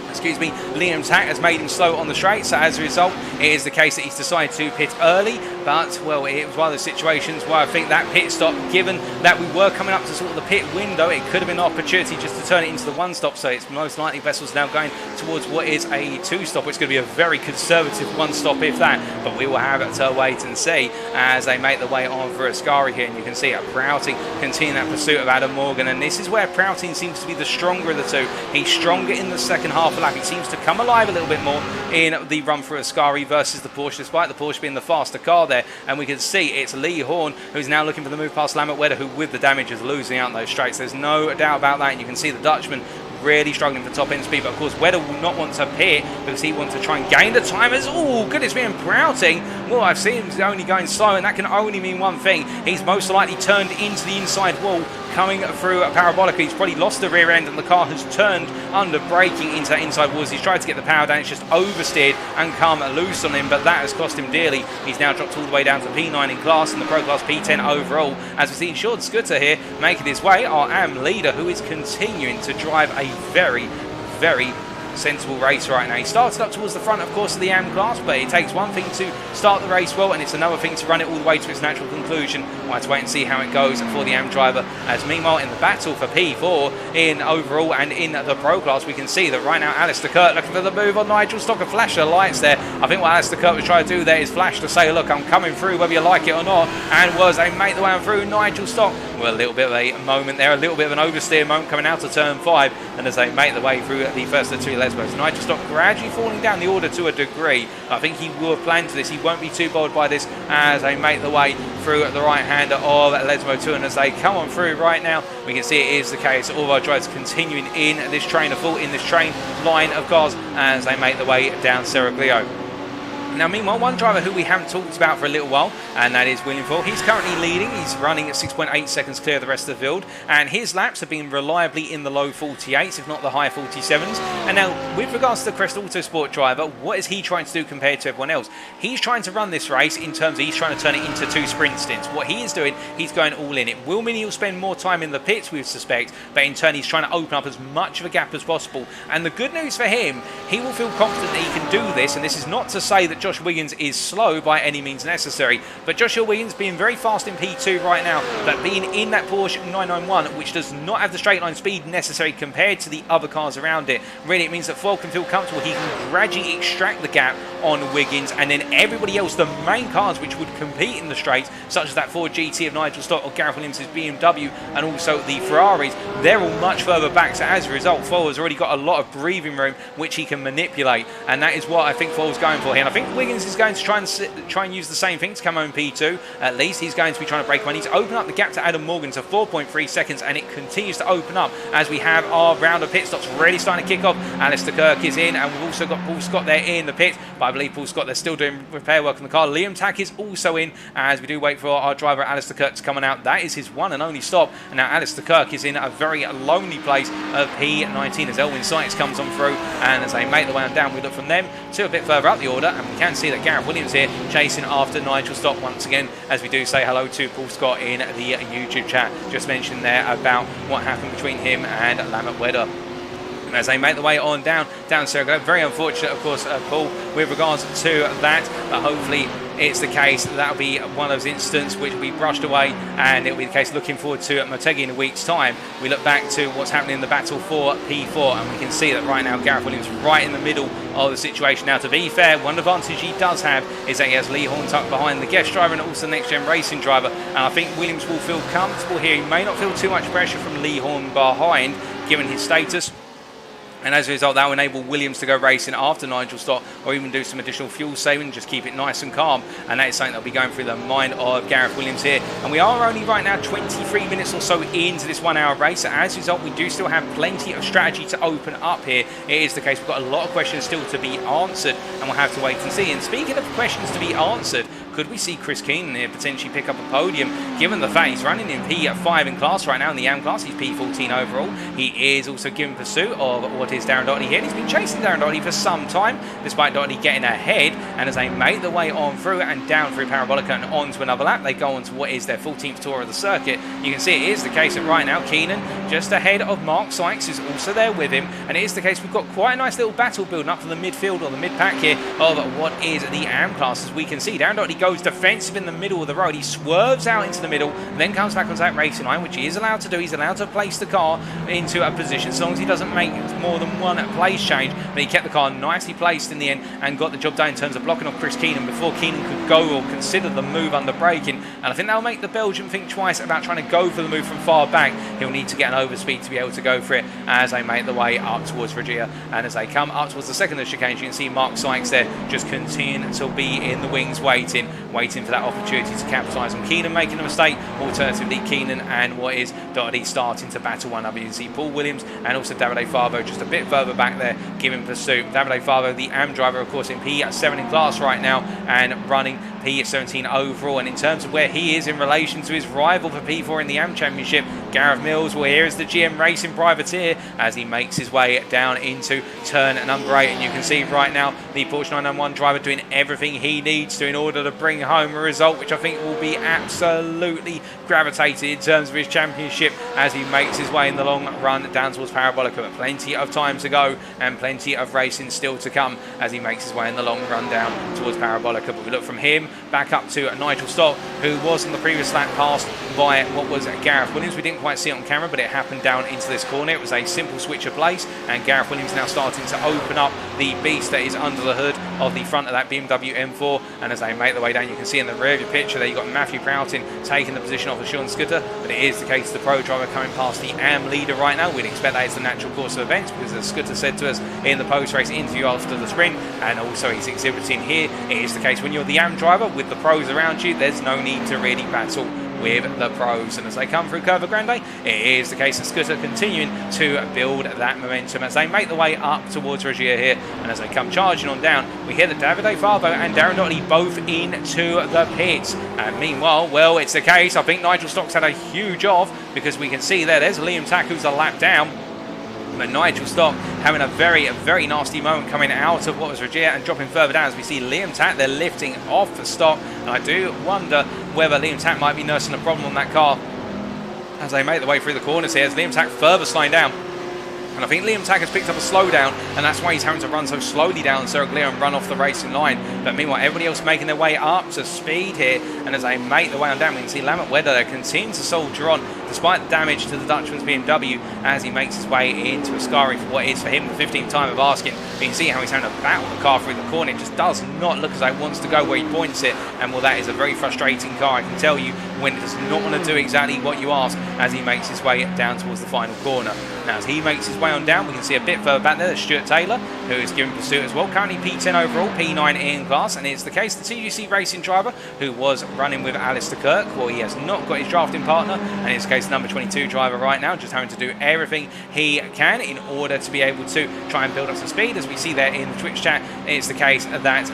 Liam's hack has made him slow on the straight, so as a result it is the case that he's decided to pit early. But, well, it was one of those situations where I think that pit stop, given that we were coming up to sort of the pit window, it could have been an opportunity just to turn it into the 1 stop, so it's most likely Vessel's now going towards what is a 2 stop, which is going to be a very conservative 1 stop if that, but we will have to wait and see as they make the way on for Ascari here. And you can see Prowting continuing that pursuit of Adam Morgan, and this is where Prowting seems to be the stronger of the two. He's stronger in the second half of the lap. He seems to come alive a little bit more in the run through Ascari versus the Porsche, despite the Porsche being the faster car there. And we can see it's Lee Horn who's now looking for the move past Lambert Wedder, who with the damage is losing out those straights. There's no doubt about that, and you can see the Dutchman really struggling for top end speed. But of course Wedder will not want to pit because he wants to try and gain the time. As oh goodness me, and Prowting, well, I've seen him only going slow, and that can only mean one thing. He's most likely turned into the inside wall coming through a Parabolica. He's probably lost the rear end, and the car has turned under braking into that inside walls. He's tried to get the power down, it's just oversteered and come loose on him, but that has cost him dearly. He's now dropped all the way down to P9 in class and the Pro Class P10 overall, as we see Sean Scooter here making his way, our AM leader, who is continuing to drive a very, very sensible race right now. He started up towards the front, of course, of the AM class, but it takes one thing to start the race well, and it's another thing to run it all the way to its natural conclusion. We'll have to wait and see how it goes for the AM driver, as meanwhile in the battle for P4 in overall and in the Pro Class, we can see that right now Alistair Kirk looking for the move on Nigel Stock, and flash the lights there. I think what Alistair Kirk was trying to do there is flash to say, look, I'm coming through whether you like it or not, and was they make the way on through Nigel Stock. Well, a little bit of a moment there, a little bit of an oversteer moment coming out of turn 5, and as they make the way through the first of the 2 Lesbos, Nigel Stock gradually falling down the order to a degree. I think he will have planned for this. He won't be too bothered by this as they make the way through the right hander of Lesmo 2, and as they come on through right now, we can see it is the case. All of our drivers continuing in this train of thought, in this train line of cars, as they make the way down Seraglio. Now, meanwhile, one driver who we haven't talked about for a little while, and that is William Ford. He's currently leading. He's running at 6.8 seconds clear of the rest of the field, and his laps have been reliably in the low 48s, if not the high 47s. And now, with regards to the Crest Autosport driver, what is he trying to do compared to everyone else? He's trying to run this race in terms of he's trying to turn it into 2 sprint stints. What he is doing, he's going all in. It will mean he'll spend more time in the pits, we suspect, but in turn, he's trying to open up as much of a gap as possible. And the good news for him, he will feel confident that he can do this, and this is not to say that Josh Wiggins is slow by any means necessary, but Joshua Wiggins being very fast in P2 right now, but being in that Porsche 991, which does not have the straight line speed necessary compared to the other cars around it, really it means that Ford can feel comfortable. He can gradually extract the gap on Wiggins, and then everybody else, the main cars which would compete in the straight, such as that Ford GT of Nigel Stott or Gareth Williams' BMW, and also the Ferraris, they're all much further back, so as a result Ford has already got a lot of breathing room which he can manipulate, and that is what I think Ford's going for here. And I think Wiggins is going to try and use the same thing to come home P2. At least he's going to be trying to break one. He's opened up the gap to Adam Morgan to 4.3 seconds, and it continues to open up as we have our round of pit stops really starting to kick off. Alistair Kirk is in, and we've also got Paul Scott there in the pit, but I believe Paul Scott, they're still doing repair work on the car. Liam Tack is also in as we do wait for our driver Alistair Kirk to come on out. That is his one and only stop, and now Alistair Kirk is in a very lonely place of P19 as Elwin Sykes comes on through, and as they make the way on down, we look from them to a bit further up the order, and we can see that Gareth Williams here chasing after Nigel Stott once again, as we do say hello to Paul Scott in the YouTube chat. Just mentioned there about what happened between him and Lambert Wedder. as they make the way on down circle. Very unfortunate, of course, Paul, with regards to that, but hopefully it's the case that'll be one of those incidents which will be brushed away, and it'll be the case looking forward to Motegi in a week's time. We look back to what's happening in the battle for P4, and we can see that right now Gareth Williams right in the middle of the situation. Now, to be fair, one advantage he does have is that he has Lee Horn tucked behind the guest driver and also the next gen racing driver, and I think Williams will feel comfortable here. He may not feel too much pressure from Lee Horn behind, given his status. And as a result, that will enable Williams to go racing after Nigel stop, or even do some additional fuel saving, just keep it nice and calm. And that is something that will be going through the mind of Gareth Williams here. And we are only right now 23 minutes or so into this 1 hour race. So as a result, we do still have plenty of strategy to open up here. It is the case, we've got a lot of questions still to be answered, and we'll have to wait and see. And speaking of questions to be answered, could we see Chris Keenan here potentially pick up a podium, given the fact he's running in P5 in class right now in the AM class? He's P14 overall. He is also given pursuit of what is Darren Doherty here. And he's been chasing Darren Doherty for some time, despite Doherty getting ahead. And as they make the way on through and down through Parabolica and on to another lap, they go on to what is their 14th tour of the circuit. You can see it is the case that right now Keenan just ahead of Mark Sykes is also there with him. And it is the case we've got quite a nice little battle building up for the midfield or the mid-pack here of what is the AM class. As we can see, Darren Doherty goes defensive in the middle of the road. He swerves out into the middle, then comes back onto that racing line, which he is allowed to do. He's allowed to place the car into a position as long as he doesn't make more than one place change. But he kept the car nicely placed in the end and got the job done in terms of blocking off Chris Keenan before Keenan could go or consider the move under braking. And I think that'll make the Belgian think twice about trying to go for the move from far back. He'll need to get an overspeed to be able to go for it as they make the way up towards Regia. And as they come up towards the second of the chicanes, you can see Mark Sykes there just continuing to be in the wings, waiting for that opportunity to capitalise on Keenan making a mistake. Alternatively, Keenan and what is Doherty starting to battle one another. You can see Paul Williams and also Davide Favo just a bit further back there giving pursuit. Davide Favo, the AM driver, of course, in P7 in class right now and running P17 overall. And in terms of where he is in relation to his rival for P4 in the AM Championship, Gareth Mills, well, here is the GM Racing privateer as he makes his way down into turn number 8. And you can see right now the Porsche 991 driver doing everything he needs to in order to bring home a result which I think will be absolutely gravitated in terms of his championship as he makes his way in the long run down towards Parabolica. But plenty of time to go and plenty of racing still to come as he makes his way in the long run down towards Parabolica. But we look from him back up to Nigel Stock, who was on the previous lap passed by what was Gareth Williams. We didn't quite see it on camera, but it happened down into this corner. It was a simple switch of place, and Gareth Williams now starting to open up the beast that is under the hood of the front of that BMW M4. And as they make their way down, you can see in the rear of your picture there you've got Matthew Prowting taking the position off of Sean Scudder, but it is the case the pro driver coming past the AM leader right now. We'd expect that is the natural course of events, because as Scudder said to us in the post-race interview after the sprint, and also he's exhibiting here, it is the case when you're the AM driver with the pros around you, there's no need to really battle with the pros. And as they come through Curva Grande, it is the case that Scudder continuing to build that momentum as they make the way up towards Regia here. And as they come charging on down, we hear that Davide Favo and Darren Doherty both into the pits. And meanwhile, well, it's the case, I think Nigel Stock's had a huge off, because we can see there's Liam Tack who's a lap down. But Nigel Stock having a very nasty moment coming out of what was Regia and dropping further down as we see Liam Tack there lifting off the Stock. And I do wonder whether Liam Tack might be nursing a problem on that car as they make their way through the corners here, as Liam Tack further slowing down. And I think Liam Tack has picked up a slowdown, and that's why he's having to run so slowly down Cyril Glier and run off the racing line. But meanwhile, everybody else making their way up to speed here, and as they make their way on down, we can see Lambert Wedder there continuing to soldier on, despite the damage to the Dutchman's BMW, as he makes his way into Ascari for what is for him the 15th time of asking. But you can see how he's having to battle the car through the corner. It just does not look as though it wants to go where he points it, and well, that is a very frustrating car, I can tell you, when it does not want to do exactly what you ask as he makes his way down towards the final corner. Now, as he makes his way on down, we can see a bit further back there, Stuart Taylor, who is given pursuit as well. Currently P10 overall, P9 in class, and it's the case the TGC racing driver who was running with Alistair Kirk. Well, he has not got his drafting partner, and it's the case number 22 driver right now, just having to do everything he can in order to be able to try and build up some speed. As we see there in the Twitch chat, it's the case that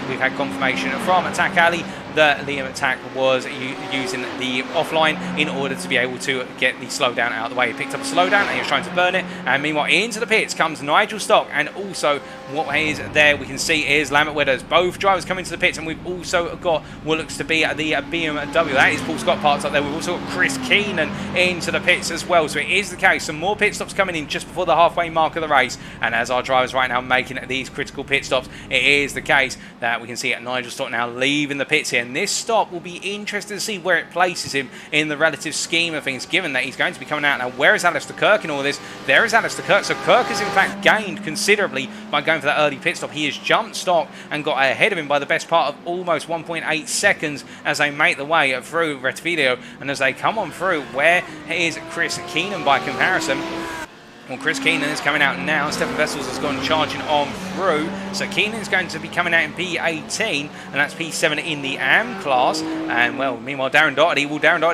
we've had confirmation from Attack Alley that Liam Tack was using the offline in order to be able to get the slowdown out of the way. He picked up a slowdown and he was trying to burn it, and meanwhile into the pits comes Nigel Stock and also what is there. We can see is Lambert where there's both drivers coming to the pits, and we've also got what looks to be the BMW. That is Paul Scott parts up there. We've also got Chris Keenan into the pits as well. So it is the case. Some more pit stops coming in just before the halfway mark of the race. And as our drivers right now making these critical pit stops, it is the case that we can see Nigel Stott now leaving the pits here. And this stop will be interesting to see where it places him in the relative scheme of things, given that he's going to be coming out. Now, where is Alistair Kirk in all this? There is Alistair Kirk. So Kirk has in fact gained considerably by going for that early pit stop. He has jumped stock and got ahead of him by the best part of almost 1.8 seconds as they make the way through Retvillo. And as they come on through, where is Chris Keenan by comparison? Well, Chris Keenan is coming out now. Stephan Wessels has gone charging on through. So Keenan is going to be coming out in P18, and that's P7 in the AM class. And, well, meanwhile, Darren Doherty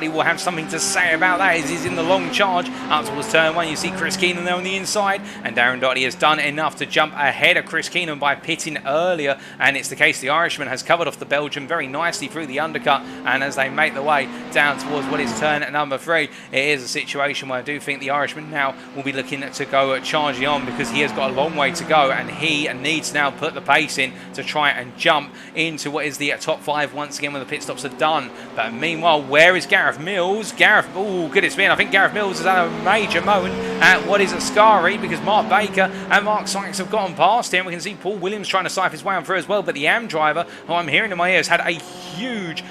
will have something to say about that as he's in the long charge up towards turn 1. You see Chris Keenan there on the inside, and Darren Doherty has done enough to jump ahead of Chris Keenan by pitting earlier. And it's the case the Irishman has covered off the Belgian very nicely through the undercut. And as they make the way down towards what is turn number 3, it is a situation where I do think the Irishman now will be looking to go charging on, because he has got a long way to go and he needs to now put the pace in to try and jump into what is the top 5 once again when the pit stops are done. But meanwhile, where is Gareth Mills? Oh goodness me, I think Gareth Mills has had a major moment at what is Ascari, because Mark Baker and Mark Sykes have gotten past him. We can see Paul Williams trying to siphon his way on through as well, but the AM driver, who I'm hearing in my ears, had a huge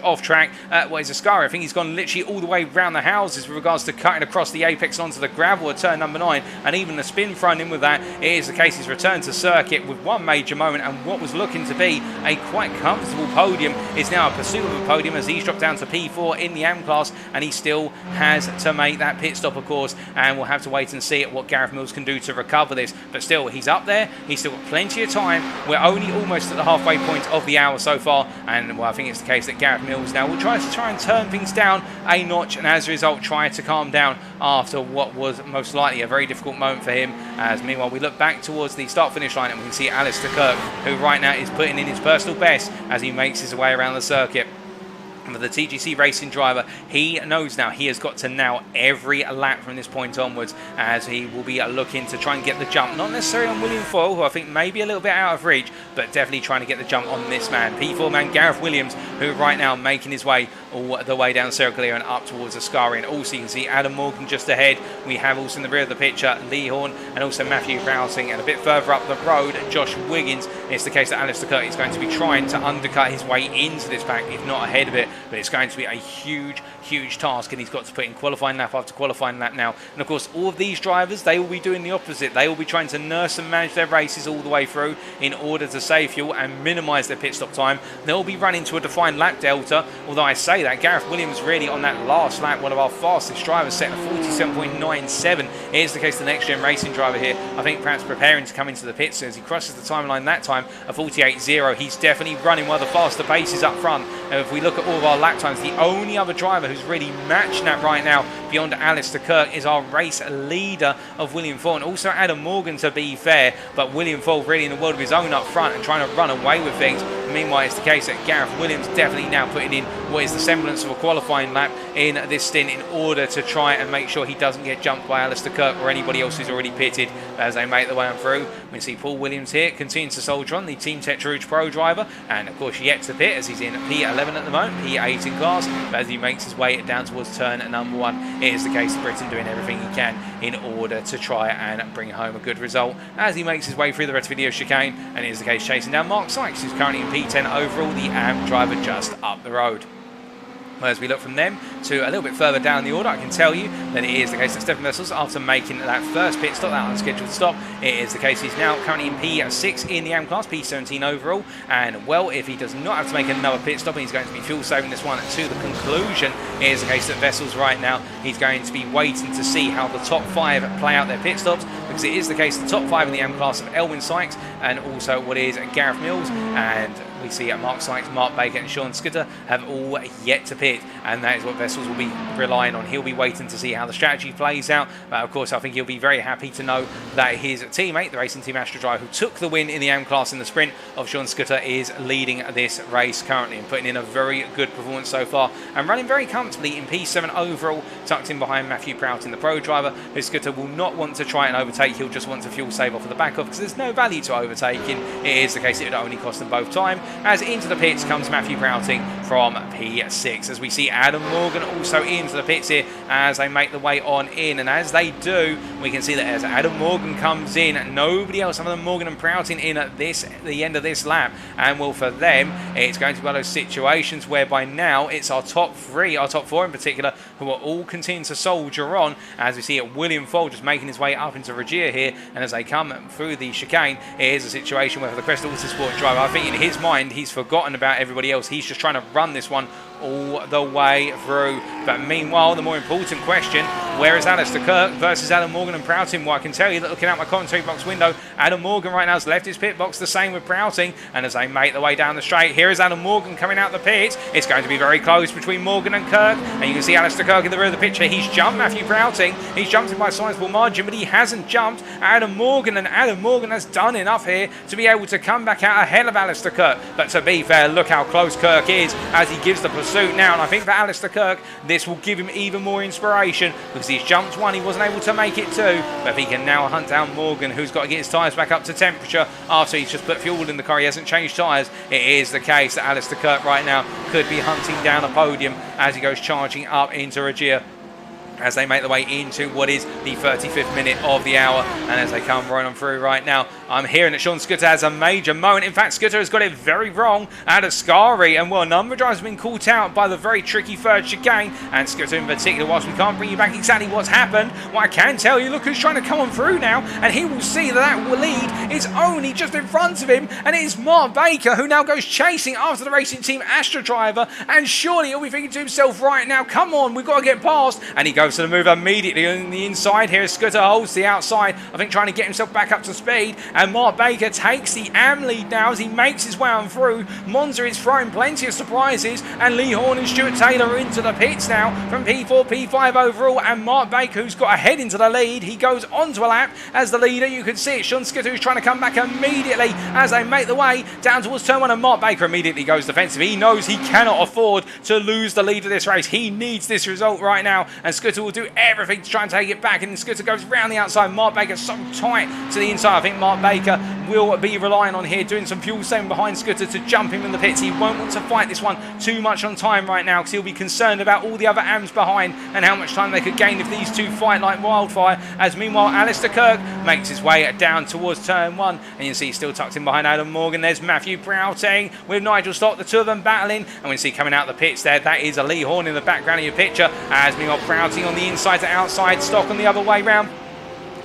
off track at what is Ascari. I think he's gone literally all the way around the houses with regards to cutting across the apex onto the gravel at turn number 9, and even the spin thrown in with that. It is the case he's returned to circuit with one major moment, and what was looking to be a quite comfortable podium is now a pursuit of a podium as he's dropped down to P4 in the AM class, and he still has to make that pit stop, of course, and we'll have to wait and see what Gareth Mills can do to recover this. But still, he's up there, he's still got plenty of time. We're only almost at the halfway point of the hour so far, and well, I think it's the case that Gareth Mills now will try and turn things down a notch, and as a result try to calm down after what was most likely a very difficult moment for him. As meanwhile we look back towards the start finish line and we can see Alistair Kirk, who right now is putting in his personal best as he makes his way around the circuit. For the TGC Racing driver, he knows now he has got to nail every lap from this point onwards, as he will be looking to try and get the jump, not necessarily on William Foyle, who I think may be a little bit out of reach, but definitely trying to get the jump on this man, P4 man Gareth Williams, who right now making his way all the way down Circle here and up towards Ascari. And also you can see Adam Morgan just ahead. We have also in the rear of the picture Lee Horn and also Matthew Prowting, and a bit further up the road Josh Wiggins. It's the case that Alistair Kirk is going to be trying to undercut his way into this pack, if not ahead of it, but it's going to be a huge task, and he's got to put in qualifying lap after qualifying lap now. And of course all of these drivers, they will be doing the opposite. They will be trying to nurse and manage their races all the way through in order to save fuel and minimise their pit stop time. They'll be running to a defined lap delta, although I say that Gareth Williams really on that last lap, one of our fastest drivers, set a 47.97. It is the case the next gen racing driver here, I think perhaps preparing to come into the pits as he crosses the timeline that time, a 48.0. He's definitely running one of the faster paces up front. And if we look at all of our lap times, the only other driver who's really matching that right now beyond Alistair Kirk is our race leader of William Foyle, and also Adam Morgan, to be fair, but William Foyle really in the world of his own up front and trying to run away with things. Meanwhile, it's the case that Gareth Williams definitely now putting in what is the semblance of a qualifying lap in this stint in order to try and make sure he doesn't get jumped by Alistair Kirk or anybody else who's already pitted as they make the way on through. We see Paul Williams here continuing to soldier on, the Team Tetra Pro driver, and of course yet to pit as he's in P11 at the moment, P8 in class, but as he makes his way down towards turn number 1, it is the case of Britain doing everything he can in order to try and bring home a good result as he makes his way through the Retvillo chicane, and it is the case chasing down Mark Sykes, who's currently in P10 overall, the AM driver just up the road. Well, as we look from them to a little bit further down the order, I can tell you that it is the case that Stephan Wessels, after making that first pit stop, that unscheduled stop, it is the case he's now currently in P6 in the AM class, P17 overall, and well, if he does not have to make another pit stop and he's going to be fuel saving this one to the conclusion, it is the case that Wessels right now, he's going to be waiting to see how the top 5 play out their pit stops, because it is the case the top 5 in the AM class of Elwyn Sykes and also what is Gareth Mills, and we see Mark Sykes, Mark Baker and Sean Scudder have all yet to pit, and that is what Wessels will be relying on. He'll be waiting to see how the strategy plays out, but of course I think he'll be very happy to know that his teammate, the Racing Team Astra driver who took the win in the AM class in the sprint of Sean Scudder, is leading this race currently and putting in a very good performance so far and running very comfortably in P7 overall, tucked in behind Matthew Prowting, the pro driver, who Scudder will not want to try and overtake. He'll just want to fuel save off of the back off because there's no value to overtaking. It is the case it would only cost them both time. As into the pits comes Matthew Prowting from P6, as we see Adam Morgan also into the pits here as they make the way on in, and as they do, we can see that as Adam Morgan comes in, nobody else other than Morgan and Prowting in at the end of this lap, and well, for them it's going to be one of those situations whereby now it's our top three, our top four in particular, who are all continuing to soldier on, as we see it William Fold just making his way up into Regia here, and as they come through the chicane, it is a situation where for the Crest Autosport driver, I think in his mind he's forgotten about everybody else. He's just trying to run this one all the way through. But meanwhile, the more important question, where is Alistair Kirk versus Adam Morgan and Prowting? Well, I can tell you that looking out my commentary box window, Adam Morgan right now has left his pit box, the same with Prowting, and as they make the way down the straight, here is Adam Morgan coming out the pits. It's going to be very close between Morgan and Kirk, and you can see Alistair Kirk in the rear of the picture. He's jumped Matthew Prowting, he's jumped him by a sizable margin, but he hasn't jumped Adam Morgan, and Adam Morgan has done enough here to be able to come back out ahead of Alistair Kirk. But to be fair, look how close Kirk is as he gives the pursuit now, and I think for Alistair Kirk this will give him even more inspiration because he's jumped one, he wasn't able to make it two, but if he can now hunt down Morgan, who's got to get his tyres back up to temperature after he's just put fuel in the car, he hasn't changed tyres, it is the case that Alistair Kirk right now could be hunting down a podium as he goes charging up into Regia, as they make the way into what is the 35th minute of the hour, and as they come right on through right now, I'm hearing that Sean Scudder has a major moment. In fact, Scudder has got it very wrong out of Scary, and well, a number of drivers have been caught out by the very tricky third chicane, and Scudder in particular. Whilst we can't bring you back exactly what's happened, what I can tell you, look who's trying to come on through now, and he will see that that lead is only just in front of him, and it is Mark Baker who now goes chasing after the Racing Team Astra driver, and surely he'll be thinking to himself right now, come on, we've got to get past, and he goes to the move immediately on the inside. Here Scudder holds the outside, I think trying to get himself back up to speed, and Mark Baker takes the AM lead now as he makes his way on through. Monza is throwing plenty of surprises, and Lee Horn and Stuart Taylor are into the pits now from P4, P5 overall, and Mark Baker, who's got a head into the lead, he goes onto a lap as the leader. You can see it, Sean Scudder, who's trying to come back immediately as they make the way down towards turn one, and Mark Baker immediately goes defensive. He knows he cannot afford to lose the lead of this race. He needs this result right now, and Scudder will do everything to try and take it back, and Scudder goes round the outside. Mark Baker so tight to the inside. I think Mark Baker will be relying on here doing some fuel saving behind Scudder to jump him in the pits. He won't want to fight this one too much on time right now because he'll be concerned about all the other AMs behind and how much time they could gain if these two fight like wildfire, as meanwhile Alistair Kirk makes his way down towards turn one, and you can see he's still tucked in behind Adam Morgan. There's Matthew Prowting with Nigel Stock, the two of them battling, and we see coming out the pits there, that is a Lee Horn in the background of your picture, as meanwhile Prowting on the inside to outside, Stock on the other way round.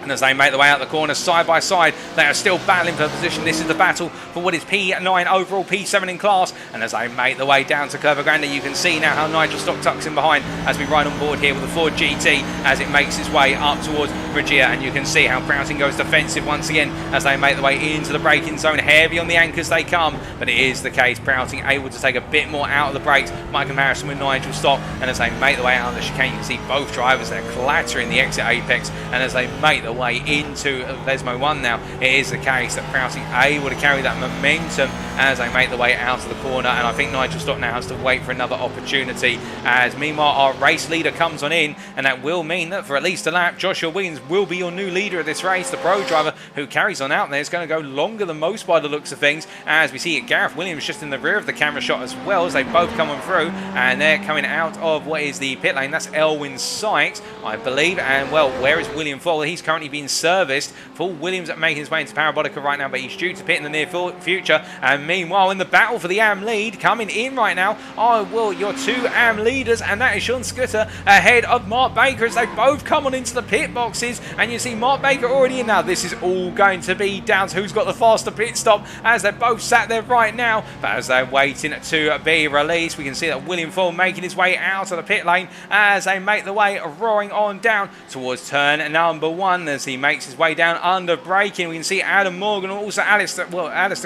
And as they make the way out the corner side by side, they are still battling for position. This is the battle for what is P9 overall, P7 in class. And as they make the way down to Curva Grande, you can see now how Nigel Stock tucks in behind as we ride on board here with the Ford GT as it makes its way up towards Regia. And you can see how Prowting goes defensive once again as they make the way into the braking zone. Heavy on the anchors they come, but it is the case Prowting able to take a bit more out of the brakes by comparison with Nigel Stock. And as they make the way out of the chicane, you can see both drivers there clattering the exit apex. And as they make the way into Lesmo 1 now, it is the case that Prowting able to carry that momentum as they make the way out of the corner, and I think Nigel Stock now has to wait for another opportunity, as meanwhile our race leader comes on in, and that will mean that for at least a lap Joshua Wiggins will be your new leader of this race. The pro driver who carries on out there is going to go longer than most by the looks of things, as we see Gareth Williams just in the rear of the camera shot as well, as they both come on through, and they're coming out of what is the pit lane. That's Elwyn Sykes, I believe, and well, where is William Fowler? He's currently being serviced. Paul Williams making his way into Parabolica right now, but he's due to pit in the near future. And meanwhile, in the battle for the AM lead, coming in right now are, well, your two AM leaders, and that is Sean Scudder ahead of Mark Baker as they both come on into the pit boxes. And you see Mark Baker already in now. This is all going to be down to who's got the faster pit stop, as they're both sat there right now. But as they're waiting to be released, we can see that William Fowler making his way out of the pit lane as they make the way roaring on down towards turn number one. as he makes his way down under braking, we can see Adam Morgan, also Alistair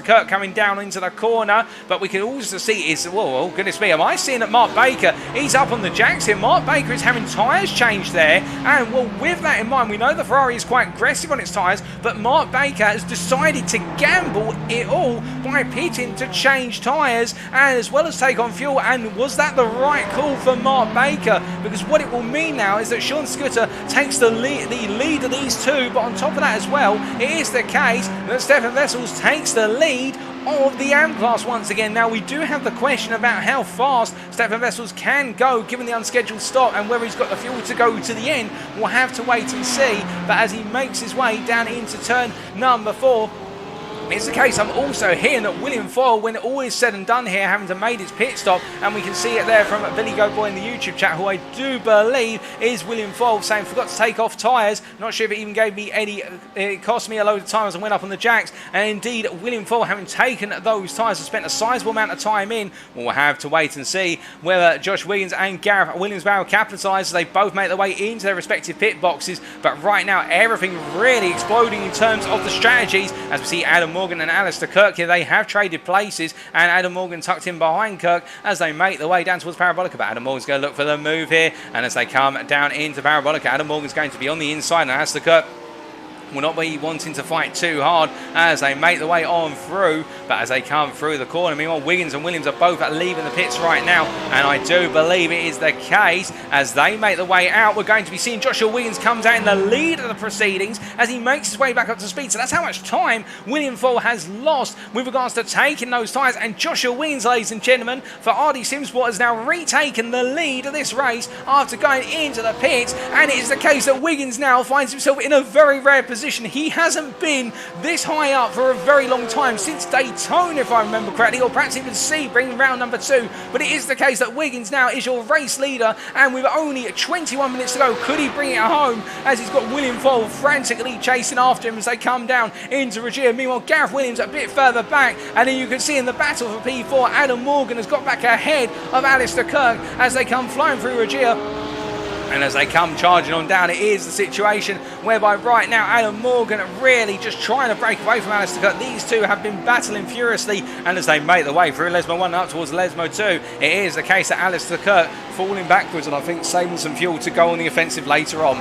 Kirk coming down into the corner, but we can also see oh goodness me, am I seeing that Mark Baker, he's up on the jacks here. Mark Baker is having tyres changed there, and well, with that in mind, we know the Ferrari is quite aggressive on its tyres, but Mark Baker has decided to gamble it all by pitting to change tyres and as well as take on fuel. And was that the right call for Mark Baker? Because what it will mean now is that Sean Scooter takes the lead of these two, but on top of that as well, it is the case that Stephan Wessels takes the lead of the AM class once again. Now we do have the question about how fast Stephan Wessels can go given the unscheduled stop, and whether he's got the fuel to go to the end, we'll have to wait and see. But as he makes his way down into turn number 4, it's the case I'm also hearing that William Foyle, when all is said and done here, having to made his pit stop, and we can see it there from Billy Go Boy in the YouTube chat, who I do believe is William Foyle, saying forgot to take off tyres. Not sure if it even gave me any, it cost me a load of time as I went up on the jacks. And indeed, William Foyle, having taken those tyres and spent a sizable amount of time in, we'll have to wait and see whether Josh Wiggins and Gareth Williams will capitalise as they both make their way into their respective pit boxes. But right now, everything really exploding in terms of the strategies, as we see Adam Morgan and Alistair Kirk here. They have traded places, and Adam Morgan tucked in behind Kirk as they make their way down towards Parabolica. But Adam Morgan's going to look for the move here, and as they come down into Parabolica, Adam Morgan's going to be on the inside, and Alistair Kirk will not be wanting to fight too hard as they make the way on through. But as they come through the corner, meanwhile, Wiggins and Williams are both leaving the pits right now, and I do believe it is the case as they make the way out. We're going to be seeing Joshua Wiggins comes out in the lead of the proceedings as he makes his way back up to speed. So that's how much time William Foyle has lost with regards to taking those tyres. And Joshua Wiggins, ladies and gentlemen, for RD Simsport, has now retaken the lead of this race after going into the pits. And it is the case that Wiggins now finds himself in a very rare position. He hasn't been this high up for a very long time, since Daytona, if I remember correctly, or perhaps even bringing round number 2. But it is the case that Wiggins now is your race leader, and with only 21 minutes to go, could he bring it home, as he's got William Foyle frantically chasing after him as they come down into Regia. Meanwhile, Gareth Williams a bit further back, and then you can see in the battle for P4, Adam Morgan has got back ahead of Alistair Kirk as they come flying through Regia. And as they come charging on down, it is the situation whereby right now Adam Morgan really just trying to break away from Alistair Kirk. These two have been battling furiously, and as they make the way through Lesmo 1 up towards Lesmo 2, it is the case that Alistair Kirk falling backwards and I think saving some fuel to go on the offensive later on.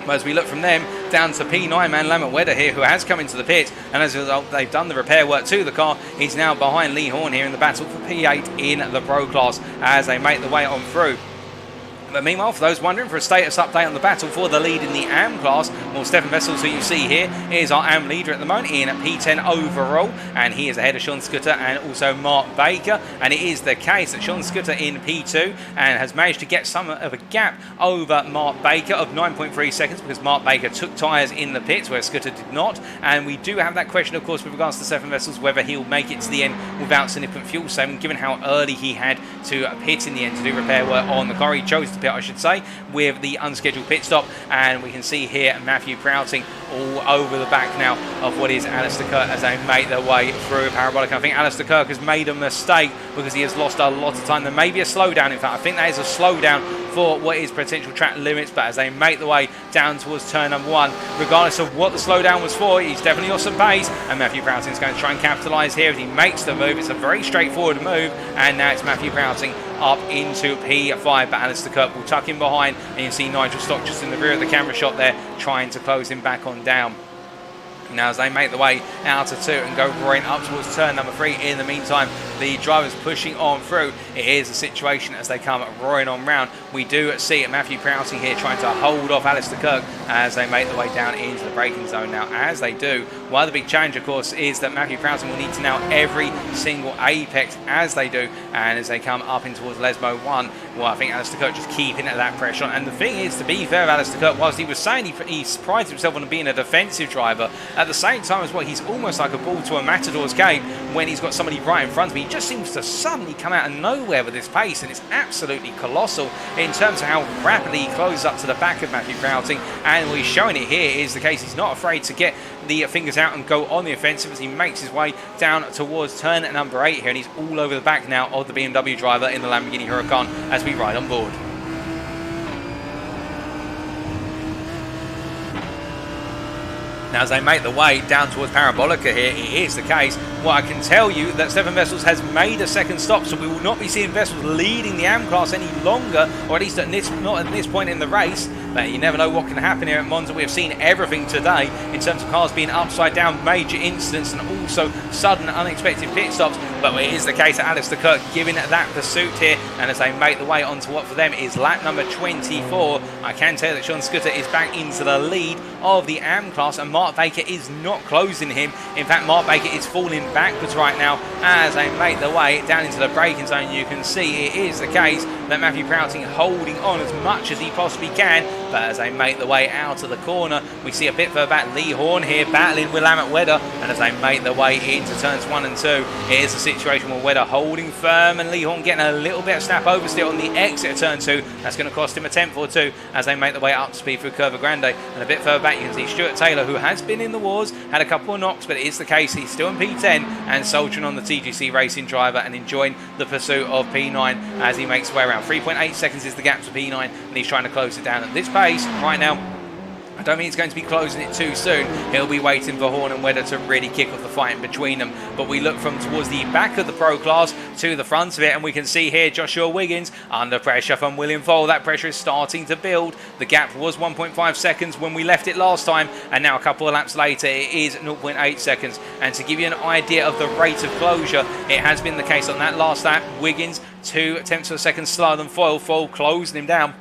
But as we look from them down to P9 man Lambert Wedder here, who has come into the pit, and as a result they've done the repair work to the car. He's now behind Lee Horn here in the battle for P8 in the Pro class as they make the way on through. But meanwhile, for those wondering for a status update on the battle for the lead in the AM class, well, Stephan Wessels, who you see here, is our AM leader at the moment in P10 overall, and he is ahead of Sean Scooter and also Mark Baker. And it is the case that Sean Scooter in P2 and has managed to get some of a gap over Mark Baker of 9.3 seconds, because Mark Baker took tyres in the pits where Scooter did not. And we do have that question, of course, with regards to Stephan Wessels, whether he'll make it to the end without significant fuel saving, given how early he had to pit in the end to do repair work on the car. He chose to pit, I should say, with the unscheduled pit stop. And we can see here Matthew Prowting all over the back now of what is Alistair Kirk as they make their way through Parabolica. I think Alistair Kirk has made a mistake because he has lost a lot of time. There may be a slowdown, in fact. I think that is a slowdown for what is potential track limits, but as they make the way down towards turn number 1, regardless of what the slowdown was for, he's definitely lost some pace, and Matthew Prowting is going to try and capitalise here as he makes the move. It's a very straightforward move, and now it's Matthew Prowting up into P5, but Alistair Kirk will tuck in behind, and you see Nigel Stock just in the rear of the camera shot there trying to close him back on down. Now as they make the way out of 2 and go roaring up towards turn number 3, in the meantime the drivers pushing on through. It is a situation as they come roaring on round. We do see Matthew Prowting here trying to hold off Alistair Kirk as they make the way down into the braking zone. Now as they do, one of the big challenge of course is that Matthew Prowting will need to nail every single apex as they do, and as they come up in towards Lesmo 1, well, I think Alistair Kirk just keeping that pressure on. And the thing is, to be fair, Alistair Kirk, whilst he was saying he prides himself on being a defensive driver, at the same time as well, he's almost like a bull to a matador's gate when he's got somebody right in front of him. He just seems to suddenly come out of nowhere with this pace, and it's absolutely colossal in terms of how rapidly he closes up to the back of Matthew Prowting. And what he's showing it here is the case. He's not afraid to get the fingers out and go on the offensive as he makes his way down towards turn number 8 here, and he's all over the back now of the BMW driver in the Lamborghini Huracan as we ride on board. Now, as they make the way down towards Parabolica here, it is the case. What I can tell you that Stephan Wessels has made a second stop, so we will not be seeing Wessels leading the AM class any longer, or at least not at this point in the race. But you never know what can happen here at Monza. We have seen everything today in terms of cars being upside down, major incidents, and also sudden unexpected pit stops. But it is the case that Alistair Kirk giving that pursuit here, and as they make the way onto what for them is lap number 24, I can tell that Sean Scudder is back into the lead of the AM class, and Mark Baker is not closing him. In fact, Mark Baker is falling backwards right now as they make their way down into the braking zone. You can see it is the case that Matthew Prowting holding on as much as he possibly can, but as they make the way out of the corner, we see a bit further back Lee Horn here battling with Lamont Wedder, and as they make their way into turns 1 and 2, it is a situation where Wedder holding firm and Lee Horn getting a little bit of snap oversteer on the exit of turn 2. That's going to cost him a tenth or two as they make their way up to speed through Curva Grande. And a bit further back you can see Stuart Taylor, who has been in the wars, had a couple of knocks, but it is the case he's still in P10 and soldiering on the TGC Racing driver and enjoying the pursuit of P9 as he makes his way around. 3.8 seconds is the gap to P9, and he's trying to close it down at this pace right now. I don't think he's going to be closing it too soon. He'll be waiting for Horn and Wedder to really kick off the fight in between them. But we look from towards the back of the Pro class to the front of it, and we can see here Joshua Wiggins under pressure from William Foal. That pressure is starting to build. The gap was 1.5 seconds when we left it last time, and now a couple of laps later it is 0.8 seconds. And to give you an idea of the rate of closure, it has been the case on that last lap. Wiggins 2 tenths of a second slower than Foal. Foal closing him down.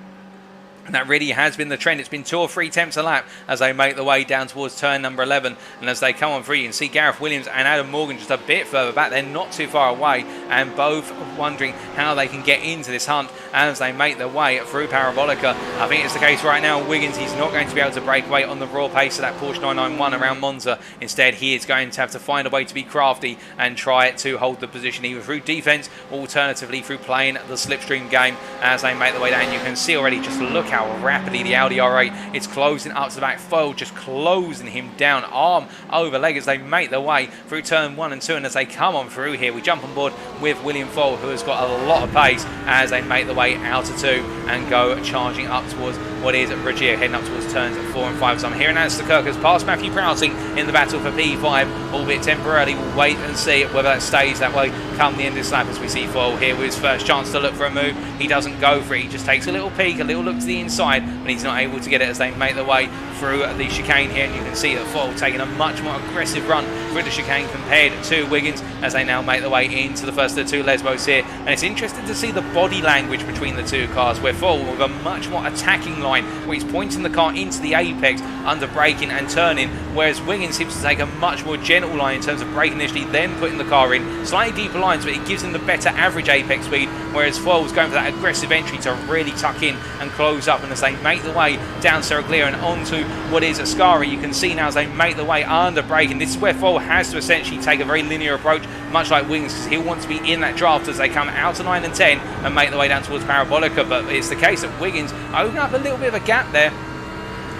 And that really has been the trend. It's been 2 or 3 tenths a lap as they make the way down towards turn number 11. And as they come on through, you can see Gareth Williams and Adam Morgan just a bit further back. They're not too far away, and both wondering how they can get into this hunt as they make their way through Parabolica. I think it's the case right now. Wiggins, he's not going to be able to break away on the raw pace of that Porsche 991 around Monza. Instead, he is going to have to find a way to be crafty and try to hold the position either through defense or alternatively through playing the slipstream game as they make their way down. You can see already, just look how rapidly the Audi R8 is closing up to the back. Foal just closing him down arm over leg as they make their way through turn 1 and 2. And as they come on through here, we jump on board with William Foal, who has got a lot of pace as they make their way out of 2 and go charging up towards what is Reggio, heading up towards turns 4 and 5. So I'm hearing Alistair Kirk has passed Matthew Prowting in the battle for P5, albeit temporarily. We'll wait and see whether that stays that way come the end of this lap as we see Foal here with his first chance to look for a move. He doesn't go for it. He just takes a little peek, a little look to the inside, but he's not able to get it as they make their way through the chicane here. And you can see that Foal taking a much more aggressive run through the chicane compared to Wiggins as they now make their way into the first of the 2 Lesbos here. And it's interesting to see the body language between the 2 cars, where Foal with a much more attacking line where he's pointing the car into the apex under braking and turning, whereas Wiggins seems to take a much more gentle line in terms of braking initially, then putting the car in slightly deeper lines, but it gives him the better average apex speed, whereas Foal's going for that aggressive entry to really tuck in and close up. And as they make the way down Serraglia and onto what is Ascari, you can see now as they make the way under braking, this is where Foal has to essentially take a very linear approach, much like Wiggins, because he'll want to be in that draft as they come out of 9 and 10 and make their way down towards Parabolica. But it's the case that Wiggins open up a little bit of a gap there,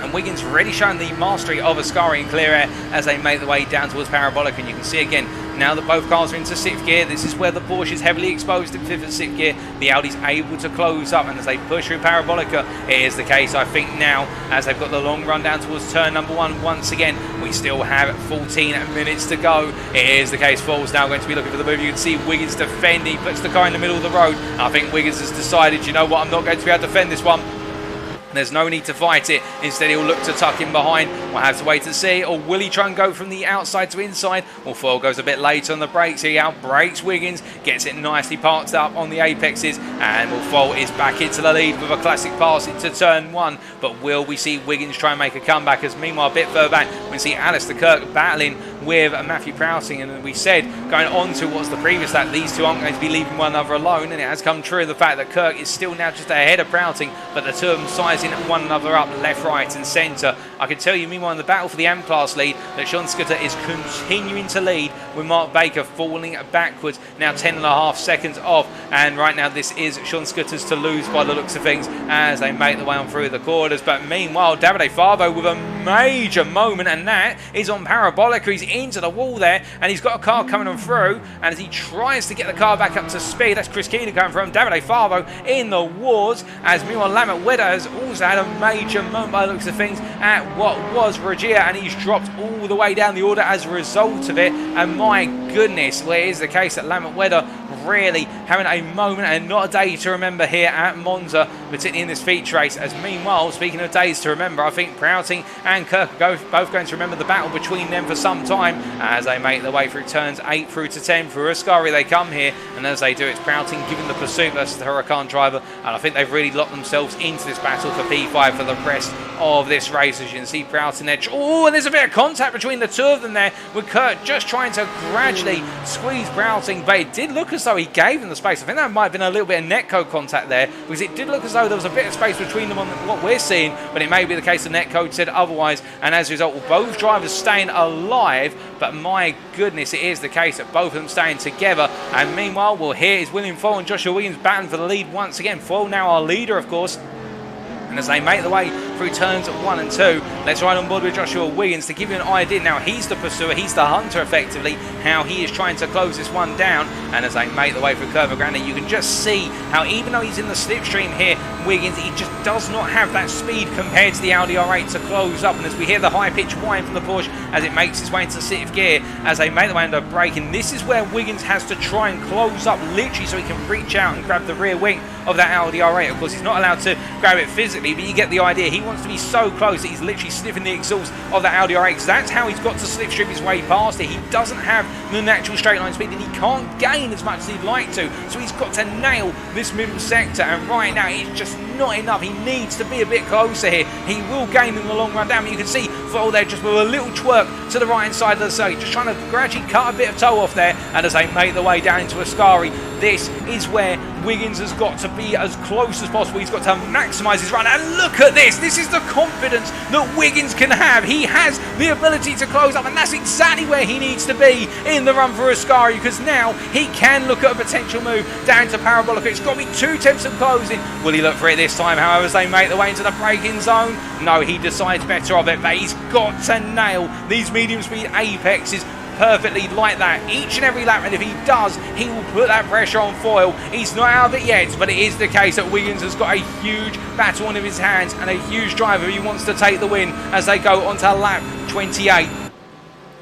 and Wiggins really showing the mastery of Ascari in clear air as they make the way down towards Parabolica. And you can see again, now that both cars are into 6th gear, this is where the Porsche is heavily exposed in 5th and 6th gear. The Audi's able to close up, and as they push through Parabolica, it is the case, I think now, as they've got the long run down towards turn number 1 once again. We still have 14 minutes to go. It is the case, Foal's now going to be looking for the move. You can see Wiggins defending, puts the car in the middle of the road. I think Wiggins has decided, you know what, I'm not going to be able to defend this one. There's no need to fight it. Instead, he'll look to tuck in behind. We'll have to wait to see. Or will he try and go from the outside to inside? Well, Foal goes a bit late on the brakes. He outbrakes Wiggins, gets it nicely parked up on the apexes, and Foal is back into the lead with a classic pass into turn 1. But will we see Wiggins try and make a comeback? As meanwhile, a bit further back, we see Alistair Kirk battling with Matthew Prowting, and we said going on to what's the previous lap, these two aren't going to be leaving one another alone, and it has come true. The fact that Kirk is still now just ahead of Prowting, but the two of them sizing one another up left, right and centre. I can tell you meanwhile in the battle for the AM class lead that Sean Scudder is continuing to lead with Mark Baker falling backwards, now 10.5 seconds off, and right now this is Sean Scudder's to lose by the looks of things as they make the way on through the quarters. But meanwhile, Davide Favo with a major moment, and that is on Parabolica. He's into the wall there, and he's got a car coming on through, and as he tries to get the car back up to speed, that's Chris Keener coming from Davide Favo in the wars, as meanwhile Lamont Wedder has also had a major moment by the looks of things at what was Regia, and he's dropped all the way down the order as a result of it. And my goodness, well, it is the case that Lamont Wedder really having a moment and not a day to remember here at Monza, particularly in this feature race. As meanwhile, speaking of days to remember, I think Prowting and Kirk are both going to remember the battle between them for some time as they make their way through turns 8 through to 10. Through Ascari they come here, and as they do, it's Prowting giving the pursuit versus the Huracan driver, and I think they've really locked themselves into this battle for P5 for the rest of this race. As you can see, Prowting there. Oh, and there's a bit of contact between the two of them there, with Kirk just trying to gradually squeeze Prowting, but it did look as though he gave him the space. I think that might have been a little bit of netcode contact there, because it did look as though there was a bit of space between them on what we're seeing, but it may be the case the netcode said otherwise, and as a result, both drivers staying alive. But my goodness, it is the case that both of them staying together. And meanwhile, well, here is William Foyle and Joshua Wiggins battling for the lead once again. Foyle now our leader, of course. And as they make the way through turns 1 and 2, let's ride on board with Joshua Wiggins to give you an idea. Now he's the pursuer, he's the hunter effectively, how he is trying to close this one down. And as they make the way through Curva Grande, you can just see how even though he's in the slipstream here, Wiggins, he just does not have that speed compared to the Audi R8 to close up. And as we hear the high-pitched whine from the Porsche as it makes its way into 6th gear, as they make the way under braking, this is where Wiggins has to try and close up literally so he can reach out and grab the rear wing of that Audi R8. Of course, he's not allowed to grab it physically, but you get the idea. He wants to be so close that he's literally sniffing the exhaust of that Audi R8, because that's how he's got to slipstream his way past it. He doesn't have the natural straight line speed, and he can't gain as much as he'd like to, so he's got to nail this middle sector, and right now it's just not enough. He needs to be a bit closer here. He will gain in the long run down, but you can see Foyle there just with a little twerk to the right hand side of the circuit, just trying to gradually cut a bit of toe off there. And as they make their way down into Ascari, this is where Wiggins has got to be as close as possible. He's got to maximise his run, and look at this. This is the confidence that Wiggins can have. He has the ability to close up, and that's exactly where he needs to be in the run for Ascari, because now he can look at a potential move down to Parabolica. It's got to be 2 attempts of closing. Will he look for it this time, however, as they make their way into the braking zone? No, he decides better of it, but he's got to nail these medium speed apexes perfectly like that each and every lap, and if he does, he will put that pressure on Foyle. He's not out of it yet, but it is the case that Wiggins has got a huge battle on his hands and a huge driver he wants to take the win as they go onto lap 28.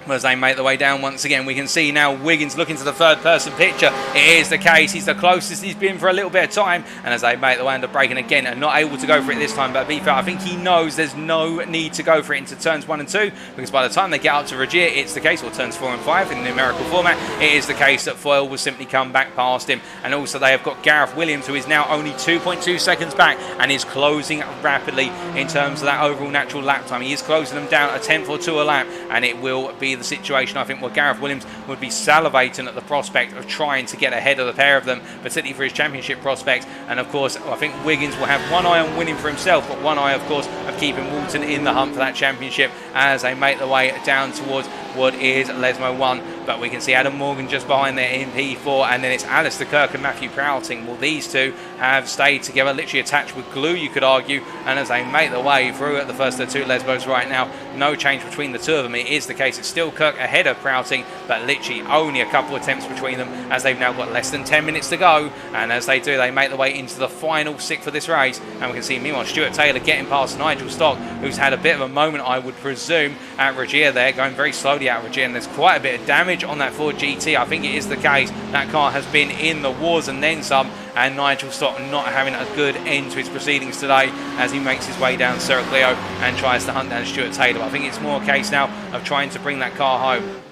As they make their way down once again, we can see now Wiggins looking to the third person picture. It is the case, he's the closest he's been for a little bit of time, and as they make their way under braking again and not able to go for it this time, but to be fair, I think he knows there's no need to go for it into turns 1 and 2, because by the time they get up to Regia, it's the case, or turns 4 and 5 in numerical format, it is the case that Foyle will simply come back past him. And also they have got Gareth Williams, who is now only 2.2 seconds back and is closing rapidly in terms of that overall natural lap time. He is closing them down a tenth or two a lap, and it will be the situation, I think, where Gareth Williams would be salivating at the prospect of trying to get ahead of the pair of them, particularly for his championship prospects. And of course, I think Wiggins will have one eye on winning for himself, but one eye, of course, of keeping Walton in the hunt for that championship as they make their way down towards what is Lesmo 1. But we can see Adam Morgan just behind there in P4, and then it's Alistair Kirk and Matthew Prowting. Well, these two have stayed together, literally attached with glue, you could argue, and as they make their way through at the first of the two Lesbos right now, no change between the two of them. It is the case, it's still Kirk ahead of Prowting, but literally only a couple of attempts between them as they've now got less than 10 minutes to go. And as they do, they make their way into the final 6 for this race, and we can see meanwhile Stuart Taylor getting past Nigel Stock, who's had a bit of a moment, I would presume, at Regia there, going very slowly out of Regia, and there's quite a bit of damage on that Ford GT. I think it is the case that car has been in the wars and then some, and Nigel Stock not having a good end to his proceedings today as he makes his way down Circuito and tries to hunt down Stuart Taylor. I think it's more a case now of trying to bring that car home.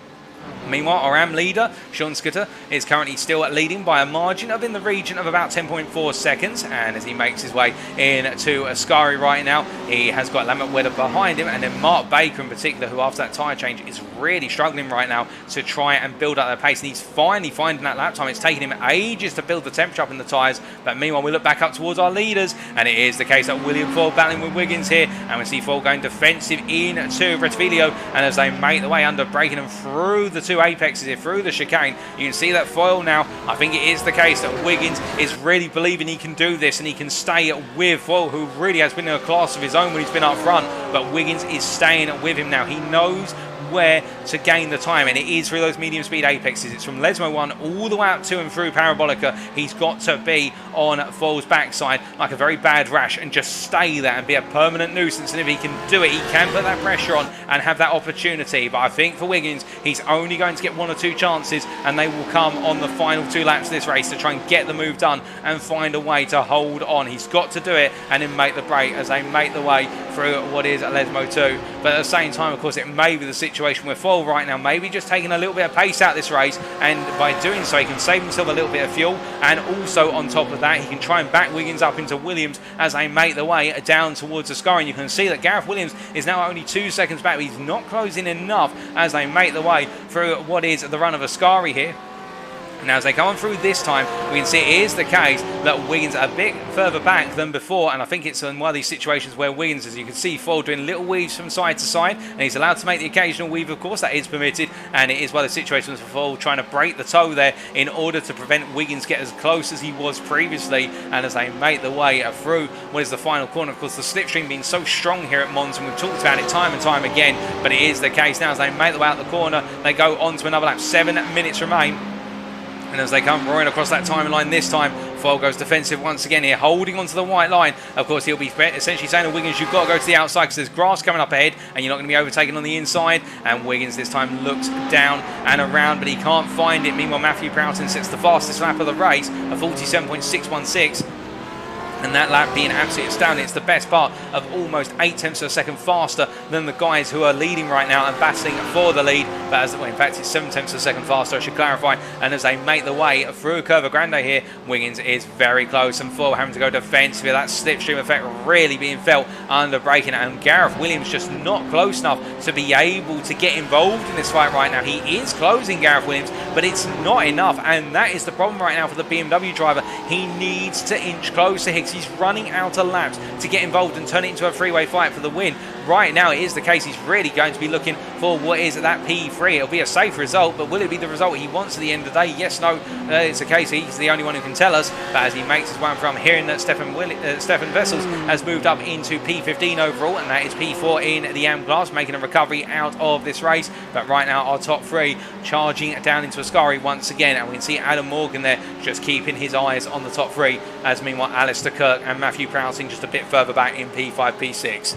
Meanwhile, our AM leader, Sean Scudder, is currently still leading by a margin of in the region of about 10.4 seconds. And as he makes his way into Ascari right now, he has got Lamont Wedder behind him. And then Mark Baker in particular, who after that tyre change is really struggling right now to try and build up their pace. And he's finally finding that lap time. It's taken him ages to build the temperature up in the tyres. But meanwhile, we look back up towards our leaders. And it is the case that William Foyle battling with Wiggins here. And we see Foyle going defensive into Retvilio. And as they make their way under braking and through the two apexes here, through the chicane, you can see that Foyle now, I think it is the case that Wiggins is really believing he can do this and he can stay with Foyle, who really has been in a class of his own when he's been up front, but Wiggins is staying with him now. He knows where to gain the time, and it is through those medium speed apexes. It's from Lesmo 1 all the way up to and through Parabolica. He's got to be on Foal's backside like a very bad rash and just stay there and be a permanent nuisance, and if he can do it, he can put that pressure on and have that opportunity. But I think for Wiggins, he's only going to get 1 or 2 chances, and they will come on the final 2 laps of this race to try and get the move done and find a way to hold on. He's got to do it and then make the break as they make the way through what is Lesmo 2. But at the same time, of course, it may be the situation where Foal right now maybe just taking a little bit of pace out this race, and by doing so he can save himself a little bit of fuel, and also on top of that he can try and back Wiggins up into Williams as they make the way down towards the score. And you can see that Gareth Williams is now only 2 seconds back, but he's not closing enough as they make the way through what is the run of Ascari here. Now, as they come on through this time, we can see it is the case that Wiggins are a bit further back than before, and I think it's in one of these situations where Wiggins, as you can see, Foal doing little weaves from side to side, and he's allowed to make the occasional weave, of course, that is permitted, and it is one of the situations for Foal trying to break the toe there in order to prevent Wiggins get as close as he was previously. And as they make the way through what is the final corner, of course, the slipstream being so strong here at Monza, and we've talked about it time and time again, but it is the case now as they make the way out the corner. They go on to another lap, 7 minutes remain. And as they come roaring across that timeline this time, Foal goes defensive once again here, holding onto the white line. Of course, he'll be essentially saying to Wiggins, you've got to go to the outside because there's grass coming up ahead and you're not going to be overtaken on the inside. And Wiggins this time looks down and around, but he can't find it. Meanwhile, Matthew Prowting sets the fastest lap of the race, a 47.616. And that lap being absolutely astounding. It's the best part of almost 8 tenths of a second faster than the guys who are leading right now and battling for the lead. But as well, in fact, it's 7 tenths of a second faster, I should clarify. And as they make the way through Curva Grande here, Wiggins is very close, and Foal having to go defensive. That slipstream effect really being felt under braking, and Gareth Williams just not close enough to be able to get involved in this fight right now. He is closing, Gareth Williams, but it's not enough, and that is the problem right now for the BMW driver. He needs to inch closer here. He's running out of laps to get involved and turn it into a three-way fight for the win. Right now it is the case he's really going to be looking for what is that P3. It'll be a safe result, but will it be the result he wants at the end of the day? Yes, no, it's the case. He's the only one who can tell us. But as he makes his way from hearing that Stephan Wessels has moved up into P15 overall, and that is P4 in the AM class, making a recovery out of this race. But right now our top 3 charging down into Ascari once again, and we can see Adam Morgan there just keeping his eyes on the top 3, as meanwhile Alistair Kirk and Matthew Prowting just a bit further back in P5, P6.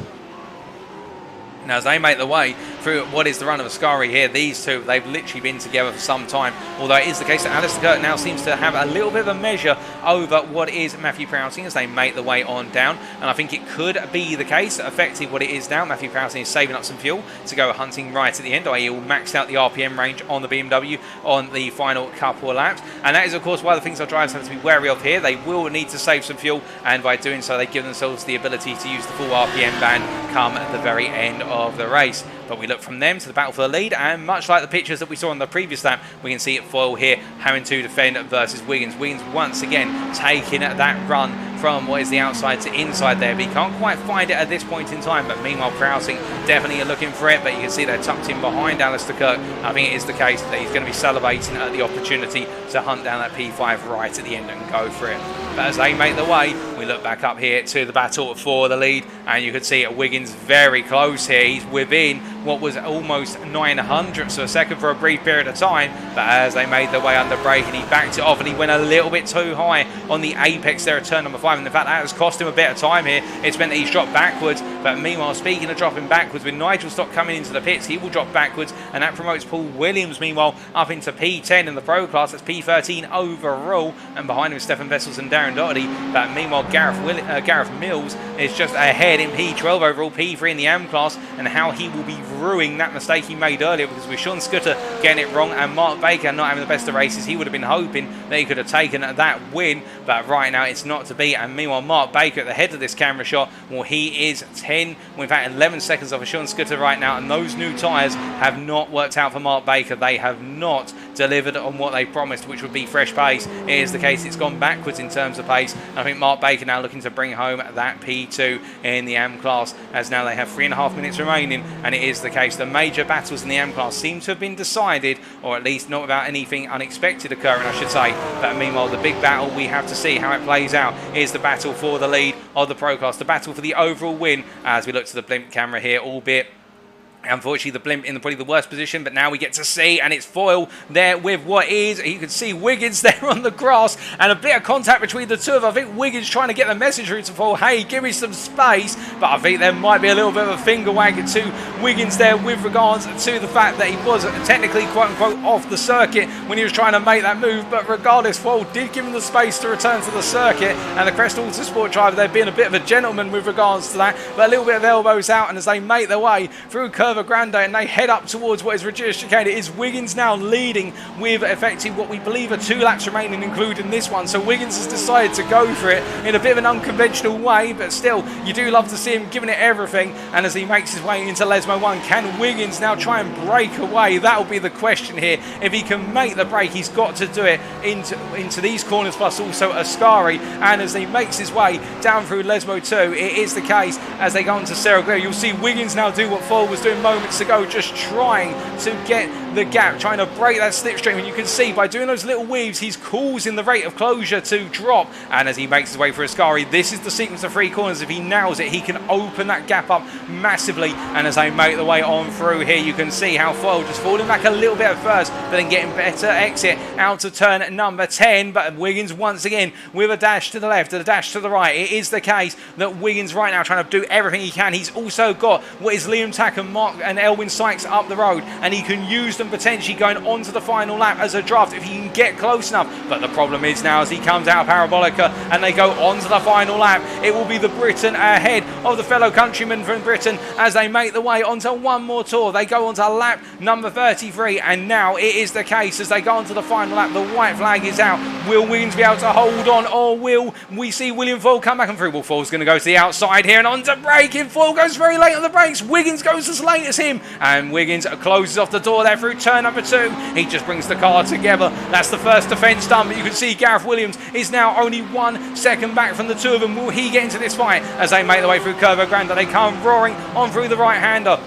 Now, as they make the way through what is the run of Ascari here, these two, they've literally been together for some time. Although it is the case that Alistair Kirk now seems to have a little bit of a measure over what is Matthew Prowting as they make the way on down. And I think it could be the case that effectively what it is now, Matthew Prowting is saving up some fuel to go hunting right at the end. He will max out the RPM range on the BMW on the final couple of laps. And that is, of course, one of the things our drivers have to be wary of here. They will need to save some fuel, and by doing so, they give themselves the ability to use the full RPM band come at the very end of the race. But we look from them to the battle for the lead, and much like the pictures that we saw on the previous lap, we can see it Foal here having to defend versus Wiggins. Wiggins once again taking that run from what is the outside to inside there, but he can't quite find it at this point in time. But meanwhile Prowting definitely are looking for it, but you can see they're tucked in behind Alistair Kirk. I think it is the case that he's going to be salivating at the opportunity to hunt down that P5 right at the end and go for it. But as they make the way, we look back up here to the battle for the lead, and you can see Wiggins very close here. He's within what was almost 900ths of a second for a brief period of time, but as they made their way under brake, and he backed it off, and he went a little bit too high on the apex there at turn number 5, and in fact that has cost him a bit of time here. It's meant that he's dropped backwards. But meanwhile, speaking of dropping backwards, with Nigel Stock coming into the pits, he will drop backwards, and that promotes Paul Williams meanwhile up into P10 in the pro class. That's P13 overall, and behind him is Stephan Wessels and Darren Doherty. But meanwhile Gareth Mills is just ahead in P12 overall, P3 in the AM class, and how he will be ruining that mistake he made earlier, because with Sean Scudder getting it wrong and Mark Baker not having the best of races, he would have been hoping that he could have taken that win. But right now it's not to be, and meanwhile Mark Baker at the head of this camera shot, well, he is 10, well, in fact 11 seconds off of Sean Scudder right now, and those new tyres have not worked out for Mark Baker. They have not delivered on what they promised, which would be fresh pace. It is the case it's gone backwards in terms of pace. I think Mark Baker now looking to bring home that P2 in the AM class, as now they have 3.5 minutes remaining, and it is the case the major battles in the AM class seem to have been decided, or at least not without anything unexpected occurring, I should say. But meanwhile the big battle, we have to see how it plays out, is the battle for the lead of the pro class, the battle for the overall win, as we look to the blimp camera here, albeit Unfortunately, the blimp in probably the worst position, but now we get to see, and it's Foyle there with what is, you can see Wiggins there on the grass, and a bit of contact between the two of them. I think Wiggins trying to get the message through to Foyle, hey, give me some space, but I think there might be a little bit of a finger wag to Wiggins there with regards to the fact that he was technically, quote-unquote, off the circuit when he was trying to make that move, but regardless, Foyle did give him the space to return to the circuit, and the Crest Autosport driver there being a bit of a gentleman with regards to that, but a little bit of elbows out, and as they make their way through Curva Grande and they head up towards what is reduced chicane, it is Wiggins now leading with effectively what we believe are 2 laps remaining, including this one. So Wiggins has decided to go for it in a bit of an unconventional way, but still, you do love to see him giving it everything. And as he makes his way into Lesmo 1, can Wiggins now try and break away? That will be the question here. If he can make the break, he's got to do it into these corners, plus also Ascari. And as he makes his way down through Lesmo 2, it is the case as they go on to Cerro Glare. You'll see Wiggins now do what Foyle was doing moments ago, just trying to get the gap, trying to break that slipstream, and you can see by doing those little weaves he's causing the rate of closure to drop. And as he makes his way for Ascari, this is the sequence of 3 corners. If he nails it, he can open that gap up massively. And as they make the way on through here, you can see how Foyle just falling back a little bit at first, but then getting better exit out to turn number 10. But Wiggins once again with a dash to the left and a dash to the right. It is the case that Wiggins right now trying to do everything he can. He's also got what is Liam Tack and Mark and Elwin Sykes up the road, and he can use them potentially going on to the final lap as a draft if he can get close enough. But the problem is now as he comes out of Parabolica and they go on to the final lap, it will be the Briton ahead of the fellow countrymen from Britain as they make the way onto one more tour. They go on to lap number 33, and now it is the case as they go on to the final lap. The white flag is out. Will Wiggins be able to hold on, or will we see William Foyle come back and through? Well, Foyle's going to go to the outside here and on to braking. Foyle goes very late on the brakes. Wiggins goes as late as him, and Wiggins closes off the door there through turn number 2. He just brings the car together. That's the first defence done, but you can see Gareth Williams is now only 1 second back from the two of them. Will he get into this fight as they make their way through Curva Grande? They come roaring on through the right-hander.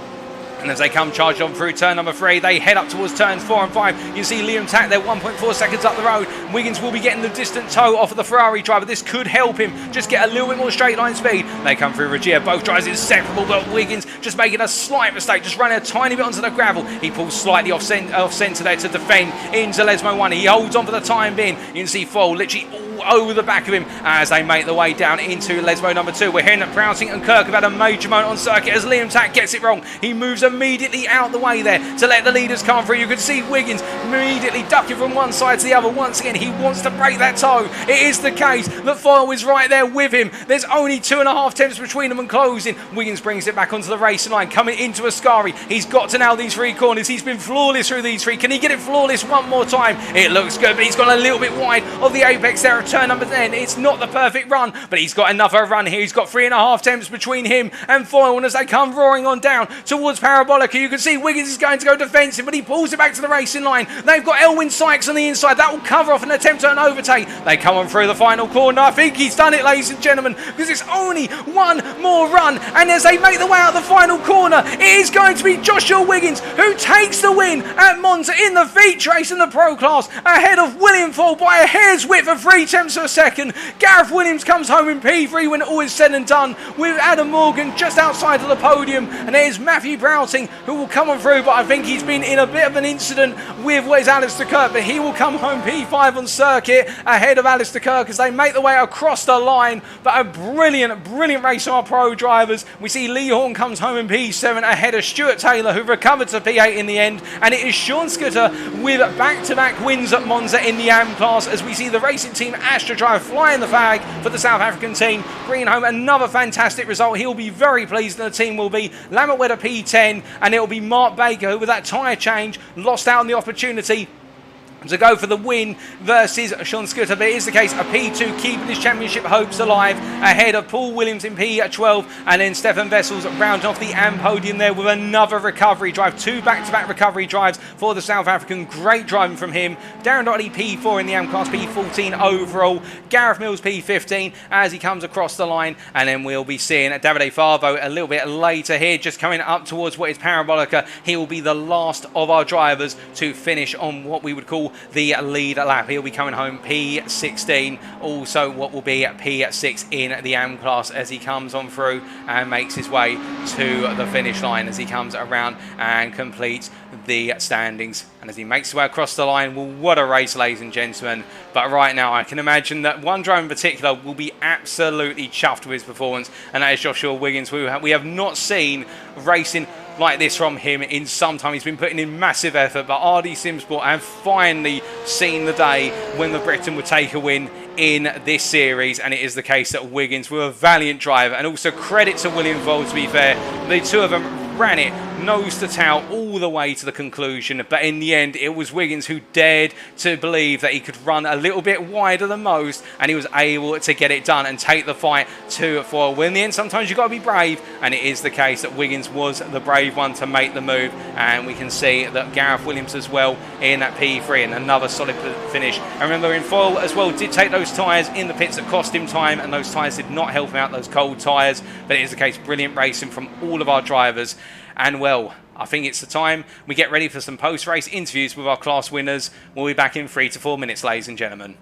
And as they come charged on through turn number 3, they head up towards turns 4 and 5. You see Liam Tack there 1.4 seconds up the road. Wiggins will be getting the distant toe off of the Ferrari driver. This could help him just get a little bit more straight line speed. They come through Regia. Both drivers inseparable, but Wiggins just making a slight mistake, just running a tiny bit onto the gravel. He pulls slightly off centre there to defend into Lesmo 1. He holds on for the time being. You can see Foyle literally all over the back of him as they make the way down into Lesmo number 2. We're hearing that Prowting and Kirk have had a major moment on circuit as Liam Tack gets it wrong. He moves immediately out the way there to let the leaders come through. You can see Wiggins immediately ducking from one side to the other. Once again, he wants to break that toe. It is the case that Foyle is right there with him. There's only 2.5 tenths between them and closing. Wiggins brings it back onto the racing line, coming into Ascari. He's got to nail these 3 corners. He's been flawless through these 3. Can he get it flawless one more time? It looks good, but he's gone a little bit wide of the apex there at turn number 10. It's not the perfect run, but he's got enough of a run here. He's got 3.5 tenths between him and Foyle, and as they come roaring on down towards Parabolica, you can see Wiggins is going to go defensive, but he pulls it back to the racing line. They've got Elwin Sykes on the inside. That will cover off an attempt at an overtake. They come on through the final corner. I think he's done it, ladies and gentlemen, because it's only one more run, and as they make the way out of the final corner, it is going to be Joshua Wiggins who takes the win at Monza in the feature race in the Pro Class, ahead of William Foyle by a hair's width of 3 tenths of a second. Gareth Williams comes home in P3 when all is said and done, with Adam Morgan just outside of the podium, and there's Matthew Prowting who will come on through, but I think he's been in a bit of an incident with what is Alistair Kirk, but he will come home P5 on circuit ahead of Alistair Kirk as they make the way across the line. But a brilliant race from our pro drivers. We see Lee Horn comes home in P7 ahead of Stuart Taylor, who recovered to P8 in the end, and it is Sean Scudder with back-to-back wins at Monza in the AM class as we see the racing team Astra Drive flying the flag for the South African team, bringing home another fantastic result. He'll be very pleased, and the team will be Lambert Wedder P10, and it will be Mark Baker who, with that tyre change, lost out on the opportunity to go for the win versus Sean Scudder. But it is the case, a P2 keeping his championship hopes alive ahead of Paul Williams in P12, and then Stephan Wessels rounding off the AM podium there with another recovery drive. 2 back-to-back recovery drives for the South African. Great driving from him. Darren Doherty P4 in the AM class, P14 overall. Gareth Mills P15 as he comes across the line, and then we'll be seeing Davide Favo a little bit later here, just coming up towards what is Parabolica. He will be the last of our drivers to finish on what we would call for the lead lap. He'll be coming home P16, also what will be P6 in the AM class as he comes on through and makes his way to the finish line as he comes around and completes the standings. And as he makes his way across the line, well, what a race, ladies and gentlemen. But right now, I can imagine that one driver in particular will be absolutely chuffed with his performance, and that is Joshua Wiggins. We have not seen racing like this from him in some time. He's been putting in massive effort, but RD Simsport have finally seen the day when the Briton would take a win in this series, and it is the case that Wiggins were a valiant driver, and also credit to William Vold, to be fair. The two of them ran it nose to tail all the way to the conclusion, but in the end it was Wiggins who dared to believe that he could run a little bit wider than most, and he was able to get it done and take the fight 2-4. In the end, sometimes you've got to be brave, and it is the case that Wiggins was the brave one to make the move, and we can see that Gareth Williams as well in that P3 and another solid finish. And remember, in foil as well did take those tyres in the pits that cost him time, and those tyres did not help him out, those cold tyres, but it is the case, brilliant racing from all of our drivers. And well, I think it's the time we get ready for some post-race interviews with our class winners. We'll be back in 3 to 4 minutes, ladies and gentlemen.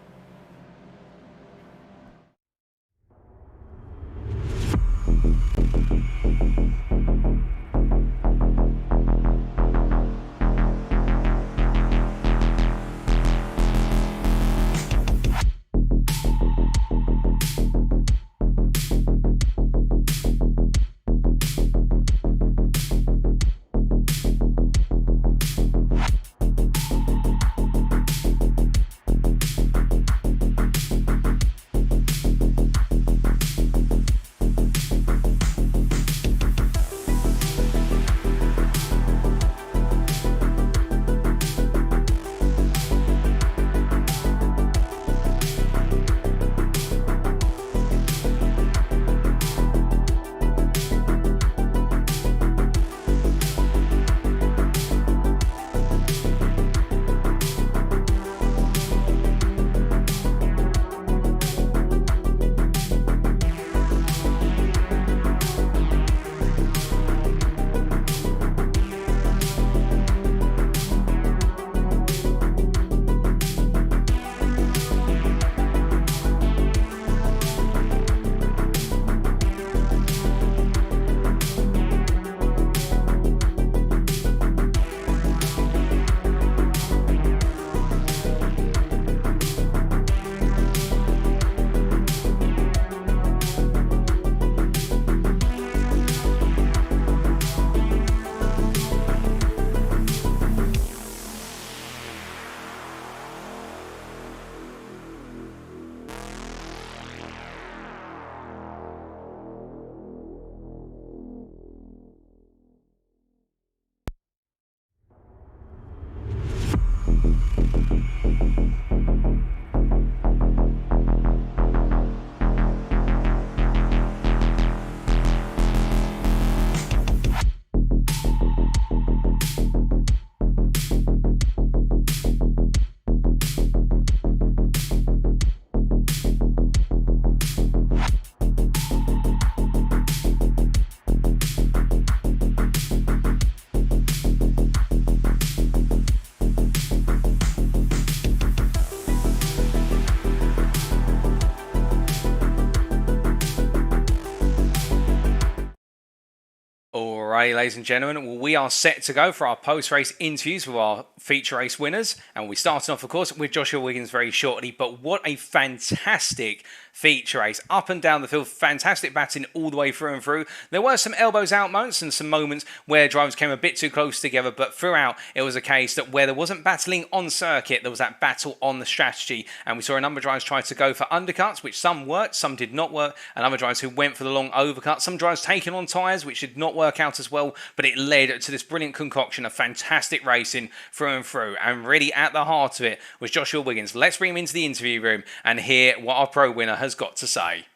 Alright, ladies and gentlemen, well, we are set to go for our post-race interviews with our feature race winners, and we started off, of course, with Joshua Wiggins very shortly. But what a fantastic feature race, up and down the field, fantastic batting all the way through and through. There were some elbows out moments and some moments where drivers came a bit too close together, but throughout it was a case that where there wasn't battling on circuit, there was that battle on the strategy, and we saw a number of drivers try to go for undercuts, which some worked, some did not work, and other drivers who went for the long overcut, some drivers taking on tyres, which did not work out as well, but it led to this brilliant concoction of fantastic racing through and through. And really at the heart of it was Joshua Wiggins. Let's bring him into the interview room and hear what our pro winner has got to say.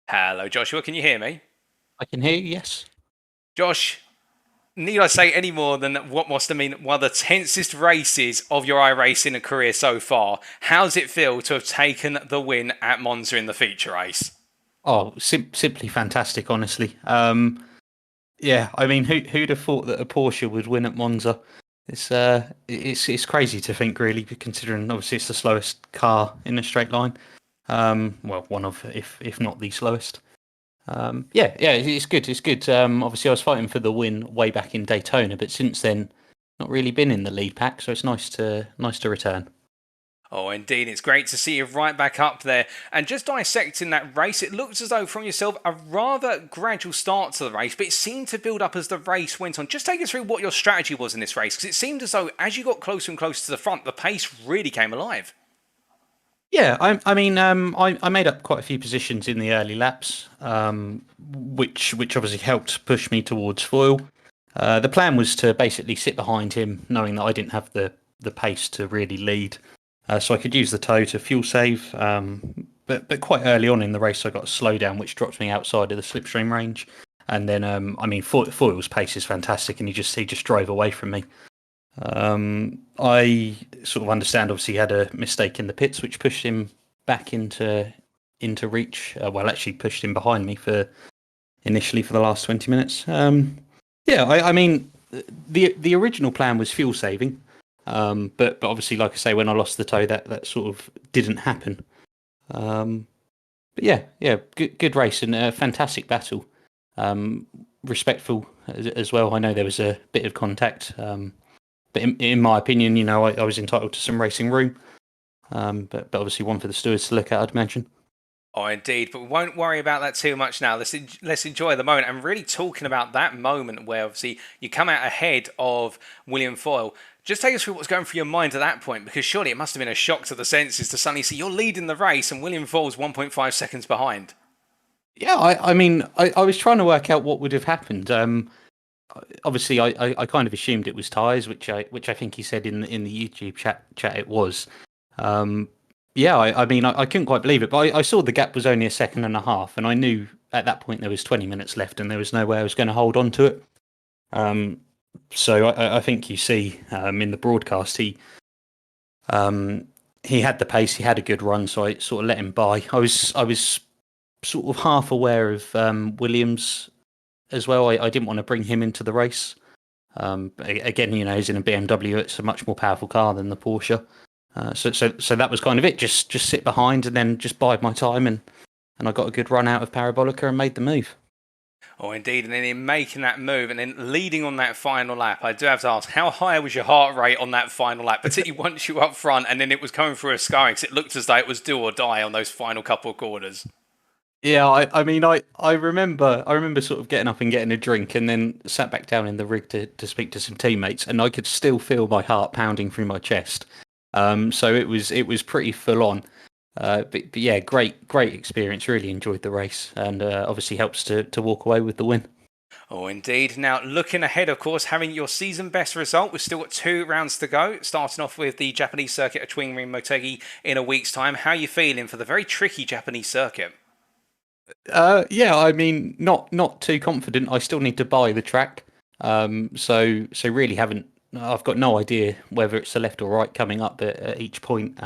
Hello, Joshua. Can you hear me? I can hear you, yes. Josh, need I say any more than what must have been one of the tensest races of your iRacing career so far? How does it feel to have taken the win at Monza in the feature race? Oh, simply fantastic, honestly. Yeah, I mean, who'd have thought that a Porsche would win at Monza? It's crazy to think, really, considering obviously it's the slowest car in a straight line. Well, one of, if not the slowest. Yeah, it's good. It's good. Obviously, I was fighting for the win way back in Daytona, but since then, not really been in the lead pack. So it's nice to return. Oh, indeed. It's great to see you right back up there. And just dissecting that race, it looks as though from yourself a rather gradual start to the race, but it seemed to build up as the race went on. Just take us through what your strategy was in this race, because it seemed as though as you got closer and closer to the front, the pace really came alive. Yeah, I mean, I made up quite a few positions in the early laps, which obviously helped push me towards foil. The plan was to basically sit behind him, knowing that I didn't have the pace to really lead. So I could use the toe to fuel save, but quite early on in the race I got a slowdown, which dropped me outside of the slipstream range. And then, I mean, Foyle's pace is fantastic, and he just drove away from me. I sort of understand. Obviously, he had a mistake in the pits, which pushed him back into reach. Well, actually, pushed him behind me initially for the last 20 minutes. Yeah, I mean, the original plan was fuel saving. But obviously, like I say, when I lost the toe, that sort of didn't happen. But yeah, good race and a fantastic battle. Respectful as well. I know there was a bit of contact, but in my opinion, you know, I was entitled to some racing room. But obviously, one for the stewards to look at, I'd mention. Oh, indeed, but we won't worry about that too much now. Let's enjoy the moment. And really talking about that moment where obviously you come out ahead of William Foyle. Just take us through what's going through your mind at that point, because surely it must have been a shock to the senses to suddenly see you're leading the race and William Foyle's 1.5 seconds behind. Yeah, I mean, I was trying to work out what would have happened. Obviously, I kind of assumed it was tyres, which I think he said in the YouTube chat it was. Yeah, I mean, I couldn't quite believe it, but I saw the gap was only a second and a half, and I knew at that point there was 20 minutes left, and there was no way I was going to hold on to it. So I think you see in the broadcast he had the pace, he had a good run, so I sort of let him by. I was sort of half aware of Williams as well. I didn't want to bring him into the race. Again, you know, he's in a BMW. It's a much more powerful car than the Porsche. So that was kind of it. Just sit behind and then just bide my time, and I got a good run out of Parabolica and made the move. Oh, indeed. And then in making that move and then leading on that final lap, I do have to ask, how high was your heart rate on that final lap, particularly once you were up front and then it was coming through a sky, because it looked as though it was do or die on those final couple of corners? Yeah, I mean, I remember sort of getting up and getting a drink, and then sat back down in the rig to speak to some teammates, and I could still feel my heart pounding through my chest. So it was pretty full on. But yeah, great experience. Really enjoyed the race, and obviously helps to walk away with the win. Oh, indeed. Now, looking ahead, of course, having your season best result, we've still got 2 rounds to go, starting off with the Japanese circuit at Twin Motegi in a week's time. How are you feeling for the very tricky Japanese circuit? Yeah, I mean, not too confident. I still need to buy the track. So really haven't. I've got no idea whether it's the left or right coming up at each point.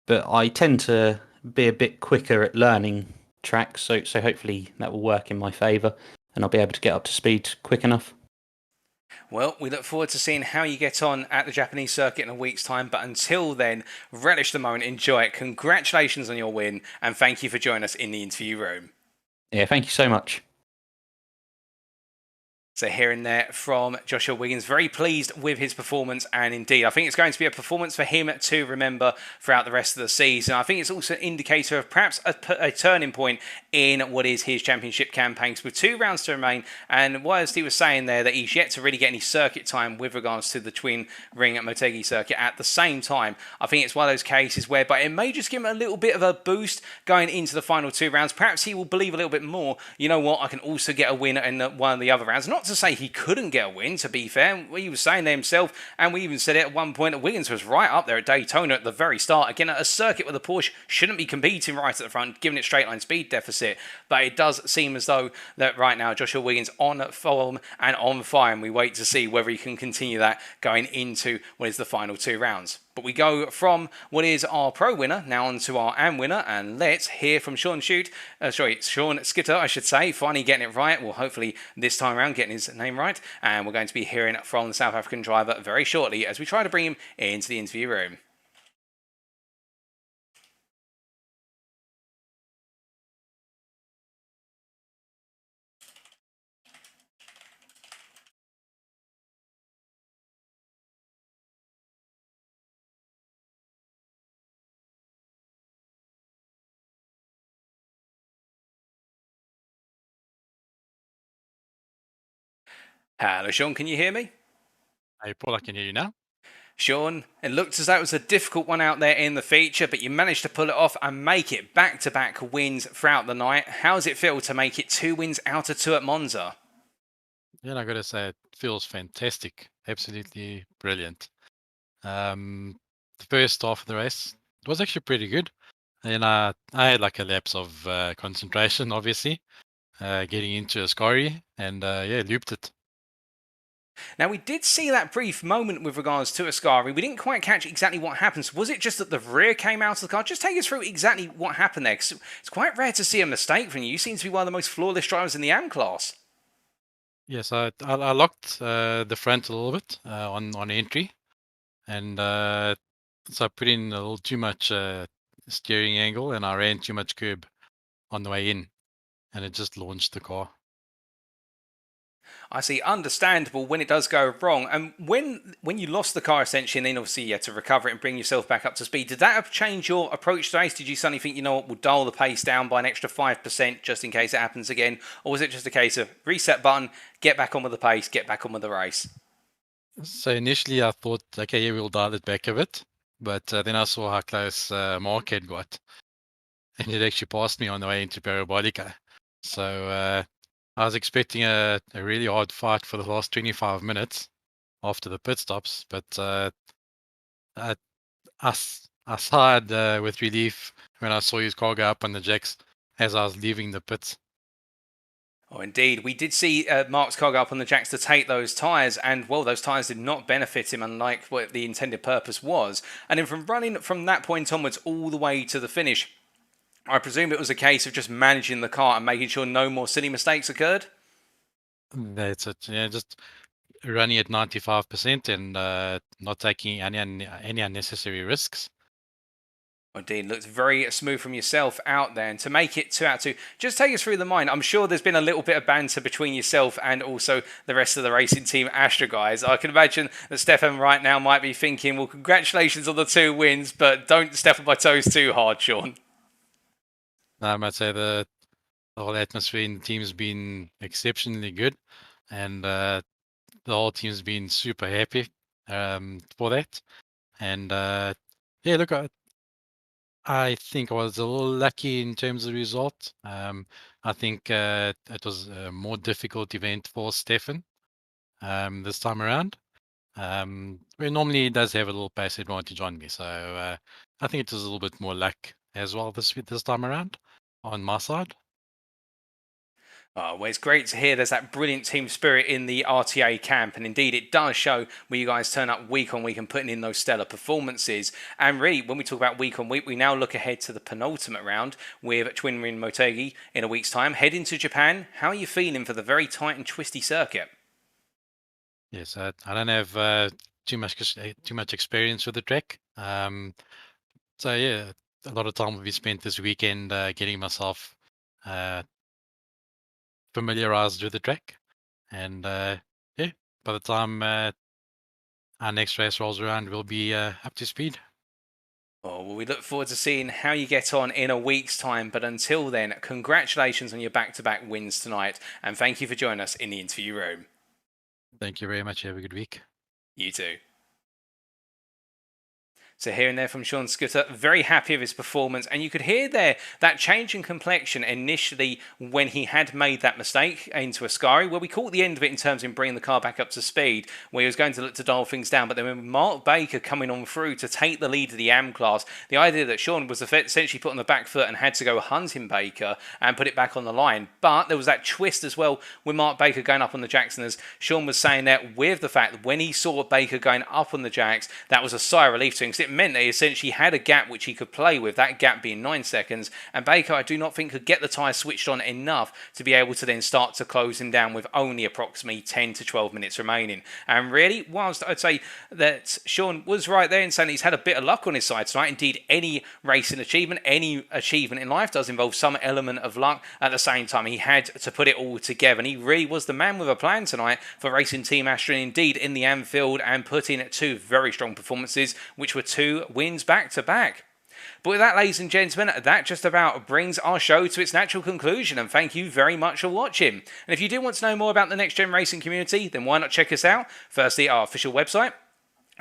But I tend to be a bit quicker at learning tracks, so hopefully that will work in my favour, and I'll be able to get up to speed quick enough. Well, we look forward to seeing how you get on at the Japanese circuit in a week's time. But until then, relish the moment, enjoy it. Congratulations on your win, and thank you for joining us in the interview room. Yeah, thank you so much. So hearing there from Joshua Wiggins, very pleased with his performance, and indeed I think it's going to be a performance for him to remember throughout the rest of the season. I think it's also an indicator of perhaps a turning point in what is his championship campaigns, with 2 rounds to remain, and whilst he was saying there that he's yet to really get any circuit time with regards to the twin ring at Motegi circuit, at the same time I think it's one of those cases whereby it may just give him a little bit of a boost going into the final 2 rounds. Perhaps he will believe a little bit more, you know what, I can also get a win in one of the other rounds. Not to say he couldn't get a win, to be fair. He was saying to himself, and we even said it at one point, that Wiggins was right up there at Daytona at the very start. Again, at a circuit where the Porsche shouldn't be competing right at the front, given its straight line speed deficit. But it does seem as though that right now Joshua Wiggins on form and on fire, and we wait to see whether he can continue that going into what is the final 2 rounds. But we go from what is our Pro winner now on to our AM winner, and let's hear from Sean Skitter, I should say, finally getting it right. Well, hopefully this time around getting his name right, and we're going to be hearing from the South African driver very shortly as we try to bring him into the interview room. Hello, Sean, can you hear me? Hey, Paul, I can hear you now. Sean, it looked as though it was a difficult one out there in the feature, but you managed to pull it off and make it back-to-back wins throughout the night. How does it feel to make it 2 wins out of 2 at Monza? Yeah, I got to say, it feels fantastic. Absolutely brilliant. The first half of the race, it was actually pretty good. And I had like a lapse of concentration, obviously, getting into a scurry, and looped it. Now, we did see that brief moment with regards to Ascari. We didn't quite catch exactly what happened. So was it just that the rear came out of the car? Just take us through exactly what happened there, because it's quite rare to see a mistake from you. You seem to be one of the most flawless drivers in the AM class. Yes, I locked the front a little bit on entry, and so I put in a little too much steering angle, and I ran too much curb on the way in, and it just launched the car. I see, understandable when it does go wrong. And when you lost the car, essentially, and then obviously you had to recover it and bring yourself back up to speed, did that have change your approach to the race? Did you suddenly think, you know what, we'll dial the pace down by an extra 5% just in case it happens again? Or was it just a case of reset button, get back on with the pace, get back on with the race? So initially I thought, okay, yeah, we'll dial it back a bit. But then I saw how close Mark had got. And it actually passed me on the way into Parabolica. So I was expecting a really hard fight for the last 25 minutes after the pit stops. But I sighed with relief when I saw his car go up on the jacks as I was leaving the pits. Oh, indeed. We did see Mark's car go up on the jacks to take those tyres, and, well, those tyres did not benefit him, unlike what the intended purpose was. And then from running from that point onwards all the way to the finish, I presume it was a case of just managing the car and making sure no more silly mistakes occurred? That's it. Yeah, just running at 95% and not taking any unnecessary risks. Indeed, looked very smooth from yourself out there. And to make it 2 out of 2, just take us through the mind. I'm sure there's been a little bit of banter between yourself and also the rest of the racing team Astra guys. I can imagine that Stephan right now might be thinking, well, congratulations on the 2 wins, but don't step on my toes too hard, Sean. I might say the whole atmosphere in the team has been exceptionally good, and the whole team's been super happy for that. And look, I think I was a little lucky in terms of the result. I think it was a more difficult event for Stephan this time around. Where normally he does have a little pace advantage on me. So I think it was a little bit more luck as well this time around on my side. Oh, well, it's great to hear there's that brilliant team spirit in the RTA camp, and indeed it does show where you guys turn up week on week and putting in those stellar performances. And really, when we talk about week on week, we now look ahead to the penultimate round with Twinrin Motegi in a week's time. Heading to Japan, how are you feeling for the very tight and twisty circuit? Yes, I don't have too much experience with the track. So yeah, a lot of time will be spent this weekend getting myself familiarized with the track, and by the time our next race rolls around, we'll be up to speed. Oh, well, we look forward to seeing how you get on in a week's time, but until then, congratulations on your back-to-back wins tonight, and thank you for joining us in the interview room. Thank you very much. Have a good week. You too. So hearing there from Sean Scooter, very happy with his performance, and you could hear there that change in complexion initially when he had made that mistake into Ascari, where we caught the end of it in terms of bringing the car back up to speed, where he was going to look to dial things down, but then when Mark Baker coming on through to take the lead of the AM class, the idea that Sean was essentially put on the back foot and had to go hunting Baker and put it back on the line, but there was that twist as well with Mark Baker going up on the jacks, and as Sean was saying there, with the fact that when he saw Baker going up on the jacks, that was a sigh of relief to him, because it meant that he essentially had a gap which he could play with, that gap being 9 seconds, and Baker I do not think could get the tyre switched on enough to be able to then start to close him down with only approximately 10 to 12 minutes remaining. And really, whilst I'd say that Sean was right there in saying he's had a bit of luck on his side tonight, indeed any racing achievement, any achievement in life does involve some element of luck. At the same time, he had to put it all together, and he really was the man with a plan tonight for racing Team Astra, indeed in the Anfield, and put in 2 very strong performances, which were 2 wins back to back. But with that, ladies and gentlemen, that just about brings our show to its natural conclusion, and thank you very much for watching. And if you do want to know more about the Next Gen Racing community, then why not check us out? Firstly, our official website.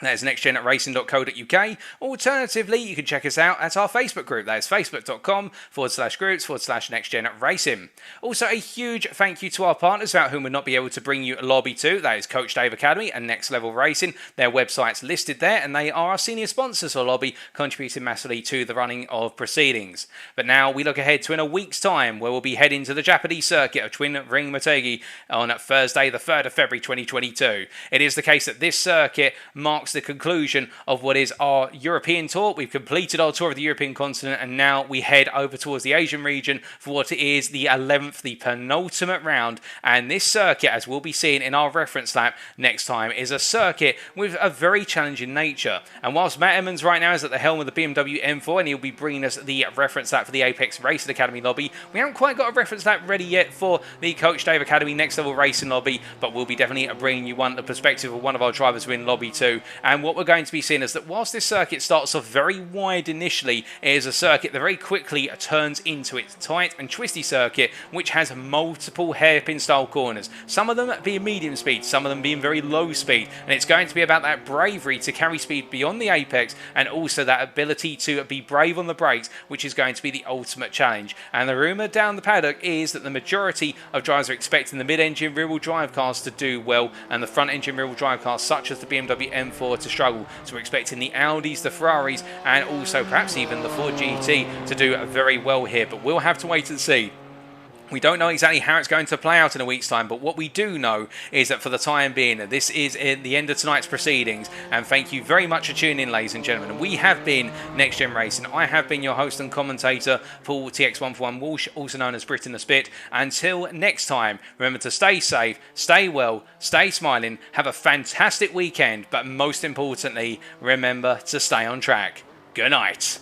That is nextgenracing.co.uk. Alternatively, you can check us out at our Facebook group. That is facebook.com/groups/nextgenracing. Also, a huge thank you to our partners without whom we'd not be able to bring you Lobby 2. That is Coach Dave Academy and Next Level Racing. Their website's listed there, and they are our senior sponsors for Lobby, contributing massively to the running of proceedings. But now we look ahead to in a week's time, where we'll be heading to the Japanese circuit of Twin Ring Motegi on Thursday, the 3rd of February 2022. It is the case that this circuit marks the conclusion of what is our European tour. We've completed our tour of the European continent, and now we head over towards the Asian region for what is the 11th, the penultimate round. And this circuit, as we'll be seeing in our reference lap next time, is a circuit with a very challenging nature. And whilst Matt Emmons right now is at the helm of the BMW M4, and he'll be bringing us the reference lap for the Apex Racing Academy lobby, we haven't quite got a reference lap ready yet for the Coach Dave Academy Next Level Racing lobby, but we'll be definitely bringing you the perspective of one of our drivers who are in lobby 2. And what we're going to be seeing is that whilst this circuit starts off very wide initially, it is a circuit that very quickly turns into its tight and twisty circuit, which has multiple hairpin style corners. Some of them being medium speed, some of them being very low speed. And it's going to be about that bravery to carry speed beyond the apex, and also that ability to be brave on the brakes, which is going to be the ultimate challenge. And the rumour down the paddock is that the majority of drivers are expecting the mid-engine rear-wheel drive cars to do well, and the front-engine rear-wheel drive cars such as the BMW M4 to struggle. So we're expecting the Audis, the Ferraris, and also perhaps even the Ford GT to do very well here. But we'll have to wait and see. We don't know exactly how it's going to play out in a week's time, but what we do know is that for the time being, this is the end of tonight's proceedings. And thank you very much for tuning in, ladies and gentlemen. We have been Next Gen Racing. I have been your host and commentator, Paul TX141 Walsh, also known as Brit in the Spit. Until next time, remember to stay safe, stay well, stay smiling, have a fantastic weekend, but most importantly, remember to stay on track. Good night.